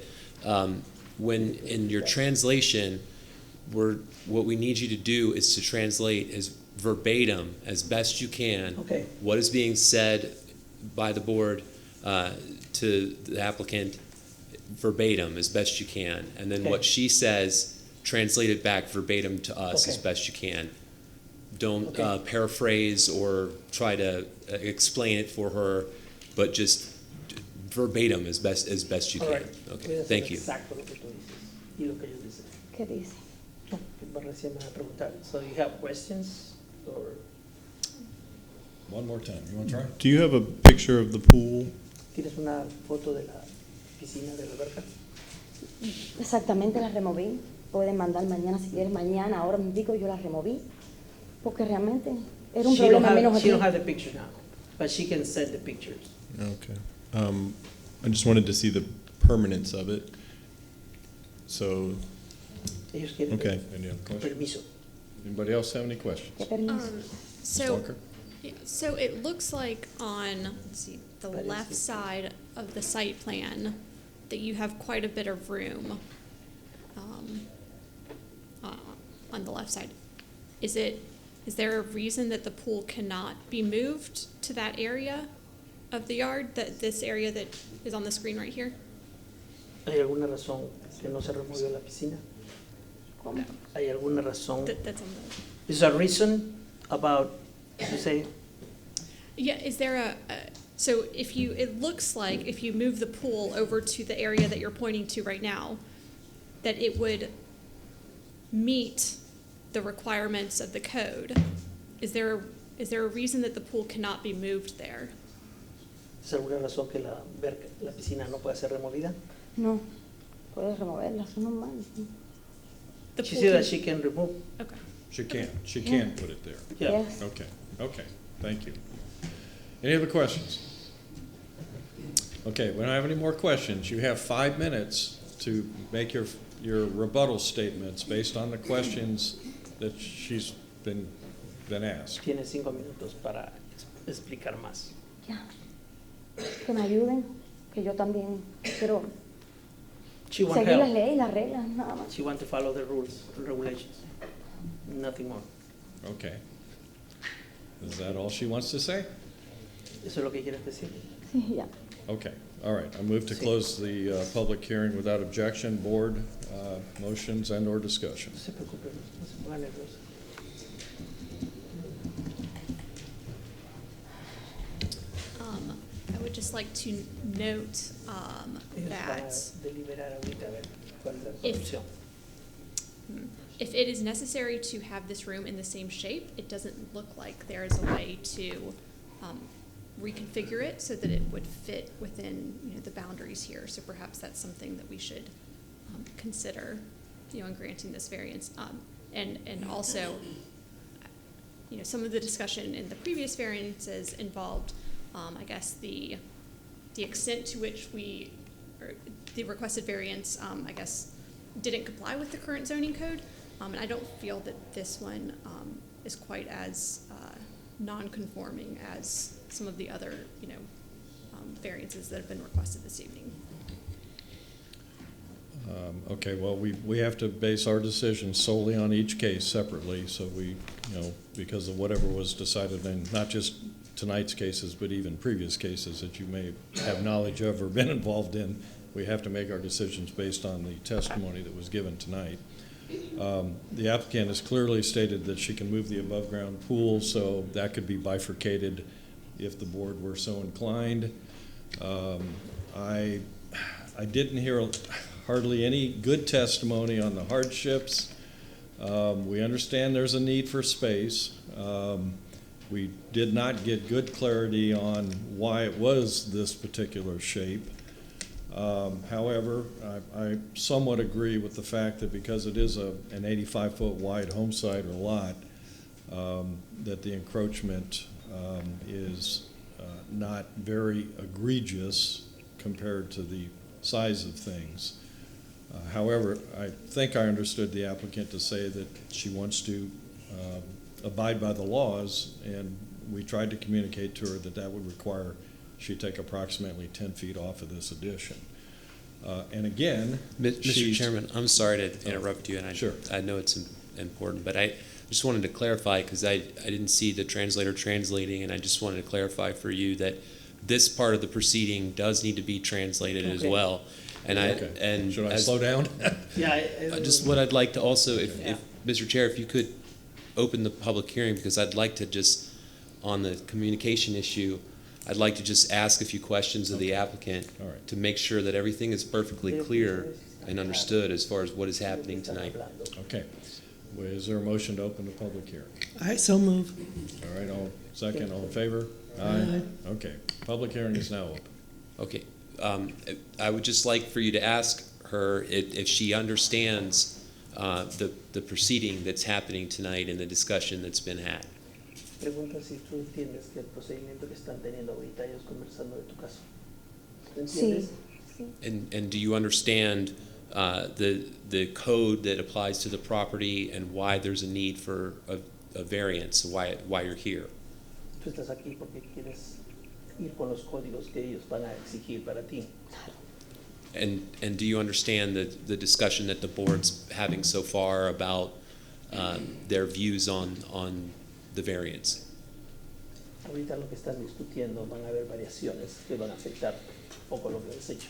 when in your translation, what we need you to do is to translate as verbatim as best you can what is being said by the board to the applicant verbatim as best you can, and then what she says, translate it back verbatim to us as best you can. Don't paraphrase or try to explain it for her, but just verbatim as best you can. Okay, thank you. Exacto lo que tú dices y lo que ellos dicen. ¿Qué dice? No, que recién me van a preguntar. So you have questions or? One more time, you want to try? Do you have a picture of the pool? ¿Tienes una foto de la piscina de la alberca? Exactamente, las removí. Pueden mandar mañana, si quieres mañana, ahora me digo, yo las removí, porque realmente era un problema menos aquí. She don't have the picture now, but she can send the pictures. Okay. I just wanted to see the permanence of it. So, Ellos quieren okay. Any other questions? permiso. Anybody else have any questions? So it looks like on, let's see, the left side of the site plan that you have quite a bit of room on the left side. Is there a reason that the pool cannot be moved to that area of the yard, this area that is on the screen right here? ¿Hay alguna razón que no se removió la piscina? ¿Cómo? ¿Hay alguna razón? That's on the. Is there a reason about, you say, Yeah, is there so if you, it looks like if you move the pool over to the area that you're pointing to right now, that it would meet the requirements of the code. Is there a reason that the pool cannot be moved there? ¿es alguna razón que la piscina no puede ser removida? No, puedes removerla, son normales. The She pool said can- that she can remove. Okay. She can put it there. Yeah. Yes. Okay, thank you. Any other questions? Okay, we don't have any more questions. You have 5 minutes to make your rebuttal statements based on the questions that she's been asked. Tiene 5 minutos para explicar más. Ya. Que me ayuden, que yo también quiero She want seguir las help. leyes, las reglas, nada más. She want to follow the rules, and regulations. Nothing more. Okay. Is that all she wants to say? ¿Eso es lo que quieres decir? Sí, ya. Okay, all right. I move to close the public hearing without objection. Board, motions and/or discussion. No se preocupe, no se ponga nerviosa. I would just like to note Ellos van a that deliberar ahorita a ver cuál es la If- solución. if it is necessary to have this room in the same shape, it doesn't look like there is a way to reconfigure it so that it would fit within, the boundaries here. So perhaps that's something that we should consider, in granting this variance. And also, some of the discussion in the previous variances involved, I guess, the extent to which or the requested variance, I guess, didn't comply with the current zoning code. And I don't feel that this one is quite as non-conforming as some of the other, variances that have been requested this evening. Okay, well, we have to base our decision solely on each case separately, so we, because of whatever was decided in not just tonight's cases, but even previous cases that you may have knowledge of or been involved in, we have to make our decisions based on the testimony that was given tonight. The applicant has clearly stated that she can move the above-ground pool, so that could be bifurcated if the board were so inclined. I didn't hear hardly any good testimony on the hardships. We understand there's a need for space. We did not get good clarity on why it was this particular shape. However, I somewhat agree with the fact that because it is an 85-foot wide home site or lot, that the encroachment is not very egregious compared to the size of things. However, I think I understood the applicant to say that she wants to abide by the laws, and we tried to communicate to her that that would require she take approximately 10 feet off of this addition. And again, Mr. Chairman, I'm sorry to interrupt you, and Sure. I know it's important, but I just wanted to clarify, because I didn't see the translator translating, and I just wanted to clarify for you that this part of the proceeding does need to be translated as Okay. well. And Okay. Should I slow down? Yeah, just what I'd like to also, if Mr. Chair, if you could open the public hearing, because I'd like to just, on the communication issue, I'd like to just ask a few questions of the applicant All right. to make sure that everything is perfectly clear and understood as far as what is happening tonight. Okay. Well, is there a motion to open the public hearing? I so move. All right, all second, all in favor? Aye. Okay, public hearing is now open. Okay. I would just like for you to ask her if she understands the proceeding that's happening tonight and the discussion that's been had. Pregunta si tú entiendes que el procedimiento que están teniendo ahorita ellos conversando de tu caso. ¿Tú Sí, entiendes? sí. And do you understand the code that applies to the property and why there's a need for a variance, why you're here? Tú estás aquí porque quieres ir con los códigos que ellos van a exigir para ti. And do you understand the discussion that the board's having so far about their views on the variance? Ahorita lo que están discutiendo van a haber variaciones que van a afectar un poco lo que has hecho.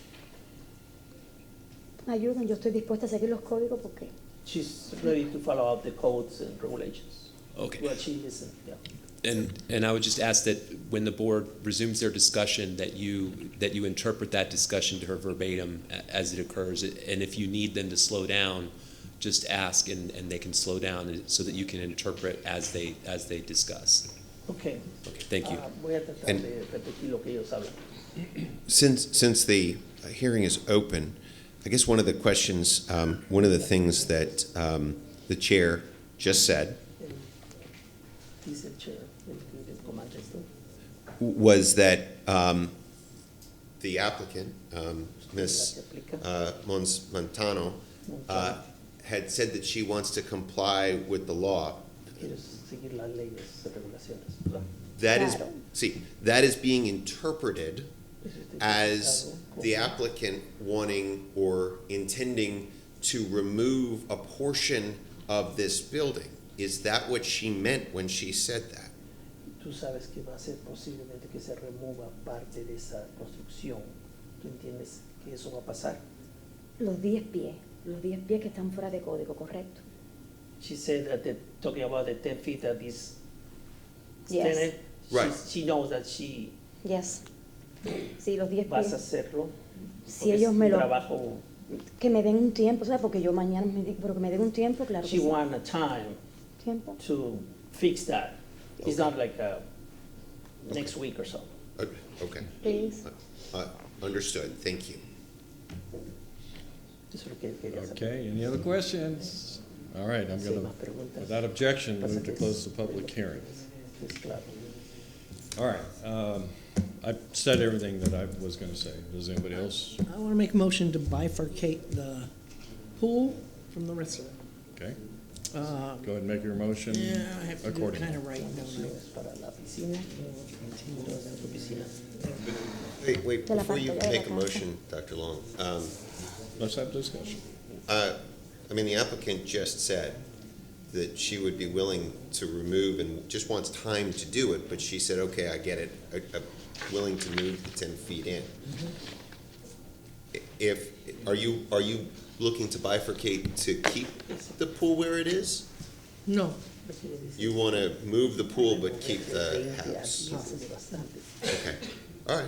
Me ayudan, yo estoy dispuesta a seguir los códigos porque she's ready to follow out the codes and regulations. Okay. Well, she isn't, yeah. And I would just ask that when the board resumes their discussion, that you interpret that discussion to her verbatim as it occurs. And if you need them to slow down, just ask and they can slow down so that you can interpret as they discuss. Okay. Okay, thank you. Voy a tratar de repetir lo que ellos hablan. Since the hearing is open, I guess one of the questions, one of the things that the chair just said Dice el chair, el comando esto. was that the applicant, Ms. Montano, had said that she wants to comply with the law. Quieres seguir las leyes, las regulaciones, ¿verdad? That is, see, that is being interpreted as the applicant wanting or intending to remove a portion of this building. Is that what she meant when she said that? Tú sabes que va a ser posiblemente que se remueva parte de esa construcción. ¿Tú entiendes que eso va a pasar? Los 10 pies que están fuera de código, correcto. She said that they're talking about the 10 feet that is Yes. tenant. Right. She knows that she Yes. Sí, los 10 vas a pies. hacerlo. Si porque ellos es me un lo... trabajo. Que me den un tiempo, ¿sabes? Porque yo mañana pero que me den un tiempo, claro que She sí. want a time Tiempo. to fix that. It's not like next week or so. Okay. Please. Understood. Thank you. Eso es lo que quería saber. Okay, any other questions? All right, I'm Sí, going más to, preguntas. without objection, move to close the public hearing. Es claro. All right, I said everything that I was going to say. Does anybody else? I want to make a motion to bifurcate the pool from the rest of it. Okay, Uh, go ahead and make your motion Yeah, I have to do it accordingly. kind of right, don't I? Para la piscina, tu piscina. Wait, De la before you parte de la make a casa. motion, Dr. Long, Let's have discussion. I mean, the applicant just said that she would be willing to remove and just wants time to do it, but she said, okay, I get it, willing to move the 10 feet in. Are you looking to bifurcate to keep the pool where it is? No. You want to move the pool but keep the house? Okay, all right.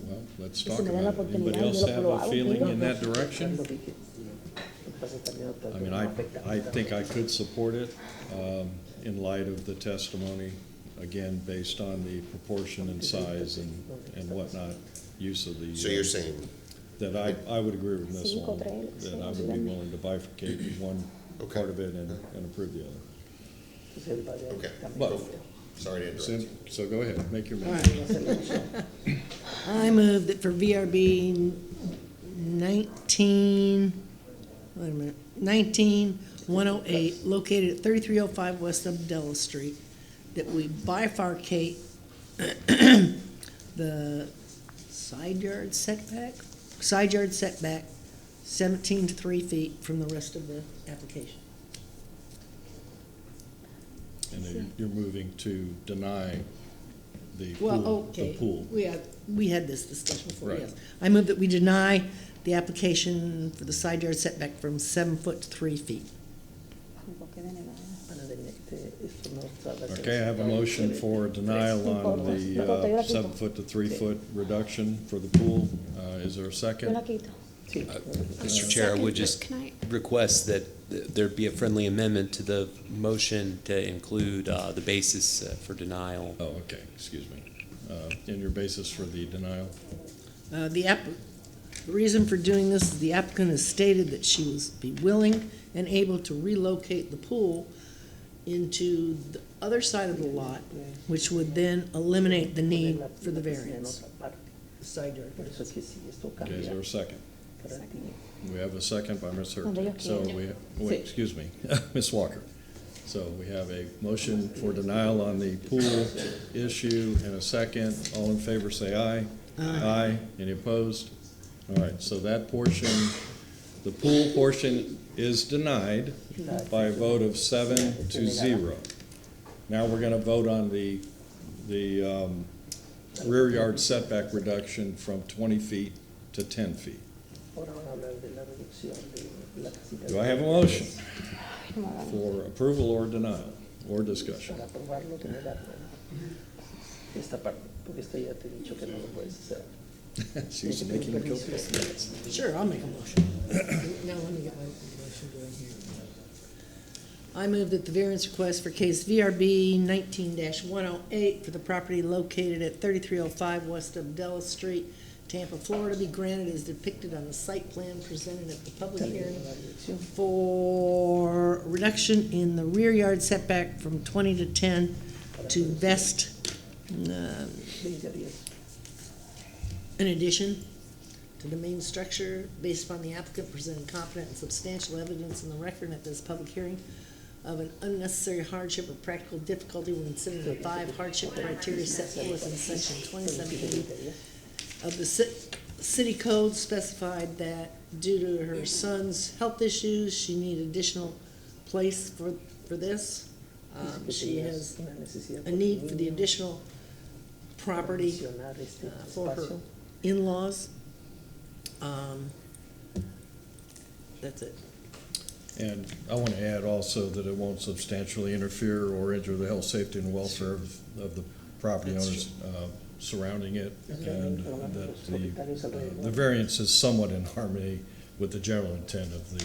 Well, let's Si talk me dan la about it. oportunidad, Anybody else yo have lo a hago, feeling digo. in that direction? I mean, I think I could support it in light of the testimony, again, based on the proportion and size and whatnot, use of the. So you're saying? That I would agree with Ms. Long, 5-3, that I would be willing to bifurcate one part of it and approve the other. Okay. But- Sorry to interrupt. So go ahead, make your All motion. right. I move that for VRB 19108, located at 3305 West Abdella Street, that we bifurcate the side yard setback 17 to 3 feet from the rest of the application. And then you're moving to deny the Well, pool, okay. the pool. We had this discussion before, Right. yes. I move that we deny the application for the side yard setback from 7 foot to 3 feet. Okay, I have a motion for denial on the 7 foot to 3 foot reduction for the pool. Is there a Yo second? la quito. Mr. Chair, I would just Can I- request that there'd be a friendly amendment to the motion to include the basis for denial. Oh, okay, excuse me. And your basis for the denial? The reason for doing this is the applicant has stated that she was be willing and able to relocate the pool into the other side of the lot, which would then eliminate the need for the variance. Side yard. Okay, is there a second? We have a second by Ms. Cuando Hurt. ellos So quieran. wait, excuse me, Ms. Walker. So we have a motion for denial on the pool issue and a second. All in favor, say aye. Aye. Any opposed? All right, so that portion, the pool portion is denied by a vote of 7-0. Now we're gonna vote on the rear yard setback reduction from 20 feet to 10 feet. Ahora van a hablar de la reducción de la casita. Do I have a motion for approval or denial or discussion? Para aprobarlo, generarlo. Esta parte, porque esto ya te he dicho que no lo puedes hacer. She's making a case. Sure, I'll make a motion. Now, let me get my motion going here. I move that the variance request for case VRB 19-108 for the property located at 3305 West Abdella Street, Tampa, Florida, be granted as depicted on the site plan presented at the public hearing for reduction in the rear yard setback from 20 to 10 to vest in addition to the main structure, based upon the applicant presenting competent and substantial evidence in the record at this public hearing of an unnecessary hardship or practical difficulty when considering the 5 hardship criteria set forth in section 2780 of the city code, specified that due to her son's health issues, she needed additional place for this. She has a need for the additional property for her in-laws. That's it. And I want to add also that it won't substantially interfere or injure the health, safety, and welfare of the property owners surrounding it, and that the variance is somewhat in harmony with the general intent of the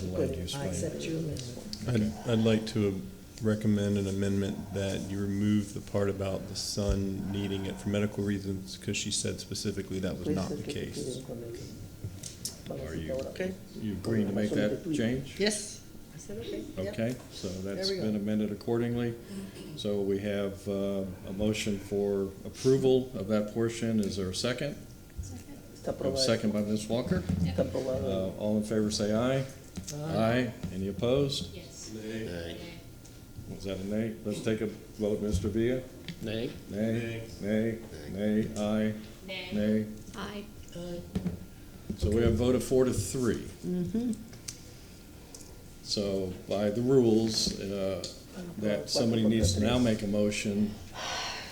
land use I plan. accept your amendment. I'd like to recommend an amendment that you remove the part about the son needing it for medical reasons, because she said specifically that was not the case. Are you agreeing to make that change? Yes, I said okay. Yep. Okay, so that's There we go. been amended accordingly. So we have a motion for approval of that portion. Is there a second? A second by Ms. Walker. All in favor say aye. Aye. Any opposed? Yes. Nay. Was that a nay? Let's take a vote, Mr. Villa. Nay. Nay, nay, nay, aye, nay. Aye. So we have a vote of 4 to 3. Mm-hmm. So by the rules, that somebody needs to now make a motion,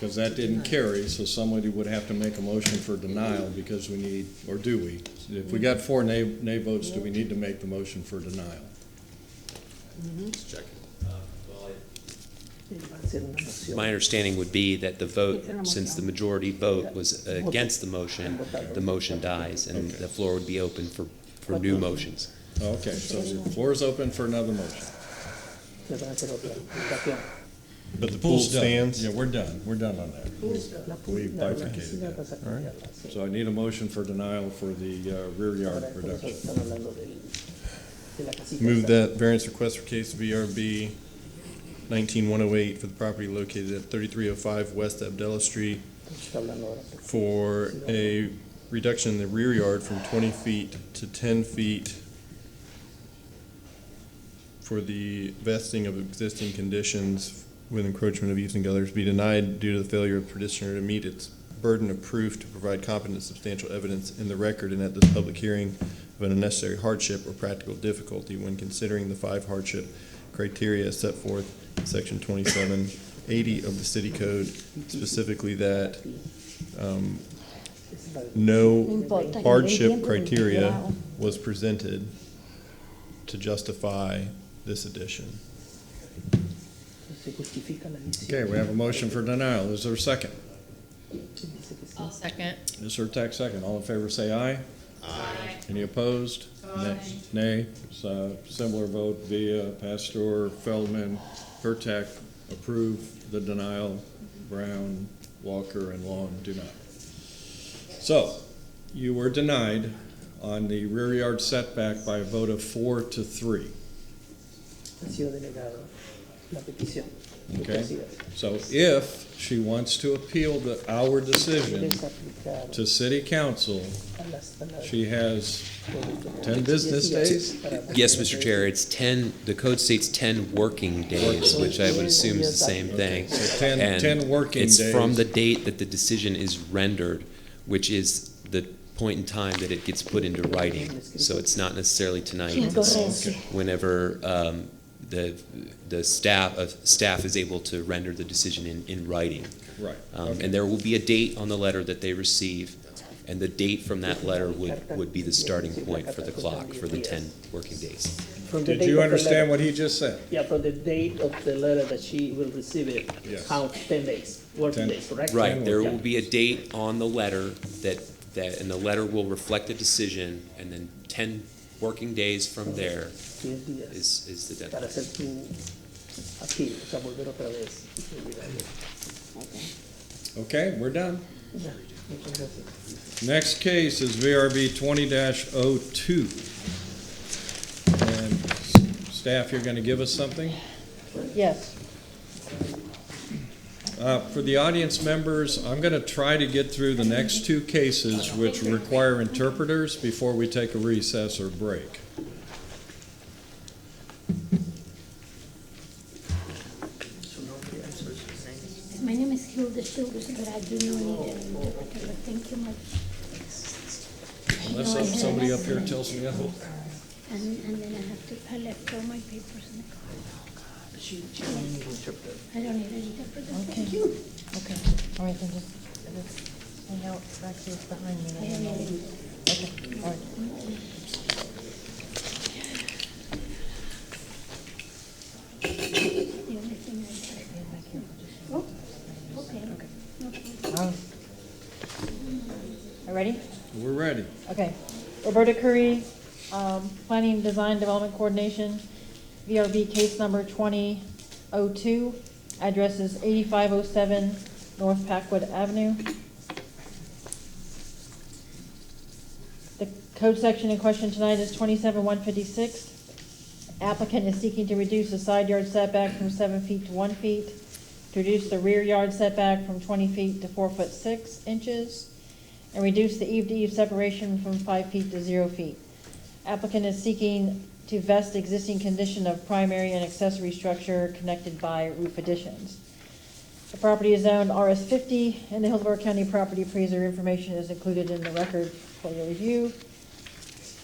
because that didn't carry, so somebody would have to make a motion for denial, because we need, or do we? If we got 4 nay votes, do we need to make the motion for denial? Let's check it. My understanding would be that the vote, since the majority vote was against the motion dies, and the floor would be open for new motions. Okay, so the floor is open for another motion. But the pool stands? Yeah, we're done on that. We bifurcated that. All right. So I need a motion for denial for the rear yard reduction. Move that variance request for case VRB 19108 for the property located at 3305 West Abdella Street for a reduction in the rear yard from 20 feet to 10 feet for the vesting of existing conditions with encroachment of use and others be denied due to the failure of petitioner to meet its burden of proof to provide competent substantial evidence in the record and at this public hearing of an unnecessary hardship or practical difficulty when considering the 5 hardship criteria set forth in section 2780 of the city code, specifically that no hardship criteria was presented to justify this addition. Okay, we have a motion for denial. Is there a second? I'll second. Mr. Tech, second. All in favor say aye. Aye. Any opposed? Nay. Similar vote via Pastor, Feldman, Hurtak approve the denial. Brown, Walker, and Long do not. So, you were denied on the rear yard setback by a vote of 4 to 3. Okay, so if she wants to appeal our decision to city council, she has 10 business days? Yes, Mr. Chair, it's 10, the code states 10 working days, which I would assume is the same thing. So 10 And working days. it's from the date that the decision is rendered, which is the point in time that it gets put into writing. So it's not necessarily tonight. It's whenever the staff is able to render the decision in writing. Right. And there will be a date on the letter that they receive, And the date from that letter would be the starting point for the clock for the 10 working days. From the Did date you of the understand letter. what he just said? Yeah, from the date of the letter that she will receive it, Yes. count 10 days, working 10. days, correct? Right, there Yeah. will be a date on the letter and the letter will reflect a decision, and then 10 working days from there 10 días is the para deadline. hacer tu appeal, o sea, volver otra vez. Okay, we're done. Ya, muchas gracias. Next case is VRB 20-02. And staff, you're going to give us something? Yes. For the audience members, I'm going to try to get through the next two cases which require interpreters before we take a recess or break. My name is Hilda Childers, but I do not need an interpreter, but thank you much. Unless somebody up here tells me otherwise. And then I left all my papers in the car. She don't need an interpreter. I don't need an interpreter, Okay. thank you. Okay, all right, then just hang out back here behind me. I don't need an Okay, all right. The only thing I oh, okay. No problem. Are ready? We're ready. Okay. Roberta Curry, Planning, Design, Development Coordination, VRB case number 20-02. Address is 8507 North Packwood Avenue. The code section in question tonight is 27-156. Applicant is seeking to reduce the side yard setback from 7 feet to 1 feet, to reduce the rear yard setback from 20 feet to 4 foot 6 inches, and reduce the eave-to-eave separation from 5 feet to 0 feet. Applicant is seeking to vest existing condition of primary and accessory structure connected by roof additions. The property is zoned RS50, and the Hillsborough County Property Appraiser information is included in the record for your review.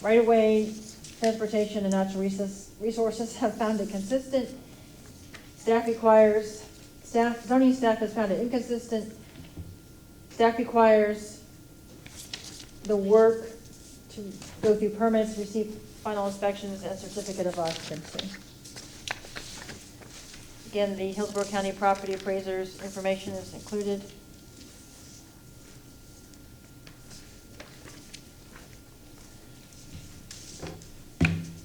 Right away, transportation and natural resources have found it consistent. Zoning staff has found it inconsistent. Staff requires the work to go through permits, receive final inspections, and certificate of occupancy. Again, the Hillsborough County Property Appraiser's information is included.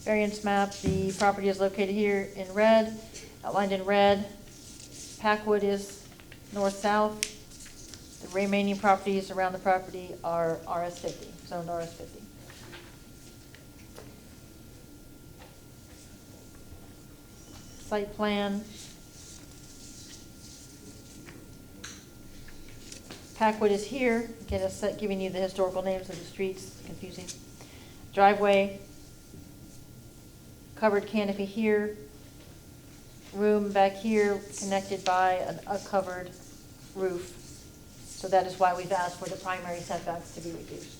Variance map, the property is located here in red, outlined in red. Packwood is north-south. The remaining properties around the property are RS50, zoned RS50. Site plan. Packwood is here, again, it's giving you the historical names of the streets, confusing. Driveway, covered canopy here, room back here connected by a covered roof. So that is why we've asked for the primary setbacks to be reduced.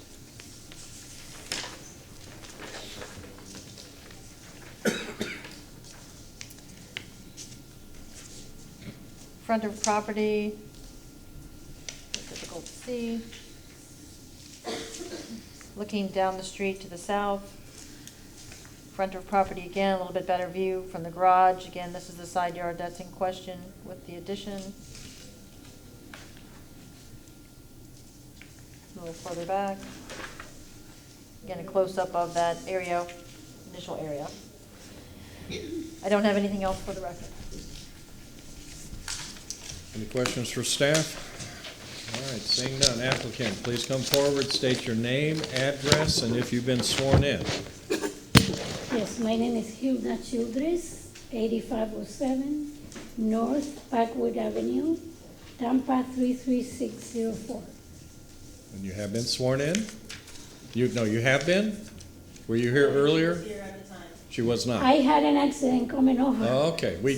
Front of property, difficult to see. Looking down the street to the south. Front of property again, a little bit better view from the garage. Again, this is the side yard that's in question with the addition. A little further back. Again, a close-up of that area, initial area. I don't have anything else for the record. Any questions for staff? All right, seeing none, applicant, please come forward, state your name, address, and if you've been sworn in. Yes, my name is Hilda Childress, 8507 North Packwood Avenue, Tampa 33604. And you have been sworn in? You have been? Were you here earlier? She was not. I had an accident coming over. Oh, okay, we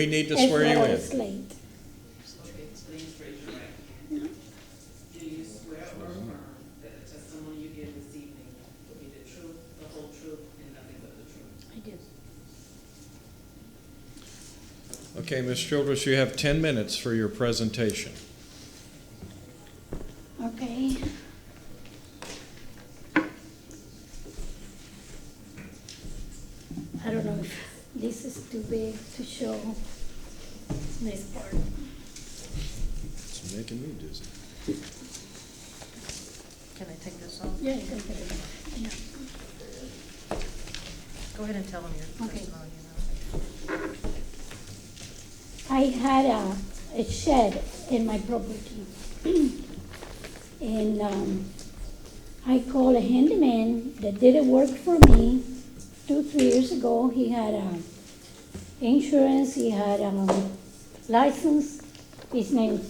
need to it's swear you in. It's late. Okay, please raise your right hand. Do you swear or affirm that the testimony you give this evening will be the truth, the whole truth, and nothing but the truth? I do. Okay, Ms. Childress, you have 10 minutes for your presentation. Okay. I don't know if this is too big to show this part. It's making me dizzy. Can I take this off? Yeah, you can take it off. Yeah. Go ahead and tell them your Okay. testimony. I had a shed in my property. And I called a handyman that did a work for me 2-3 years ago. He had insurance, he had license. His name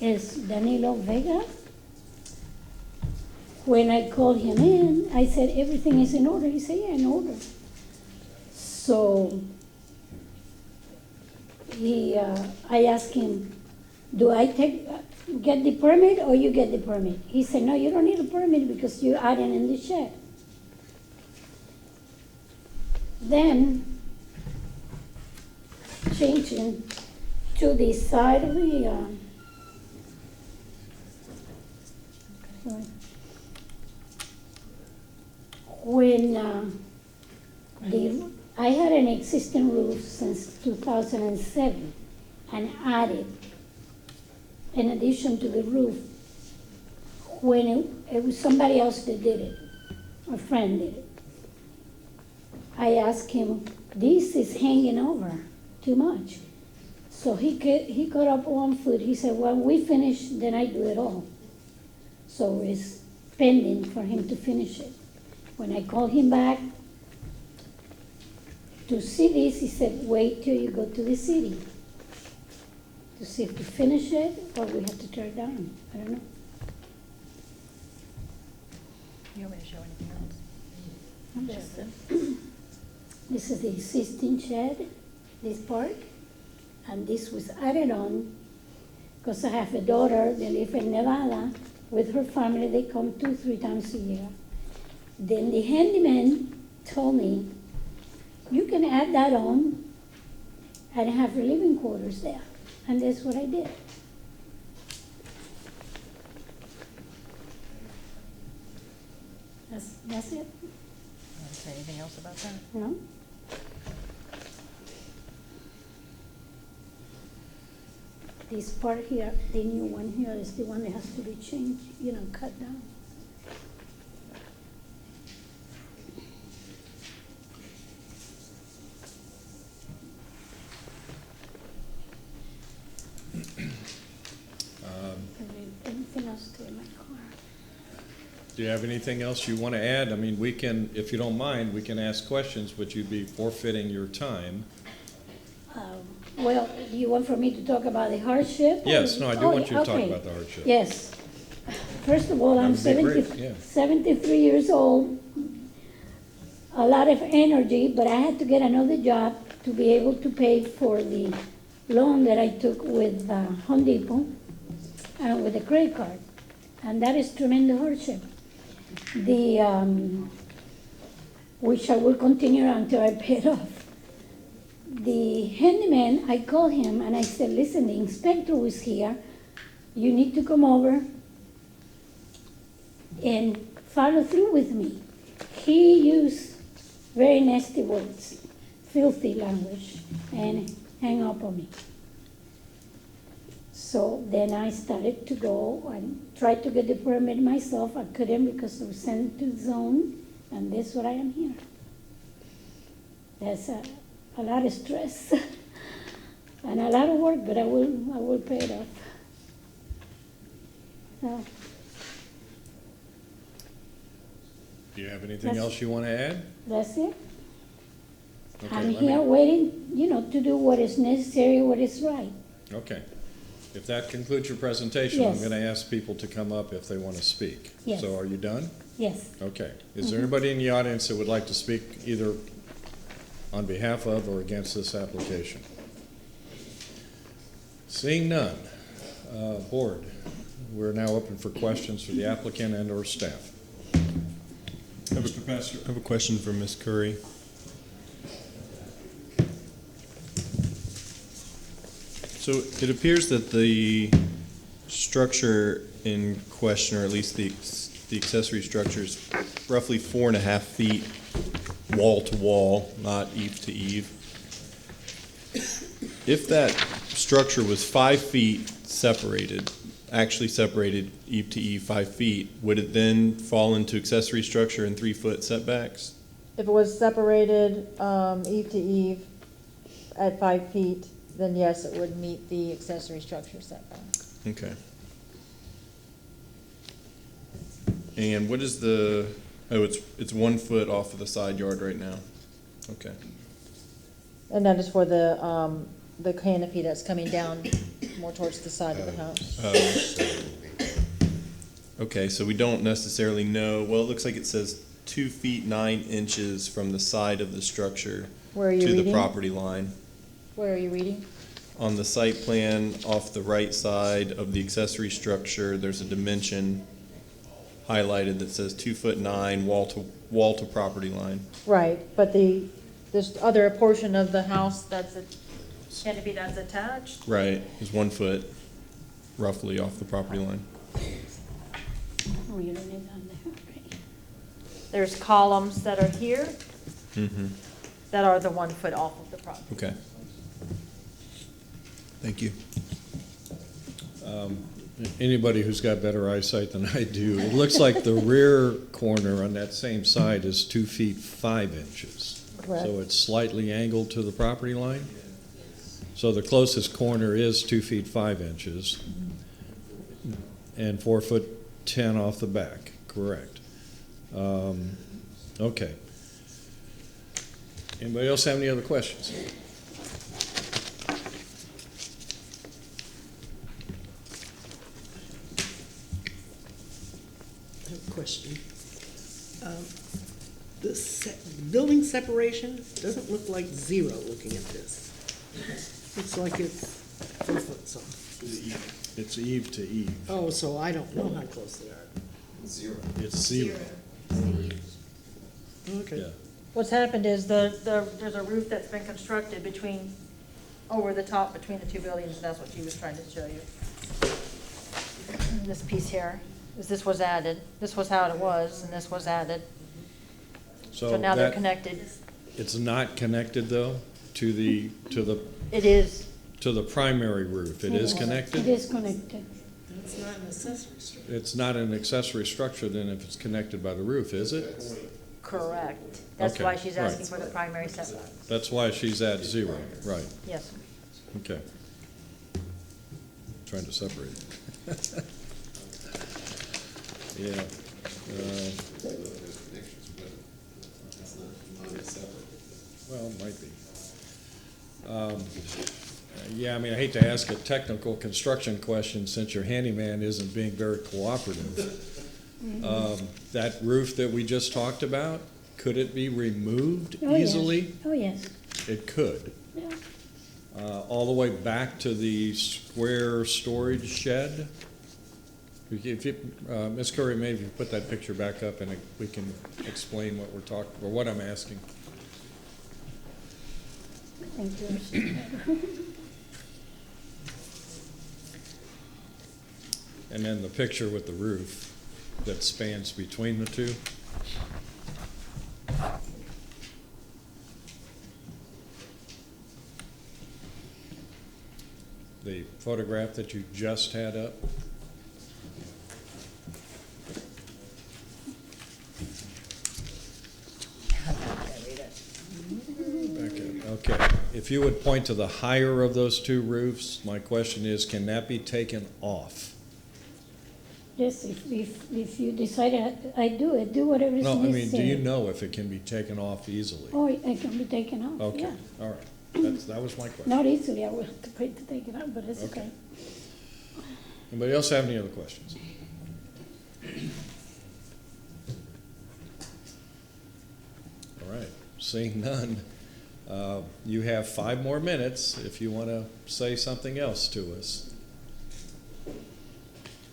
is Danilo Vega. When I called him in, I said, everything is in order. He said, yeah, in order. So I asked him, do I get the permit or you get the permit? He said, no, you don't need a permit because you're adding in the shed. Then, changing to the side of the, sorry. When I had an existing roof since 2007 and added, in addition to the roof, when it was somebody else that did it, a friend did it. I asked him, this is hanging over too much. So he got up 1 foot. He said, when we finish, then I do it all. So it's pending for him to finish it. When I called him back to see this, he said, wait till you go to the city to see if we finish it or we have to tear it down. I don't know. You want me to show anything else? This is the existing shed, this part, and this was added on because I have a daughter that lives in Nevada with her family. They come 2-3 times a year. Then the handyman told me, you can add that on and have your living quarters there. And that's what I did. That's it. You want to say anything else about that? No? This part here, the new one here, is the one that has to be changed, cut down. Anything else to in my car? Do you have anything else you want to add? I mean, we can, if you don't mind, we can ask questions, but you'd be forfeiting your time. Well, do you want for me to talk about the hardship? Yes, no, I do want you to talk okay. about the hardship. Yes. First of all, I'm That would be great, yeah. 73 years old, a lot of energy, but I had to get another job to be able to pay for the loan that I took with Home Depot and with a credit card. And that is tremendous hardship. Which I will continue until I pay it off. The handyman, I called him and I said, listen, the inspector was here. You need to come over and follow through with me. He used very nasty words, filthy language, and hang up on me. So then I started to go and try to get the permit myself. I couldn't because I was sent to zone, and that's what I am here. That's a lot of stress and a lot of work, but I will pay it off. So, Do you have anything else you want to add? that's it. Okay, I'm let me- here waiting, to do what is necessary, what is right. Okay. If that concludes your presentation, I'm Yes. going to ask people to come up if they want to speak. Yes. So are you done? Yes. Okay. Is there anybody in the audience that would like to speak either on behalf of or against this application? Seeing none, board, we're now open for questions for the applicant and or staff. Mr. Pastor, I have a question for Ms. Curry. So it appears that the structure in question, or at least the accessory structure, is roughly 4.5 feet wall to wall, not eave to eave. If that structure was 5 feet separated, actually separated eave to eave 5 feet, would it then fall into accessory structure and 3-foot setbacks? If it was separated, eve to eve at 5 feet, then yes, it would meet the accessory structure setback. Okay. And what is the, oh, it's 1 foot off of the side yard right now. Okay. And that is for the canopy that's coming down more towards the side of the house. Okay, so we don't necessarily know, well, it looks like it says 2 feet 9 inches from the side of the structure Where are you to the reading? property line. Where are you reading? On the site plan, off the right side of the accessory structure, there's a dimension highlighted that says 2 foot 9 wall to property line. Right, but this other portion of the house that's a canopy that's attached? Right, is 1 foot roughly off the property line. Oh, you don't need that there, okay. There's columns that are here Mm-hmm. that are the 1 foot off of the property. Okay. Thank you. Anybody who's got better eyesight than I do, it looks like the rear corner on that same side is 2 feet 5 inches. Correct. So it's slightly angled to the property line. So the closest corner is 2 feet 5 inches and 4 foot 10 off the back, correct. Okay. Anybody else have any other questions? I have a question. The building separation doesn't look like 0 looking at this. Looks like it's 4 foot something. It's eve to eve. Oh, so I don't know how close they are. It's 0. Okay. Yeah. What's happened is there's a roof that's been constructed over the top between the two buildings, and that's what she was trying to show you. This piece here, this was added, this was how it was, and this was added. So now they're connected. It's not connected though to the It is. to the primary roof. It is connected? It is connected. It's not an accessory structure. It's not an accessory structure then if it's connected by the roof, is it? Correct. That's Okay, why she's asking right. for the primary setback. That's why she's at 0, right? Yes. Okay. Trying to separate it. Yeah. Well, it might be. Yeah, I mean, I hate to ask a technical construction question since your handyman isn't being very cooperative. That roof that we just talked about, could it be removed easily? Yes. Oh, yes. It could. Yeah. All the way back to the square storage shed? If you, Ms. Curry, maybe you put that picture back up and we can explain what we're talking, or what I'm asking. Thank you. And then the picture with the roof that spans between the two. The photograph that you just had up. Okay, if you would point to the higher of those two roofs, my question is, can that be taken off? Yes, if you decide I do it, do whatever is No, I necessary. mean, do you know if it can be taken off easily? Oh, it can be taken off, Okay, yeah. all right, that was my question. Not easily, I will have to pay to take it out, but it's Okay. okay. Anybody else have any other questions? All right, seeing none, you have 5 more minutes if you want to say something else to us.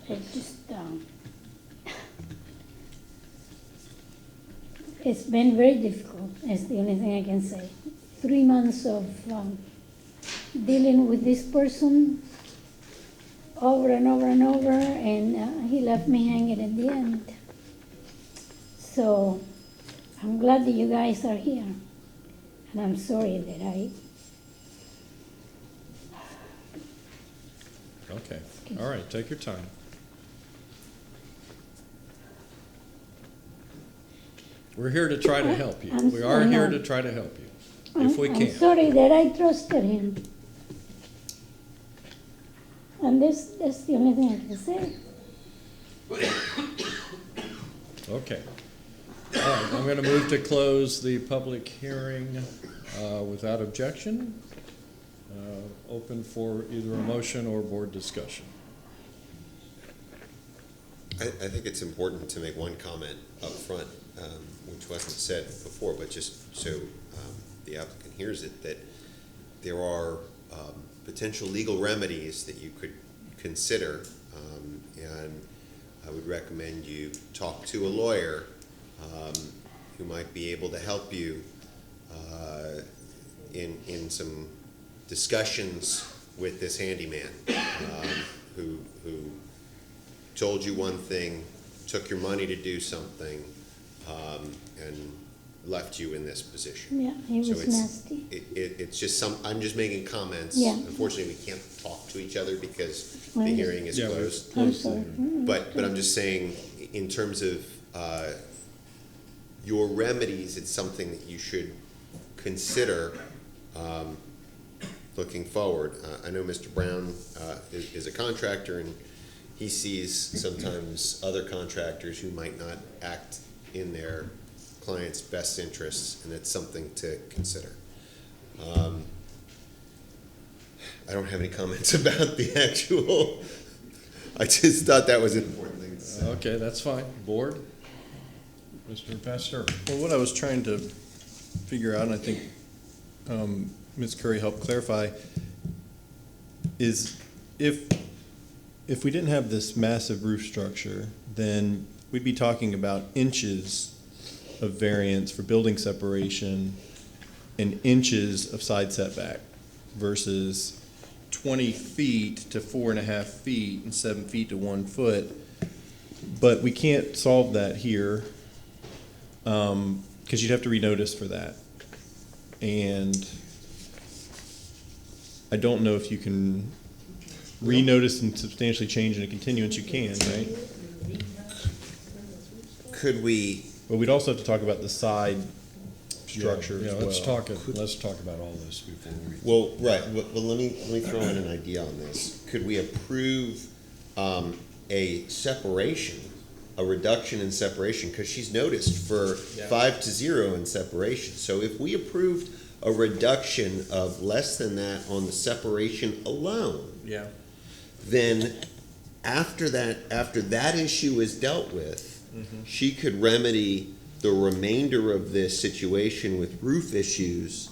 It's just, it's been very difficult, is the only thing I can say. 3 months of dealing with this person over and over and over, and he left me hanging at the end. So I'm glad that you guys are here. And I'm sorry that Okay, all right, take your time. We're here to try to help you. We are here to try to help you, if we I'm can. sorry that I trusted him. And that's the only thing I can say. Okay. All right, I'm going to move to close the public hearing without objection. Open for either a motion or board discussion. I think it's important to make one comment up front, which wasn't said before, but just so the applicant hears it, that there are potential legal remedies that you could consider, and I would recommend you talk to a lawyer who might be able to help you in some discussions with this handyman who told you one thing, took your money to do something, and left you in this position. Yeah, he was so nasty. It's just I'm just making comments. Yeah. Unfortunately, we can't talk to each other because the Right. hearing is closed. I'm sorry. But I'm just saying, in terms of your remedies, it's something that you should consider looking forward. I know Mr. Brown is a contractor, and he sees sometimes other contractors who might not act in their client's best interests, and it's something to consider. I don't have any comments about the actual, I just thought that was an important thing to say. Okay, that's fine. Board? Mr. Pastor? Well, what I was trying to figure out, and I think Ms. Curry helped clarify, is if we didn't have this massive roof structure, then we'd be talking about inches of variance for building separation and inches of side setback versus 20 feet to 4.5 feet and 7 feet to 1 foot. But we can't solve that here because you'd have to renotice for that. And I don't know if you can renotice and substantially change in a continuance. You can, right? Could we? But we'd also have to talk about the side structure as well. Let's talk about all this before we. Well, right. Well, let me throw in an idea on this. Could we approve a separation, a reduction in separation? Because she's noticed for 5 to 0 in separation. So if we approved a reduction of less than that on the separation alone, yeah, then after that issue is dealt with, she could remedy the remainder of this situation with roof issues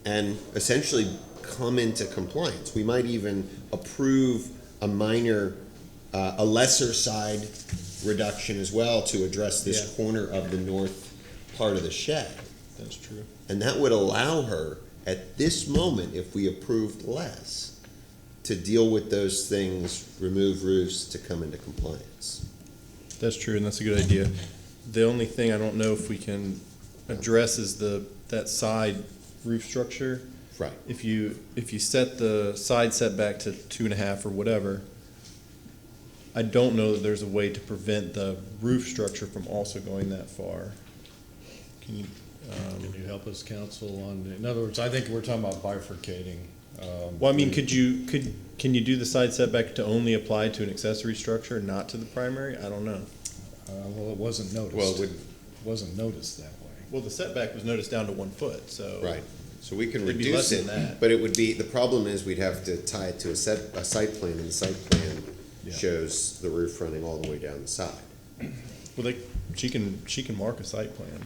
and essentially come into compliance. We might even approve a minor, a lesser side reduction as well to address this corner of the north part of the shed. That's true. And that would allow her, at this moment, if we approved less, to deal with those things, remove roofs, to come into compliance. That's true, and that's a good idea. The only thing I don't know if we can address is that side roof structure. Right. If you set the side setback to 2.5 or whatever, I don't know that there's a way to prevent the roof structure from also going that far. Can you help us, counsel, on? In other words, I think we're talking about bifurcating. Well, I mean, can you do the side setback to only apply to an accessory structure, not to the primary? I don't know. Well, it wasn't noticed. Well, wasn't noticed that way. Well, the setback was noticed down to 1 foot, so. Right. So we can It'd be reduce less it, than that. but it would be, the problem is we'd have to tie it to a site plan, and the site plan shows the roof running all the way down the side. Well, she can mark a site plan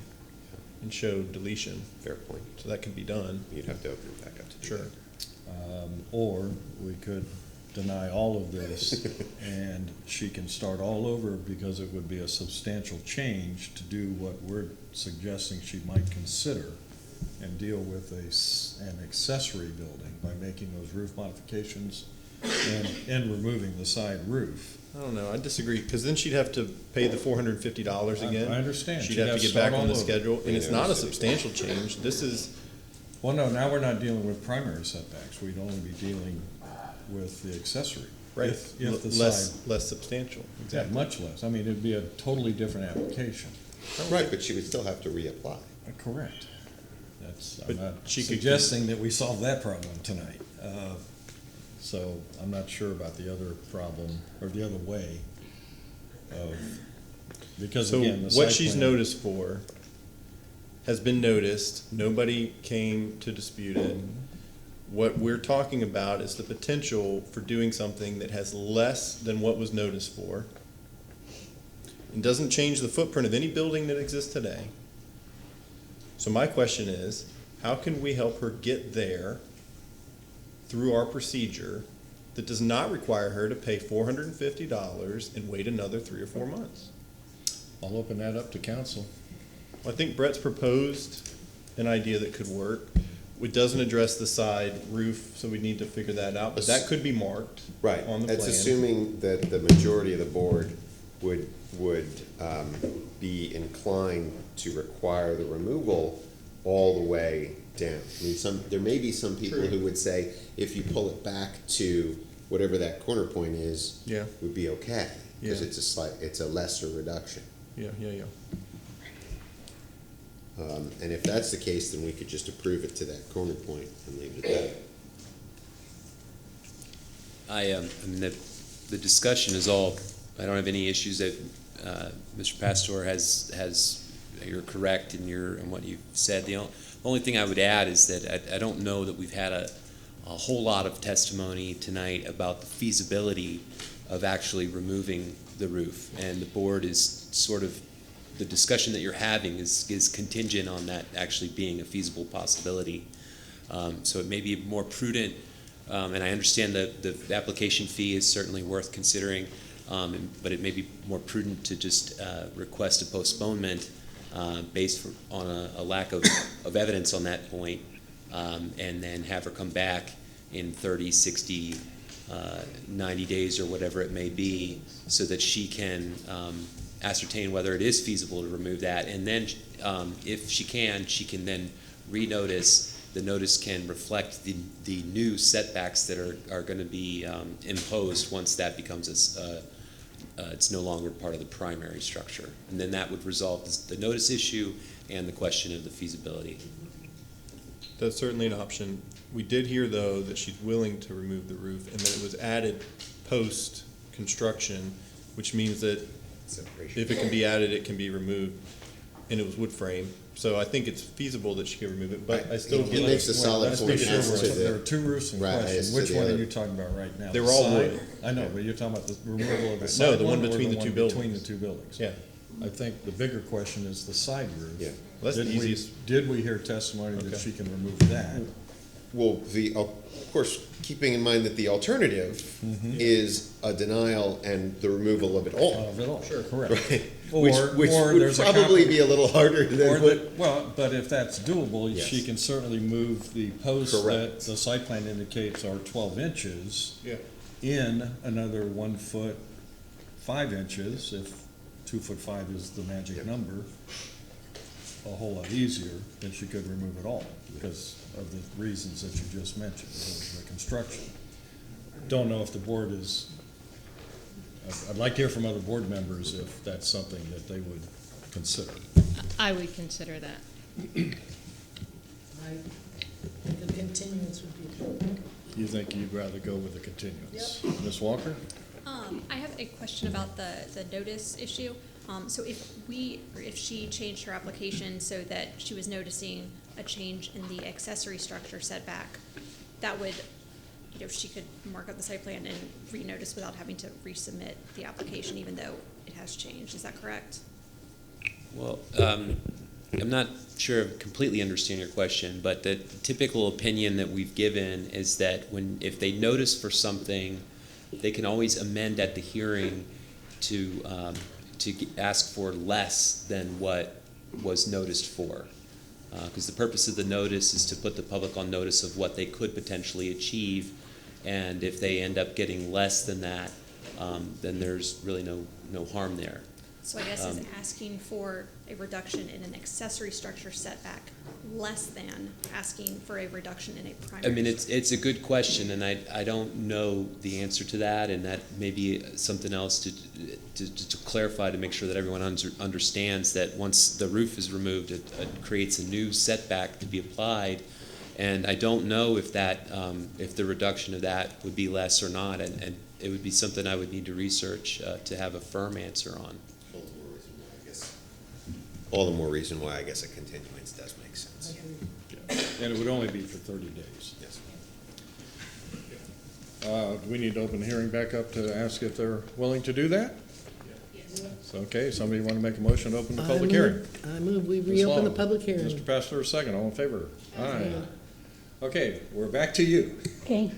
and show deletion. Fair point. So that can be done. You'd have to open it back up to do Sure. that. Or we could deny all of this and she can start all over because it would be a substantial change to do what we're suggesting she might consider and deal with an accessory building by making those roof modifications and removing the side roof. I don't know, I disagree, because then she'd have to pay the $450 again. I understand. She'd have to get back on the schedule, and it's not a Renegotiate. substantial change. This is, Well, no, now we're not dealing with primary setbacks. We'd only be dealing with the accessory. right, If the less, side, less substantial. yeah, much less. I mean, it'd be a totally different application. Right, but she would still have to reapply. Correct. That's, I'm But not she could- suggesting that we solve that problem tonight. So I'm not sure about the other problem, or the other way of, because So again, the what site she's plan- noticed for has been noticed, nobody came to dispute it. What we're talking about is the potential for doing something that has less than what was noticed for. It doesn't change the footprint of any building that exists today. So my question is, how can we help her get there through our procedure that does not require her to pay $450 and wait another 3 or 4 months? I'll open that up to council. I think Brett's proposed an idea that could work. It doesn't address the side roof, so we need to figure that out, but that could be marked Right, on the plan. that's assuming that the majority of the board would be inclined to require the removal all the way down. I mean, there may be some people who would say, if you pull it back to whatever that corner point is, Yeah. would be okay, because Yeah. it's a lesser reduction. Yeah. And if that's the case, then we could just approve it to that corner point and leave it at that. I mean, the discussion is all, I don't have any issues that, Mr. Pastor has, you're correct in what you've said. The only thing I would add is that I don't know that we've had a whole lot of testimony tonight about the feasibility of actually removing the roof. And the board is sort of, the discussion that you're having is contingent on that actually being a feasible possibility. So it may be more prudent, and I understand that the application fee is certainly worth considering, but it may be more prudent to just request a postponement based on a lack of evidence on that point, and then have her come back in 30, 60, 90 days or whatever it may be, so that she can ascertain whether it is feasible to remove that. And then if she can then renotice. The notice can reflect the new setbacks that are going to be imposed once that becomes it's no longer part of the primary structure. And then that would resolve the notice issue and the question of the feasibility. That's certainly an option. We did hear, though, that she's willing to remove the roof and that it was added post-construction, which means that if it can be added, it can be removed, and it was wood frame. So I think it's feasible that she can remove it, but I still He makes a solid point as to There are two roofs in right, question. as to Which the one are other- you talking about right now? They The were all side? wood. I know, but you're talking about the removal of the No, side the one or between the two buildings. Between the two buildings. Yeah. I think the bigger question is the side roof. Yeah. That's the Did we- easiest. Did we hear testimony that Okay. she can remove that? Well, of course, keeping in mind that the alternative is a denial and the removal of it all. Of it all, correct. Right. Or- Which or would there's a probably compro- be a little harder than Or what. well, but if that's doable, Yes. she can certainly move the posts that Correct. the site plan indicates are 12 inches Yeah. in another 1 foot 5 inches, if 2'5" is the magic number, a whole lot easier, then she could remove it all because of the reasons that you just mentioned, the construction. Don't know if the board is, I'd like to hear from other board members if that's something that they would consider. I would consider that. I think the continuance would be good. You think you'd rather go with the continuance? Ms. Walker? I have a question about the notice issue. So if she changed her application so that she was noticing a change in the accessory structure setback, that would, she could mark up the site plan and renotice without having to resubmit the application, even though it has changed. Is that correct? Well, I'm not sure I completely understand your question, but the typical opinion that we've given is that if they notice for something, they can always amend at the hearing to ask for less than what was noticed for. Because the purpose of the notice is to put the public on notice of what they could potentially achieve And if they end up getting less than that, then there's really no harm there. So I guess is asking for a reduction in an accessory structure setback less than asking for a reduction in a primary I mean, structure? it's a good question, and I don't know the answer to that, and that may be something else to clarify, to make sure that everyone understands that once the roof is removed, it creates a new setback to be applied, and I don't know if that, if the reduction of that would be less or not, and it would be something I would need to research to have a firm answer on. All the more reason why I guess a continuance does make sense. Yeah. And it would only be for 30 days. Yes. Do we need to open the hearing back up to ask if they're willing to do that? Yes. Okay, somebody want to make a motion to open the public hearing? I move we Ms. reopen the Long. public hearing. Mr. Pastor, second, all in favor? Aye. Okay, we're back to you. Okay.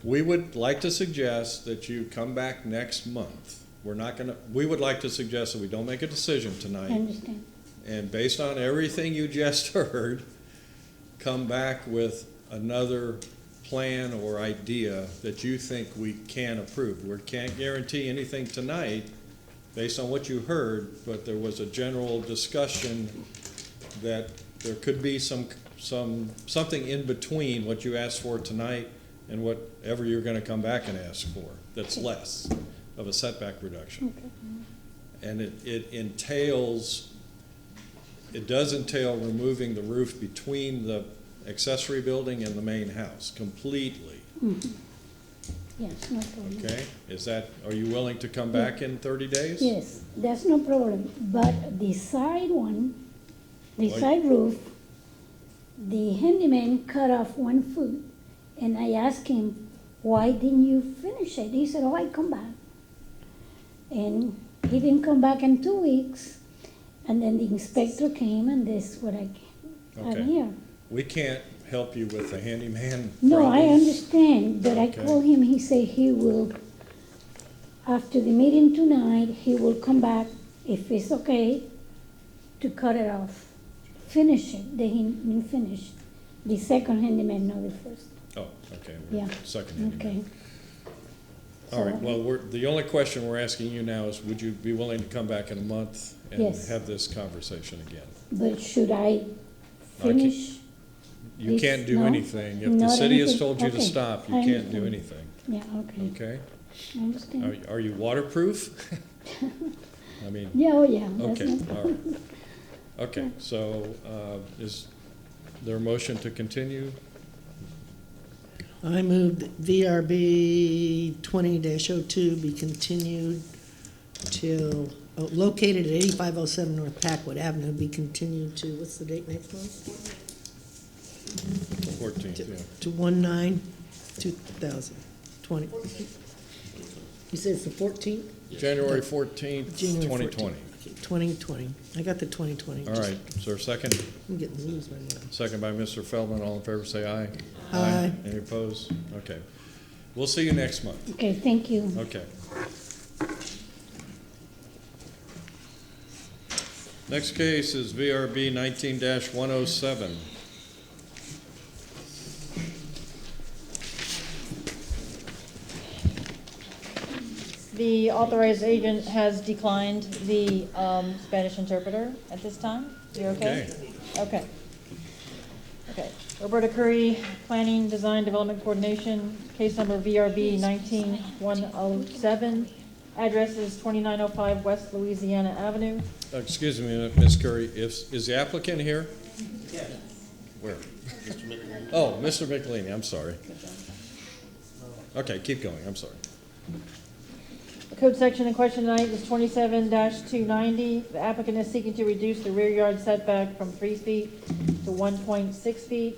We would like to suggest that you come back next month. We would like to suggest that we don't make a decision tonight. I understand. And based on everything you just heard, come back with another plan or idea that you think we can approve. We can't guarantee anything tonight based on what you heard, but there was a general discussion that there could be something in between what you asked for tonight and whatever you're gonna come back and ask for that's less of a setback reduction. Okay. And it does entail removing the roof between the accessory building and the main house completely. Mhm. Yes, no problem. Okay? Are you willing to come back in 30 days? Yes, that's no problem, but the side one, the Wait. side roof, the handyman cut off 1 foot, and I asked him, why didn't you finish it? He said, oh, I come back. And he didn't come back in 2 weeks, and then the inspector came, and this is what I have Okay. here. We can't help you with the handyman No, I problem. understand, but I Okay. called him, he said he will, after the meeting tonight, he will come back, if it's okay, to cut it off, finish it, then he didn't finish. The second handyman, not the first. Oh, okay. Yeah. Second handyman. Okay. All right, well, the only question we're asking you now is, would you be willing to come back in a month and Yes. have this conversation again? But should I can't- finish? You This- can't do no? anything. If the Not city has anything? told you to Okay, stop, you I can't do understand. anything. Yeah, okay, Okay? I understand. Are you waterproof? I mean. Yeah, oh, yeah. that's Okay, no all right. Okay, so is there a motion to continue? I moved VRB 20-02 be continued till, located at 8507 North Packwood Avenue, be continued to, what's the date next month? 14th, yeah. To 1/9/2020. You said it's the 14th? January 14th, January 2020. 2020. I got the 2020. All right, is there a second? I'm getting loose right now. Second by Mr. Feldman, all in favor say aye. Aye. Any opposed? Okay. We'll see you next month. Okay, thank you. Okay. Next case is VRB 19-107. The authorized agent has declined the Spanish interpreter at this time. You're okay? Okay. Okay. Roberta Curry, Planning, Design, Development Coordination, case number VRB 19-107. Address is 2905 West Louisiana Avenue. Excuse me, Ms. Curry, is the applicant here? Yes. Where? Oh, Mr. McElhaney, I'm sorry. Okay, keep going, I'm sorry. The code section in question tonight is 27-290. The applicant is seeking to reduce the rear yard setback from 3 feet to 1.6 feet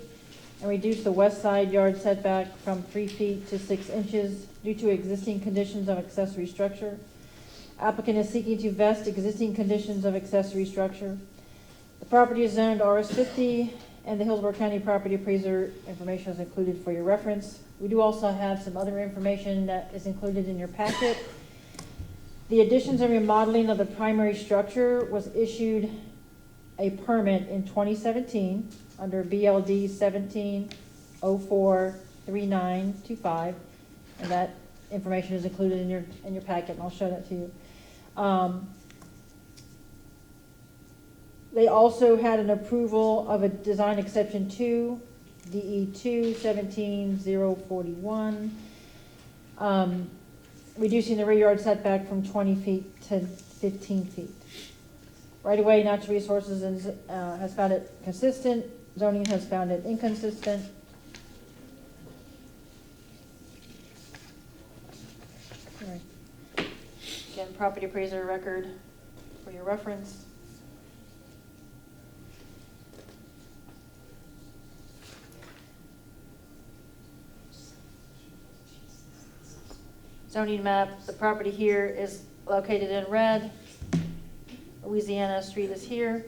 and reduce the west side yard setback from 3 feet to 6 inches due to existing conditions of accessory structure. Applicant is seeking to vest existing conditions of accessory structure. The property is zoned RS50 and the Hillsborough County Property Appraiser information is included for your reference. We do also have some other information that is included in your packet. The additions and remodeling of the primary structure was issued a permit in 2017 under BLD 17043925 And that information is included in your packet, and I'll show that to you. They also had an approval of a design exception 2, DE 2-17-041, reducing the rear yard setback from 20 feet to 15 feet. Right away, Natural Resources has found it consistent, zoning has found it inconsistent. Sorry. Again, property appraiser record for your reference. Zoning map, the property here is located in red. Louisiana Street is here.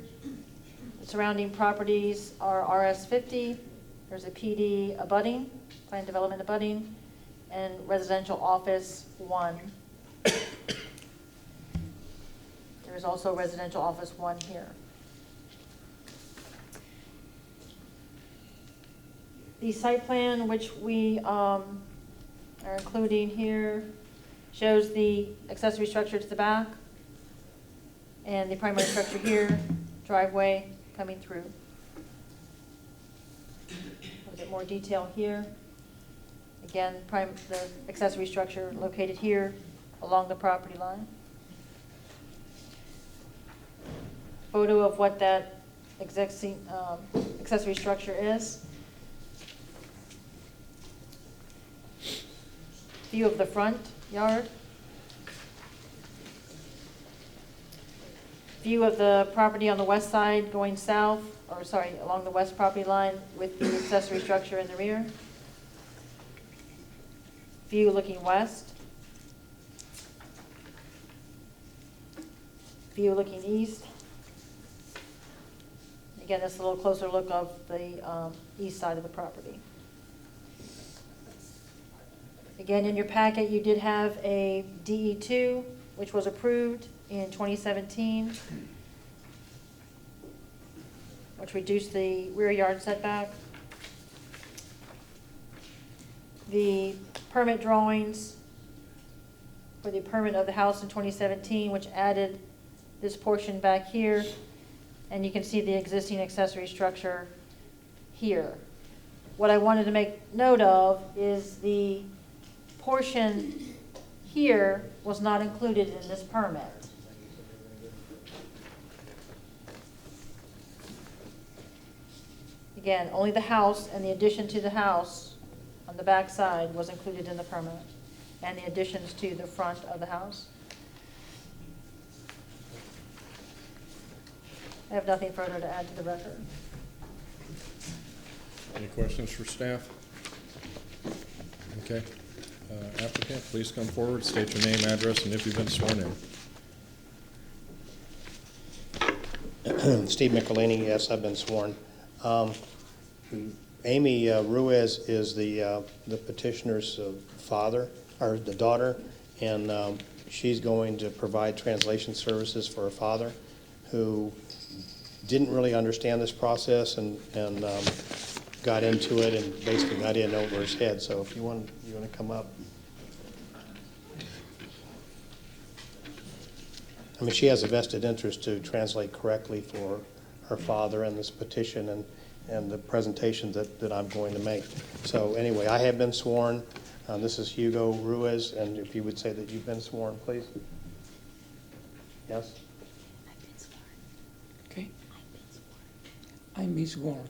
The surrounding properties are RS 50. There's a PD abutting, planned development abutting, and residential office 1. There is also residential office 1 here. The site plan, which we are including here, shows the accessory structure to the back and the primary structure here, driveway coming through. A little bit more detail here. Again, the accessory structure located here along the property line. Photo of what that accessory structure is. View of the front yard. View of the property on the west side going south, or sorry, along the west property line with the accessory structure in the rear. View looking west. View looking east. Again, this is a little closer look of the east side of the property. Again, in your packet, you did have a DE2, which was approved in 2017, which reduced the rear yard setback. The permit drawings for the permit of the house in 2017, which added this portion back here, and you can see the existing accessory structure here. What I wanted to make note of is the portion here was not included in this permit. Again, only the house and the addition to the house on the back side was included in the permit, and the additions to the front of the house. I have nothing further to add to the record. Any questions for staff? Okay. Applicant, please come forward, state your name, address, and if you've been sworn in. Steve Michelini, yes, I've been sworn. Amy Ruiz is the petitioner's father, or the daughter, and she's going to provide translation services for her father, who didn't really understand this process and got into it and basically got in over his head. So if you want to come up. I mean, she has a vested interest to translate correctly for her father in this petition and the presentation that I'm going to make. So anyway, I have been sworn. This is Hugo Ruiz, and if you would say that you've been sworn, please. Yes? Okay. I'm Ms. Warren.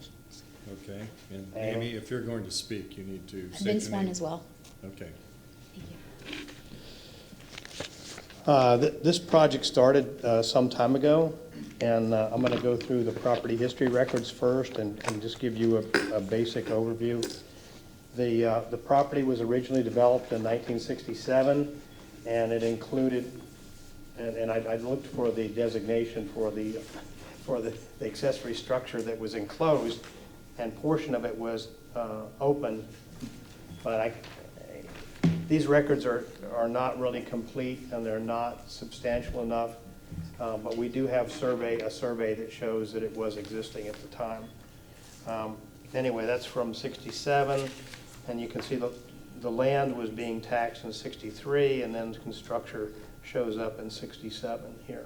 Okay. And Amy, if you're going to speak, you need to I've state been your sworn name. as well. Okay. This project started some time ago, and I'm going to go through the property history records first and just give you a basic overview. The property was originally developed in 1967, and it included, and I looked for the designation for the accessory structure that was enclosed, and portion of it was open, but these records are not really complete and they're not substantial enough, but we do have a survey that shows that it was existing at the time. Anyway, that's from '67, and you can see the land was being taxed in 63, and then construction shows up in 67 here.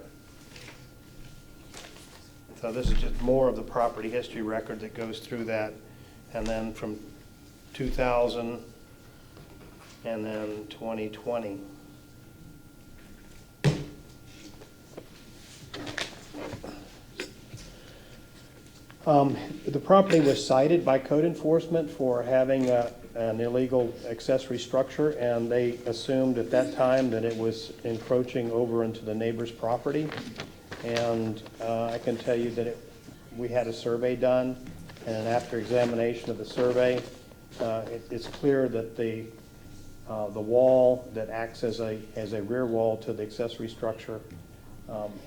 So this is just more of the property history record that goes through that. And then from 2000 and then 2020. The property was cited by code enforcement for having an illegal accessory structure, and they assumed at that time that it was encroaching over into the neighbor's property. And I can tell you that we had a survey done, and after examination of the survey, it's clear that the wall that acts as a rear wall to the accessory structure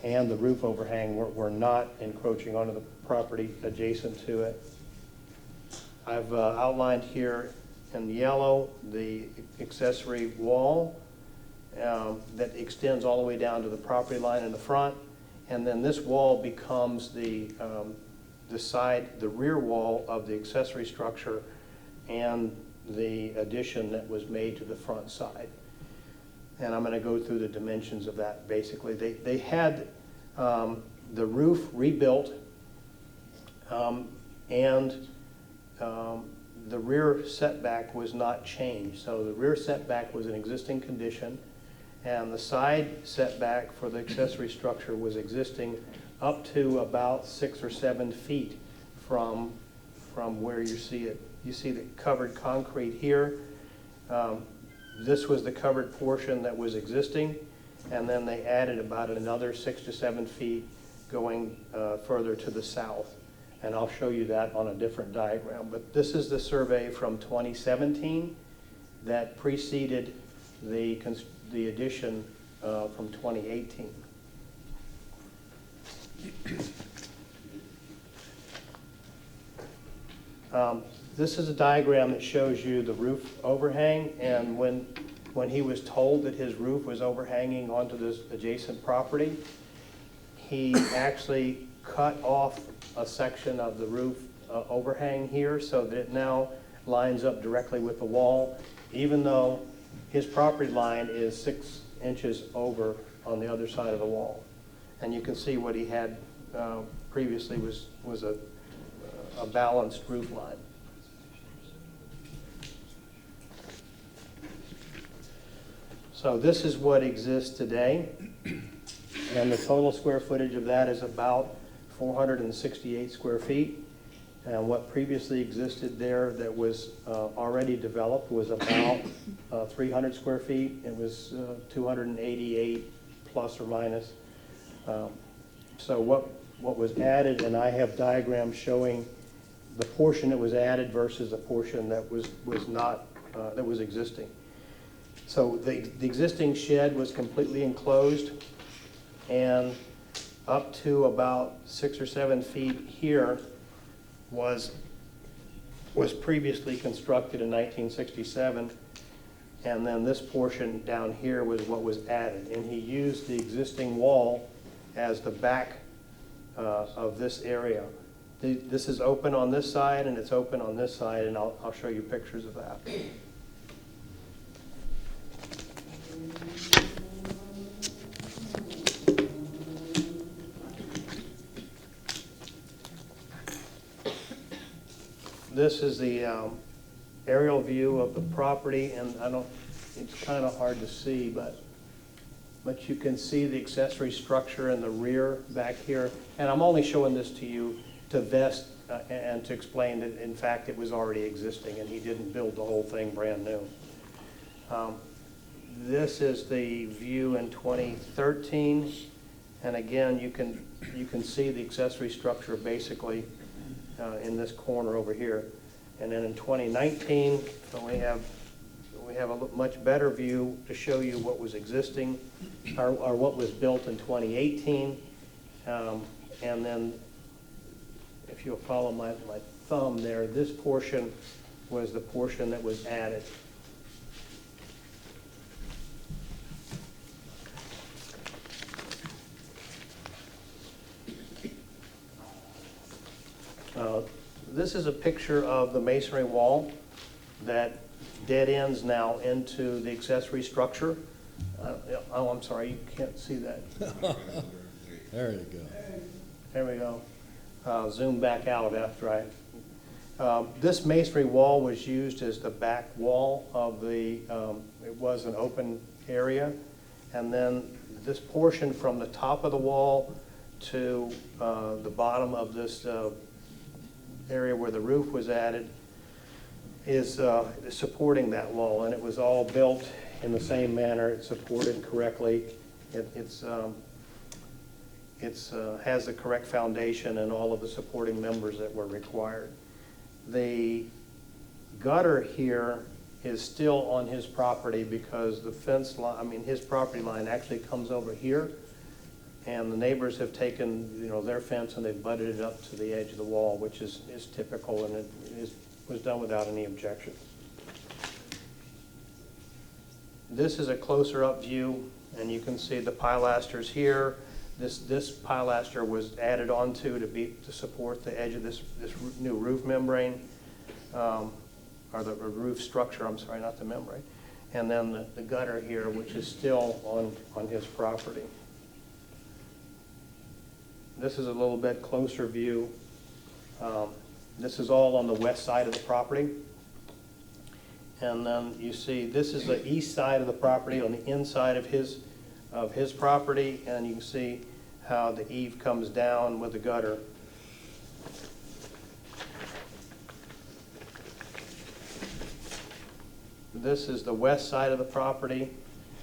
and the roof overhang were not encroaching onto the property adjacent to it. I've outlined here in yellow the accessory wall that extends all the way down to the property line in the front, and then this wall becomes the rear wall of the accessory structure and the addition that was made to the front side. And I'm going to go through the dimensions of that. Basically, they had the roof rebuilt, and the rear setback was not changed. So the rear setback was an existing condition, and the side setback for the accessory structure was existing up to about 6 or 7 feet from where you see it. You see the covered concrete here. This was the covered portion that was existing, and then they added about another 6 to 7 feet going further to the south. And I'll show you that on a different diagram. But this is the survey from 2017 that preceded the addition from 2018. This is a diagram that shows you the roof overhang, and when he was told that his roof was overhanging onto this adjacent property, he actually cut off a section of the roof overhang here so that it now lines up directly with the wall, even though his property line is 6 inches over on the other side of the wall. And you can see what he had previously was a balanced roof line. So this is what exists today, and the total square footage of that is about 468 square feet. And what previously existed there that was already developed was about 300 square feet. It was 288 plus or minus. So what was added, and I have diagrams showing the portion that was added versus the portion that was not that was existing. So the existing shed was completely enclosed, and up to about 6 or 7 feet here was previously constructed in 1967, and then this portion down here was what was added. And he used the existing wall as the back of this area. This is open on this side, and it's open on this side, and I'll show you pictures of that. This is the aerial view of the property, and it's kind of hard to see, but you can see the accessory structure in the rear back here. And I'm only showing this to you to vest and to explain that, in fact, it was already existing and he didn't build the whole thing brand new. This is the view in 2013, and again, you can see the accessory structure basically in this corner over here. And then in 2019, we have a much better view to show you what was existing or what was built in 2018. And then if you'll follow my thumb there, this portion was the portion that was added. This is a picture of the masonry wall that dead ends now into the accessory structure. Oh, I'm sorry, you can't see that. There you go. There we go. Zoom back out after this masonry wall was used as the back wall of the, it was an open area. And then this portion from the top of the wall to the bottom of this area where the roof was added is supporting that wall. And it was all built in the same manner. It's supported correctly. It has the correct foundation and all of the supporting members that were required. The gutter here is still on his property because the fence line, I mean, his property line actually comes over here, and the neighbors have taken, their fence and they've butted it up to the edge of the wall, which is typical, and it was done without any objection. This is a closer up view, and you can see the pilasters here. This pilaster was added onto to support the edge of this new roof membrane, or the roof structure, I'm sorry, not the membrane. And then the gutter here, which is still on his property. This is a little bit closer view. This is all on the west side of the property. And then you see this is the east side of the property on the inside of his property, and you can see how the eave comes down with the gutter. This is the west side of the property,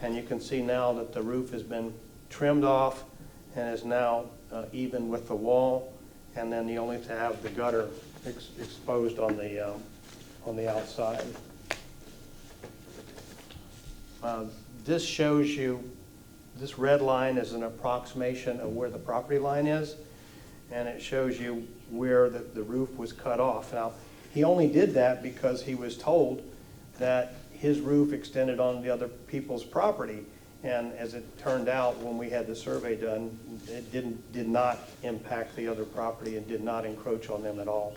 and you can see now that the roof has been trimmed off and is now even with the wall, and then you only have the gutter exposed on the outside. This shows you, this red line is an approximation of where the property line is, and it shows you where the roof was cut off. Now, he only did that because he was told that his roof extended on the other people's property, and as it turned out, when we had the survey done, it did not impact the other property and did not encroach on them at all.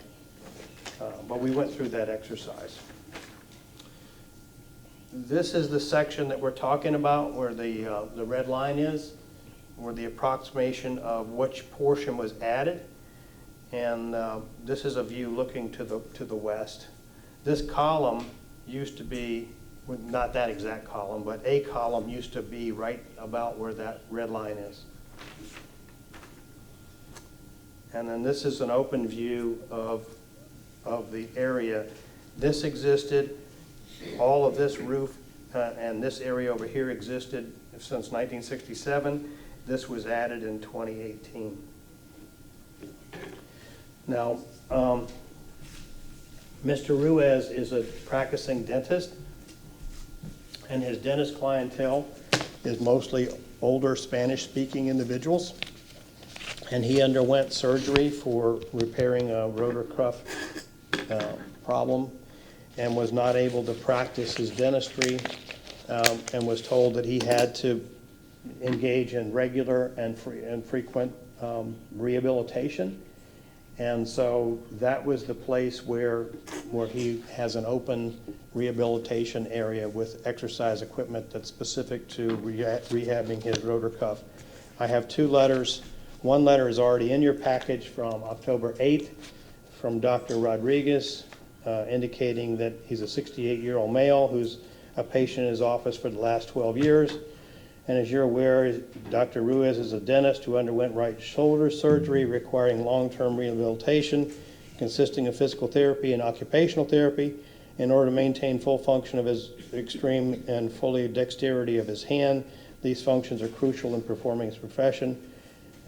But we went through that exercise. This is the section that we're talking about where the red line is, where the approximation of which portion was added. And this is a view looking to the west. This column used to be, well, not that exact column, but a column used to be right about where that red line is. And then this is an open view of the area. This existed. All of this roof and this area over here existed since 1967. This was added in 2018. Now, Mr. Ruiz is a practicing dentist, and his dentist clientele is mostly older Spanish-speaking individuals. And he underwent surgery for repairing a rotor cuff problem, and was not able to practice his dentistry, and was told that he had to engage in regular and frequent rehabilitation. And so that was the place where he has an open rehabilitation area with exercise equipment that's specific to rehabbing his rotor cuff. I have two letters. One letter is already in your package from October 8th from Dr. Rodriguez, indicating that he's a 68-year-old male who's a patient in his office for the last 12 years. And as you're aware, Dr. Ruiz is a dentist who underwent right shoulder surgery requiring long-term rehabilitation consisting of physical therapy and occupational therapy in order to maintain full function of his extreme and fully dexterity of his hand. These functions are crucial in performing his profession,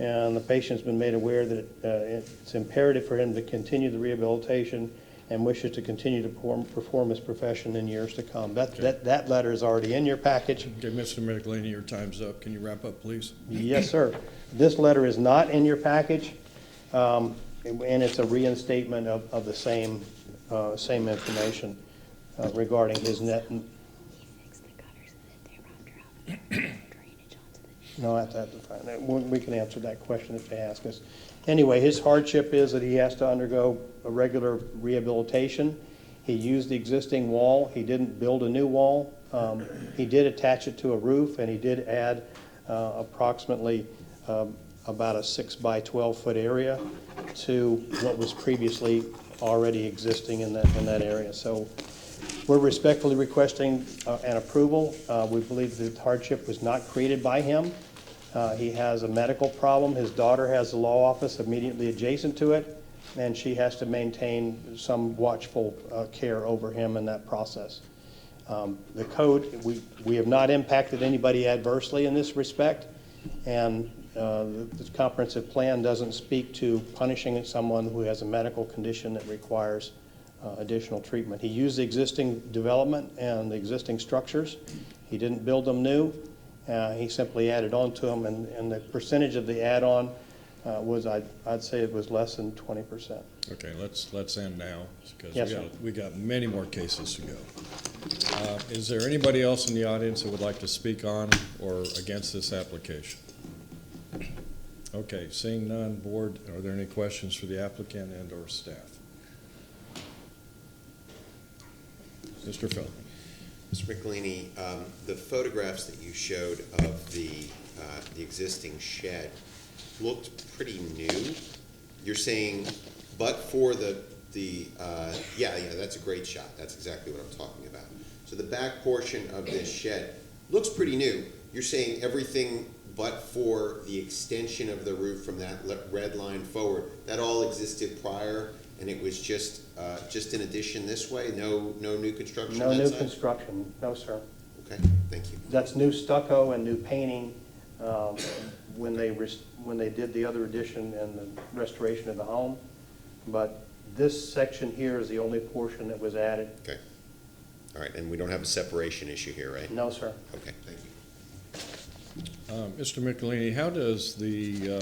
and the patient's been made aware that it's imperative for him to continue the rehabilitation and wishes to continue to perform his profession in years to come. That letter is already in your package. Okay, Mr. Michelini, your time's up. Can you wrap up, please? Yes, sir. This letter is not in your package, and it's a reinstatement of the same information regarding his net. No, we can answer that question if they ask us. Anyway, his hardship is that he has to undergo a regular rehabilitation, He used the existing wall. He didn't build a new wall. He did attach it to a roof, and he did add approximately about a 6 by 12 foot area to what was previously already existing in that area. So we're respectfully requesting an approval. We believe that hardship was not created by him. He has a medical problem. His daughter has a law office immediately adjacent to it, and she has to maintain some watchful care over him in that process. The code, we have not impacted anybody adversely in this respect, and the comprehensive plan doesn't speak to punishing someone who has a medical condition that requires additional treatment. He used the existing development and the existing structures. He didn't build them new. He simply added on to them, and the percentage of the add-on was, I'd say it was less than 20%. Okay, let's end now, because Yes, sir. we got many more cases to go. Is there anybody else in the audience that would like to speak on or against this application? Okay, seeing none, board, are there any questions for the applicant and or staff? Mr. Feldman. Mr. McElhaney, the photographs that you showed of the existing shed looked pretty new. You're saying, but for yeah, that's a great shot. That's exactly what I'm talking about. So the back portion of this shed looks pretty new. You're saying everything but for the extension of the roof from that red line forward, that all existed prior, and it was just an addition this way? No new construction No on that new side? construction, no, sir. Okay, thank you. That's new stucco and new painting when they did the other addition and the restoration of the home. But this section here is the only portion that was added. Okay. All right, and we don't have a separation issue here, right? No, sir. Okay, thank you. Mr. McElhaney, how does the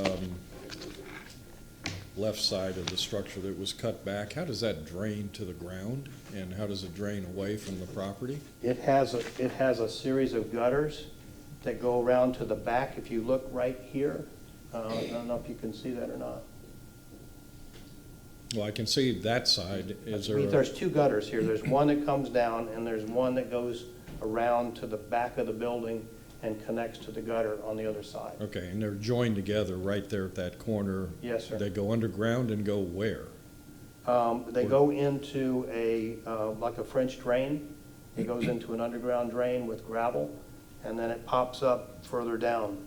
left side of the structure that was cut back, how does that drain to the ground, and how does it drain away from the property? It has a series of gutters that go around to the back. If you look right here, I don't know if you can see that or not. Well, I can see that side. Is there? There's two gutters here. There's one that comes down, and there's one that goes around to the back of the building and connects to the gutter on the other side. Okay, and they're joined together right there at that corner. Yes, sir. They go underground and go where? They go into like a French drain. It goes into an underground drain with gravel, and then it pops up further down.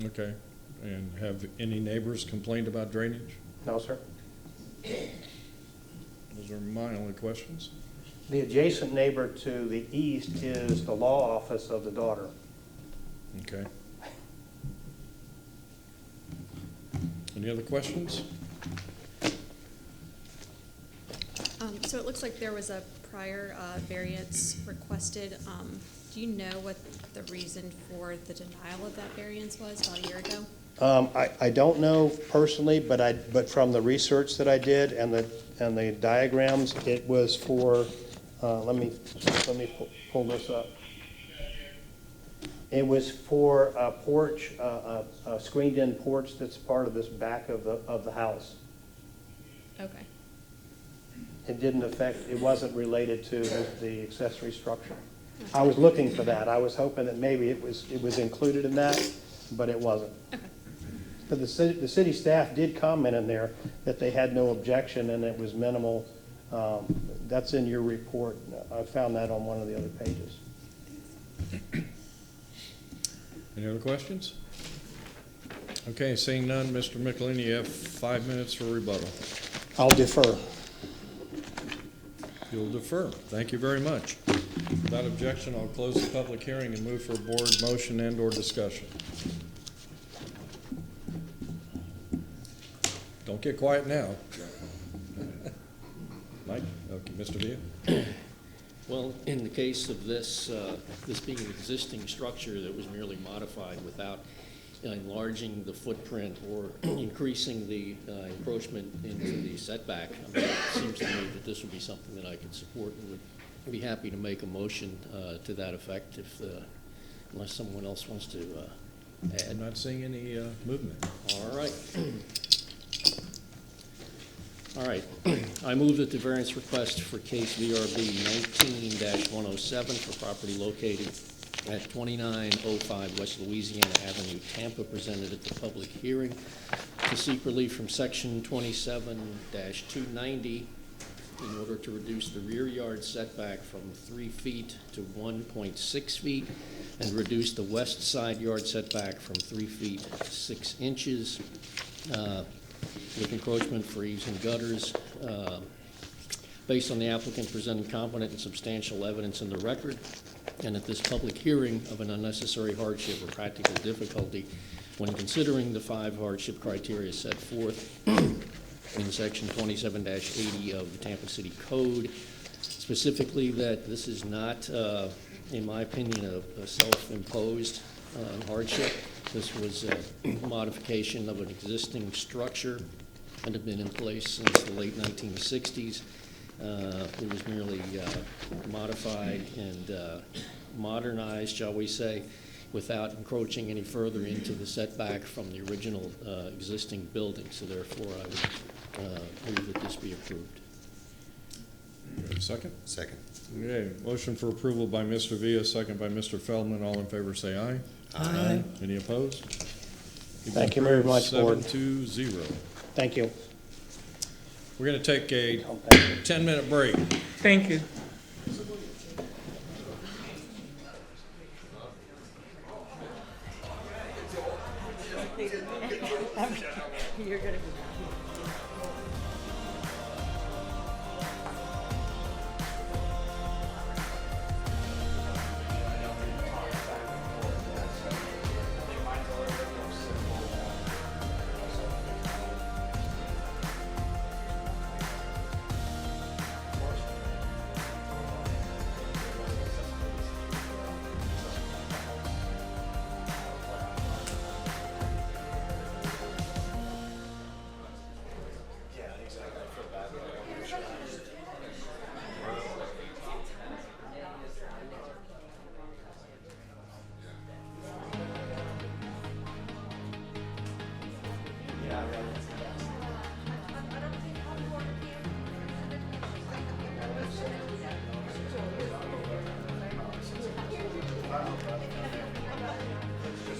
Okay, and have any neighbors complained about drainage? No, sir. Those are my only questions. The adjacent neighbor to the east is the law office of the daughter. Okay. Any other questions? So it looks like there was a prior variance requested. Do you know what the reason for the denial of that variance was about a year ago? I don't know personally, but from the research that I did and the diagrams, it was for, let me pull this up. It was for a porch, a screened-in porch that's part of this back of the house. Okay. It didn't affect, it wasn't related to the accessory structure. I was looking for that. I was hoping that maybe it was included in that, but it wasn't. Okay. But the city staff did comment in there that they had no objection and it was minimal. That's in your report. I found that on one of the other pages. Any other questions? Okay, seeing none, Mr. McElhaney, you have 5 minutes for rebuttal. I'll defer. You'll defer. Thank you very much. Without objection, I'll close the public hearing and move for a board motion and/or discussion. Don't get quiet now. Mike? Okay, Mr. Villa? Well, in the case of this, this being an existing structure that was merely modified without enlarging the footprint or increasing the encroachment into the setback, I mean, it seems to me that this would be something that I could support and would be happy to make a motion to that effect if, unless someone else wants to add. I'm not seeing any movement. All right. All right. I move that the variance request for case VRB 19-107 for property located at 2905 West Louisiana Avenue, Tampa, presented at the public hearing to seek relief from section 27-290 in order to reduce the rear yard setback from 3 feet to 1.6 feet and reduce the west side yard setback from 3 feet to 6 inches. With encroachment for eaves and gutters, based on the applicant presenting competent and substantial evidence in the record, and at this public hearing of an unnecessary hardship or practical difficulty when considering the 5 hardship criteria set forth in section 27-80 of the Tampa City Code, specifically that this is not, in my opinion, a self-imposed hardship. This was a modification of an existing structure that had been in place since the late 1960s. It was merely modified and modernized, shall we say, without encroaching any further into the setback from the original existing building. So therefore, I would move that this be approved. Second? Second. Okay, motion for approval by Mr. Villa, second by Mr. Feldman. All in favor say aye. Aye. Any opposed? Thank you very much, Board. 7-0. Thank you. We're going to take a 10-minute break. Thank you. You're gonna be.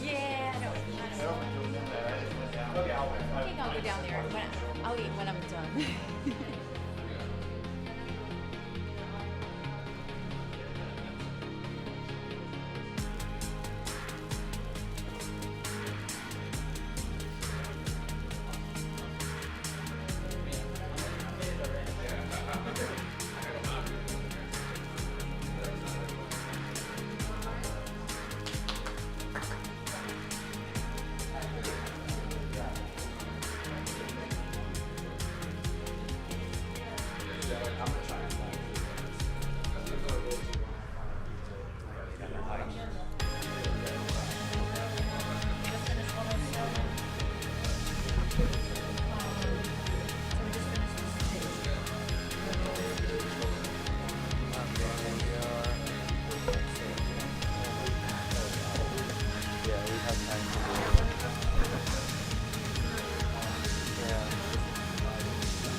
Yeah, I know. I think I'll go down there. I'll eat when I'm done.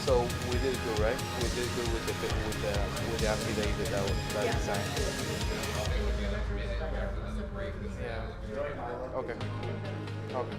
So we did good, right? We did good with the affidavit that was signed. Yeah. Okay. Okay.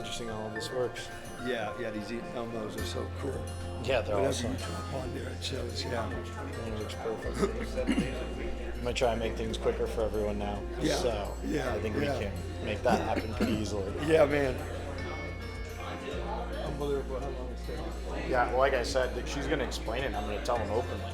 interesting how all this works. Yeah, these Elmos are so cool. Yeah, they're Whatever awesome. you drop on there, it shows, yeah. Everything looks perfect. I'm gonna try and make things quicker for everyone now. Yeah, So yeah, I think we yeah. can make that happen pretty easily. Yeah, man. Unbelievable how long it's taken. Yeah, well, like I said, she's gonna explain it, and I'm gonna tell them openly.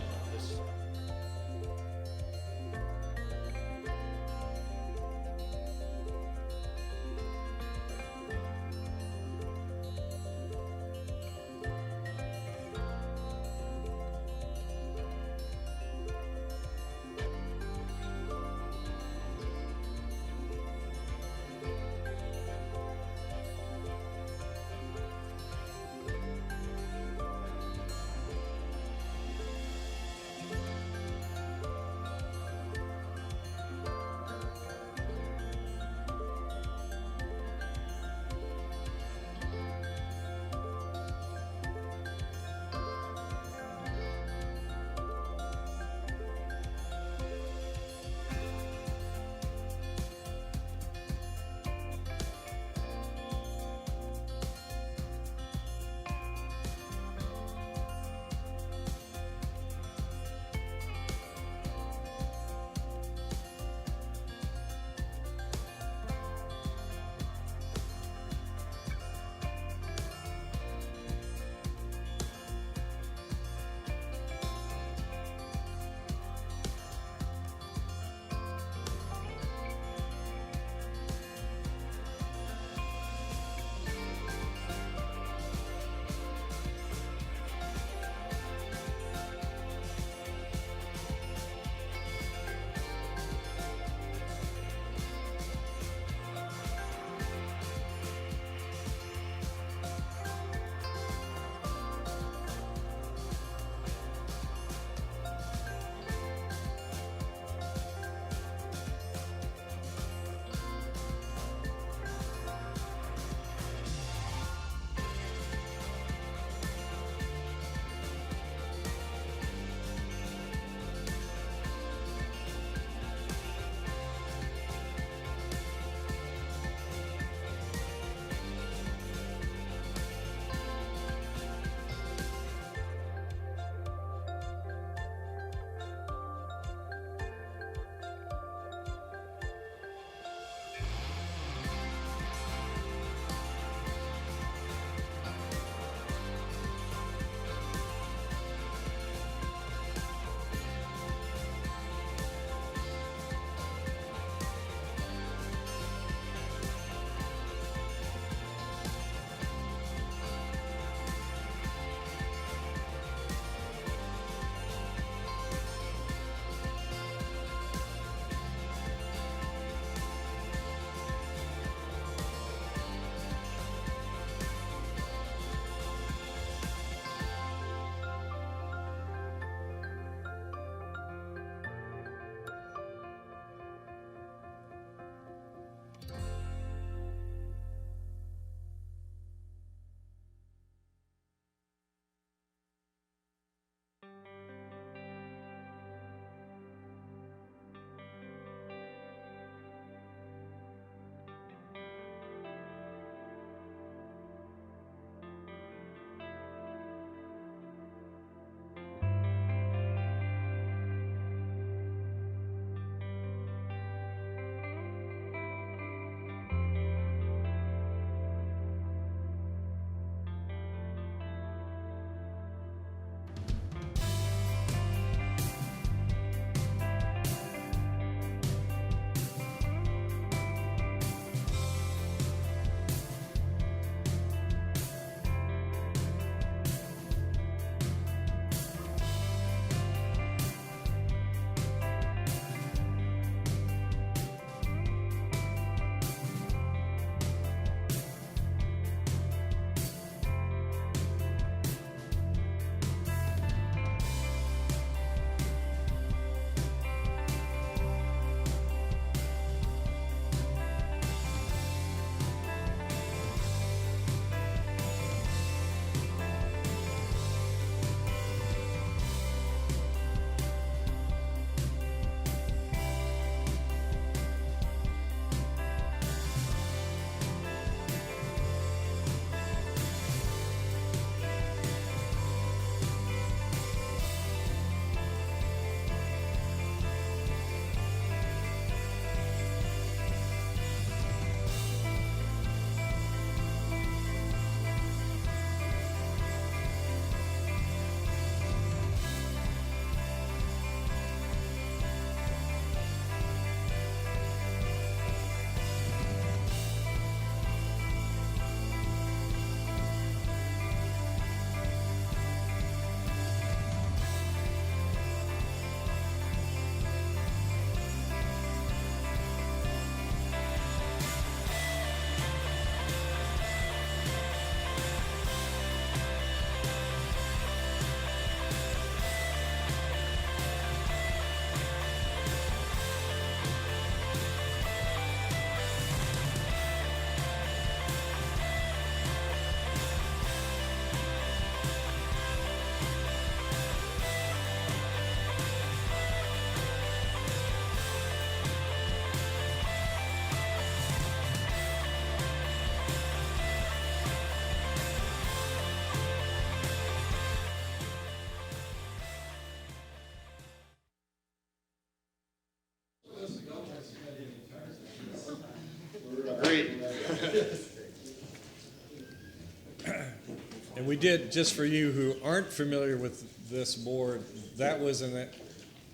And we did, just for you who aren't familiar with this board, that was an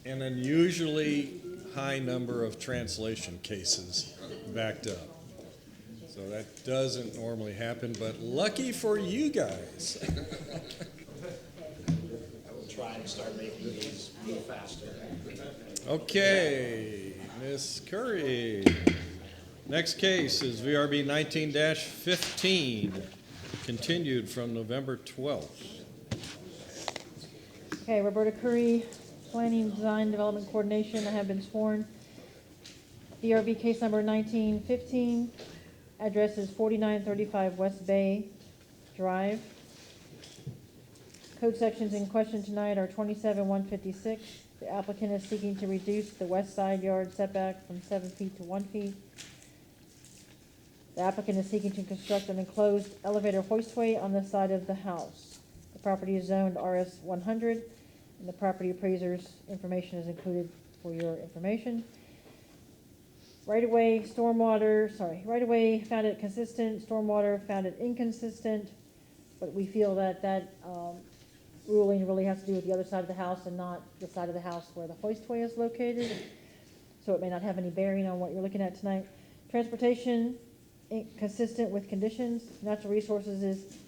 unusually high number of translation cases backed up. So that doesn't normally happen, but lucky for you guys. I will try and start making these move faster. Okay, Ms. Curry. Next case is VRB 19-15, continued from November 12th. Okay, Roberta Curry, Planning, Design, Development Coordination, I have been sworn. VRB case number 1915, address is 4935 West Bay Drive. Code sections in question tonight are 27-156. The applicant is seeking to reduce the west side yard setback from 7 feet to 1 feet. The applicant is seeking to construct an enclosed elevator hoistway on the side of the house. The property is zoned RS 100, and the property appraiser's information is included for your information. Right-of-way found it consistent, stormwater found it inconsistent, but we feel that ruling really has to do with the other side of the house and not the side of the house where the hoistway is located, so it may not have any bearing on what you're looking at tonight. Transportation, consistent with conditions. Natural resources is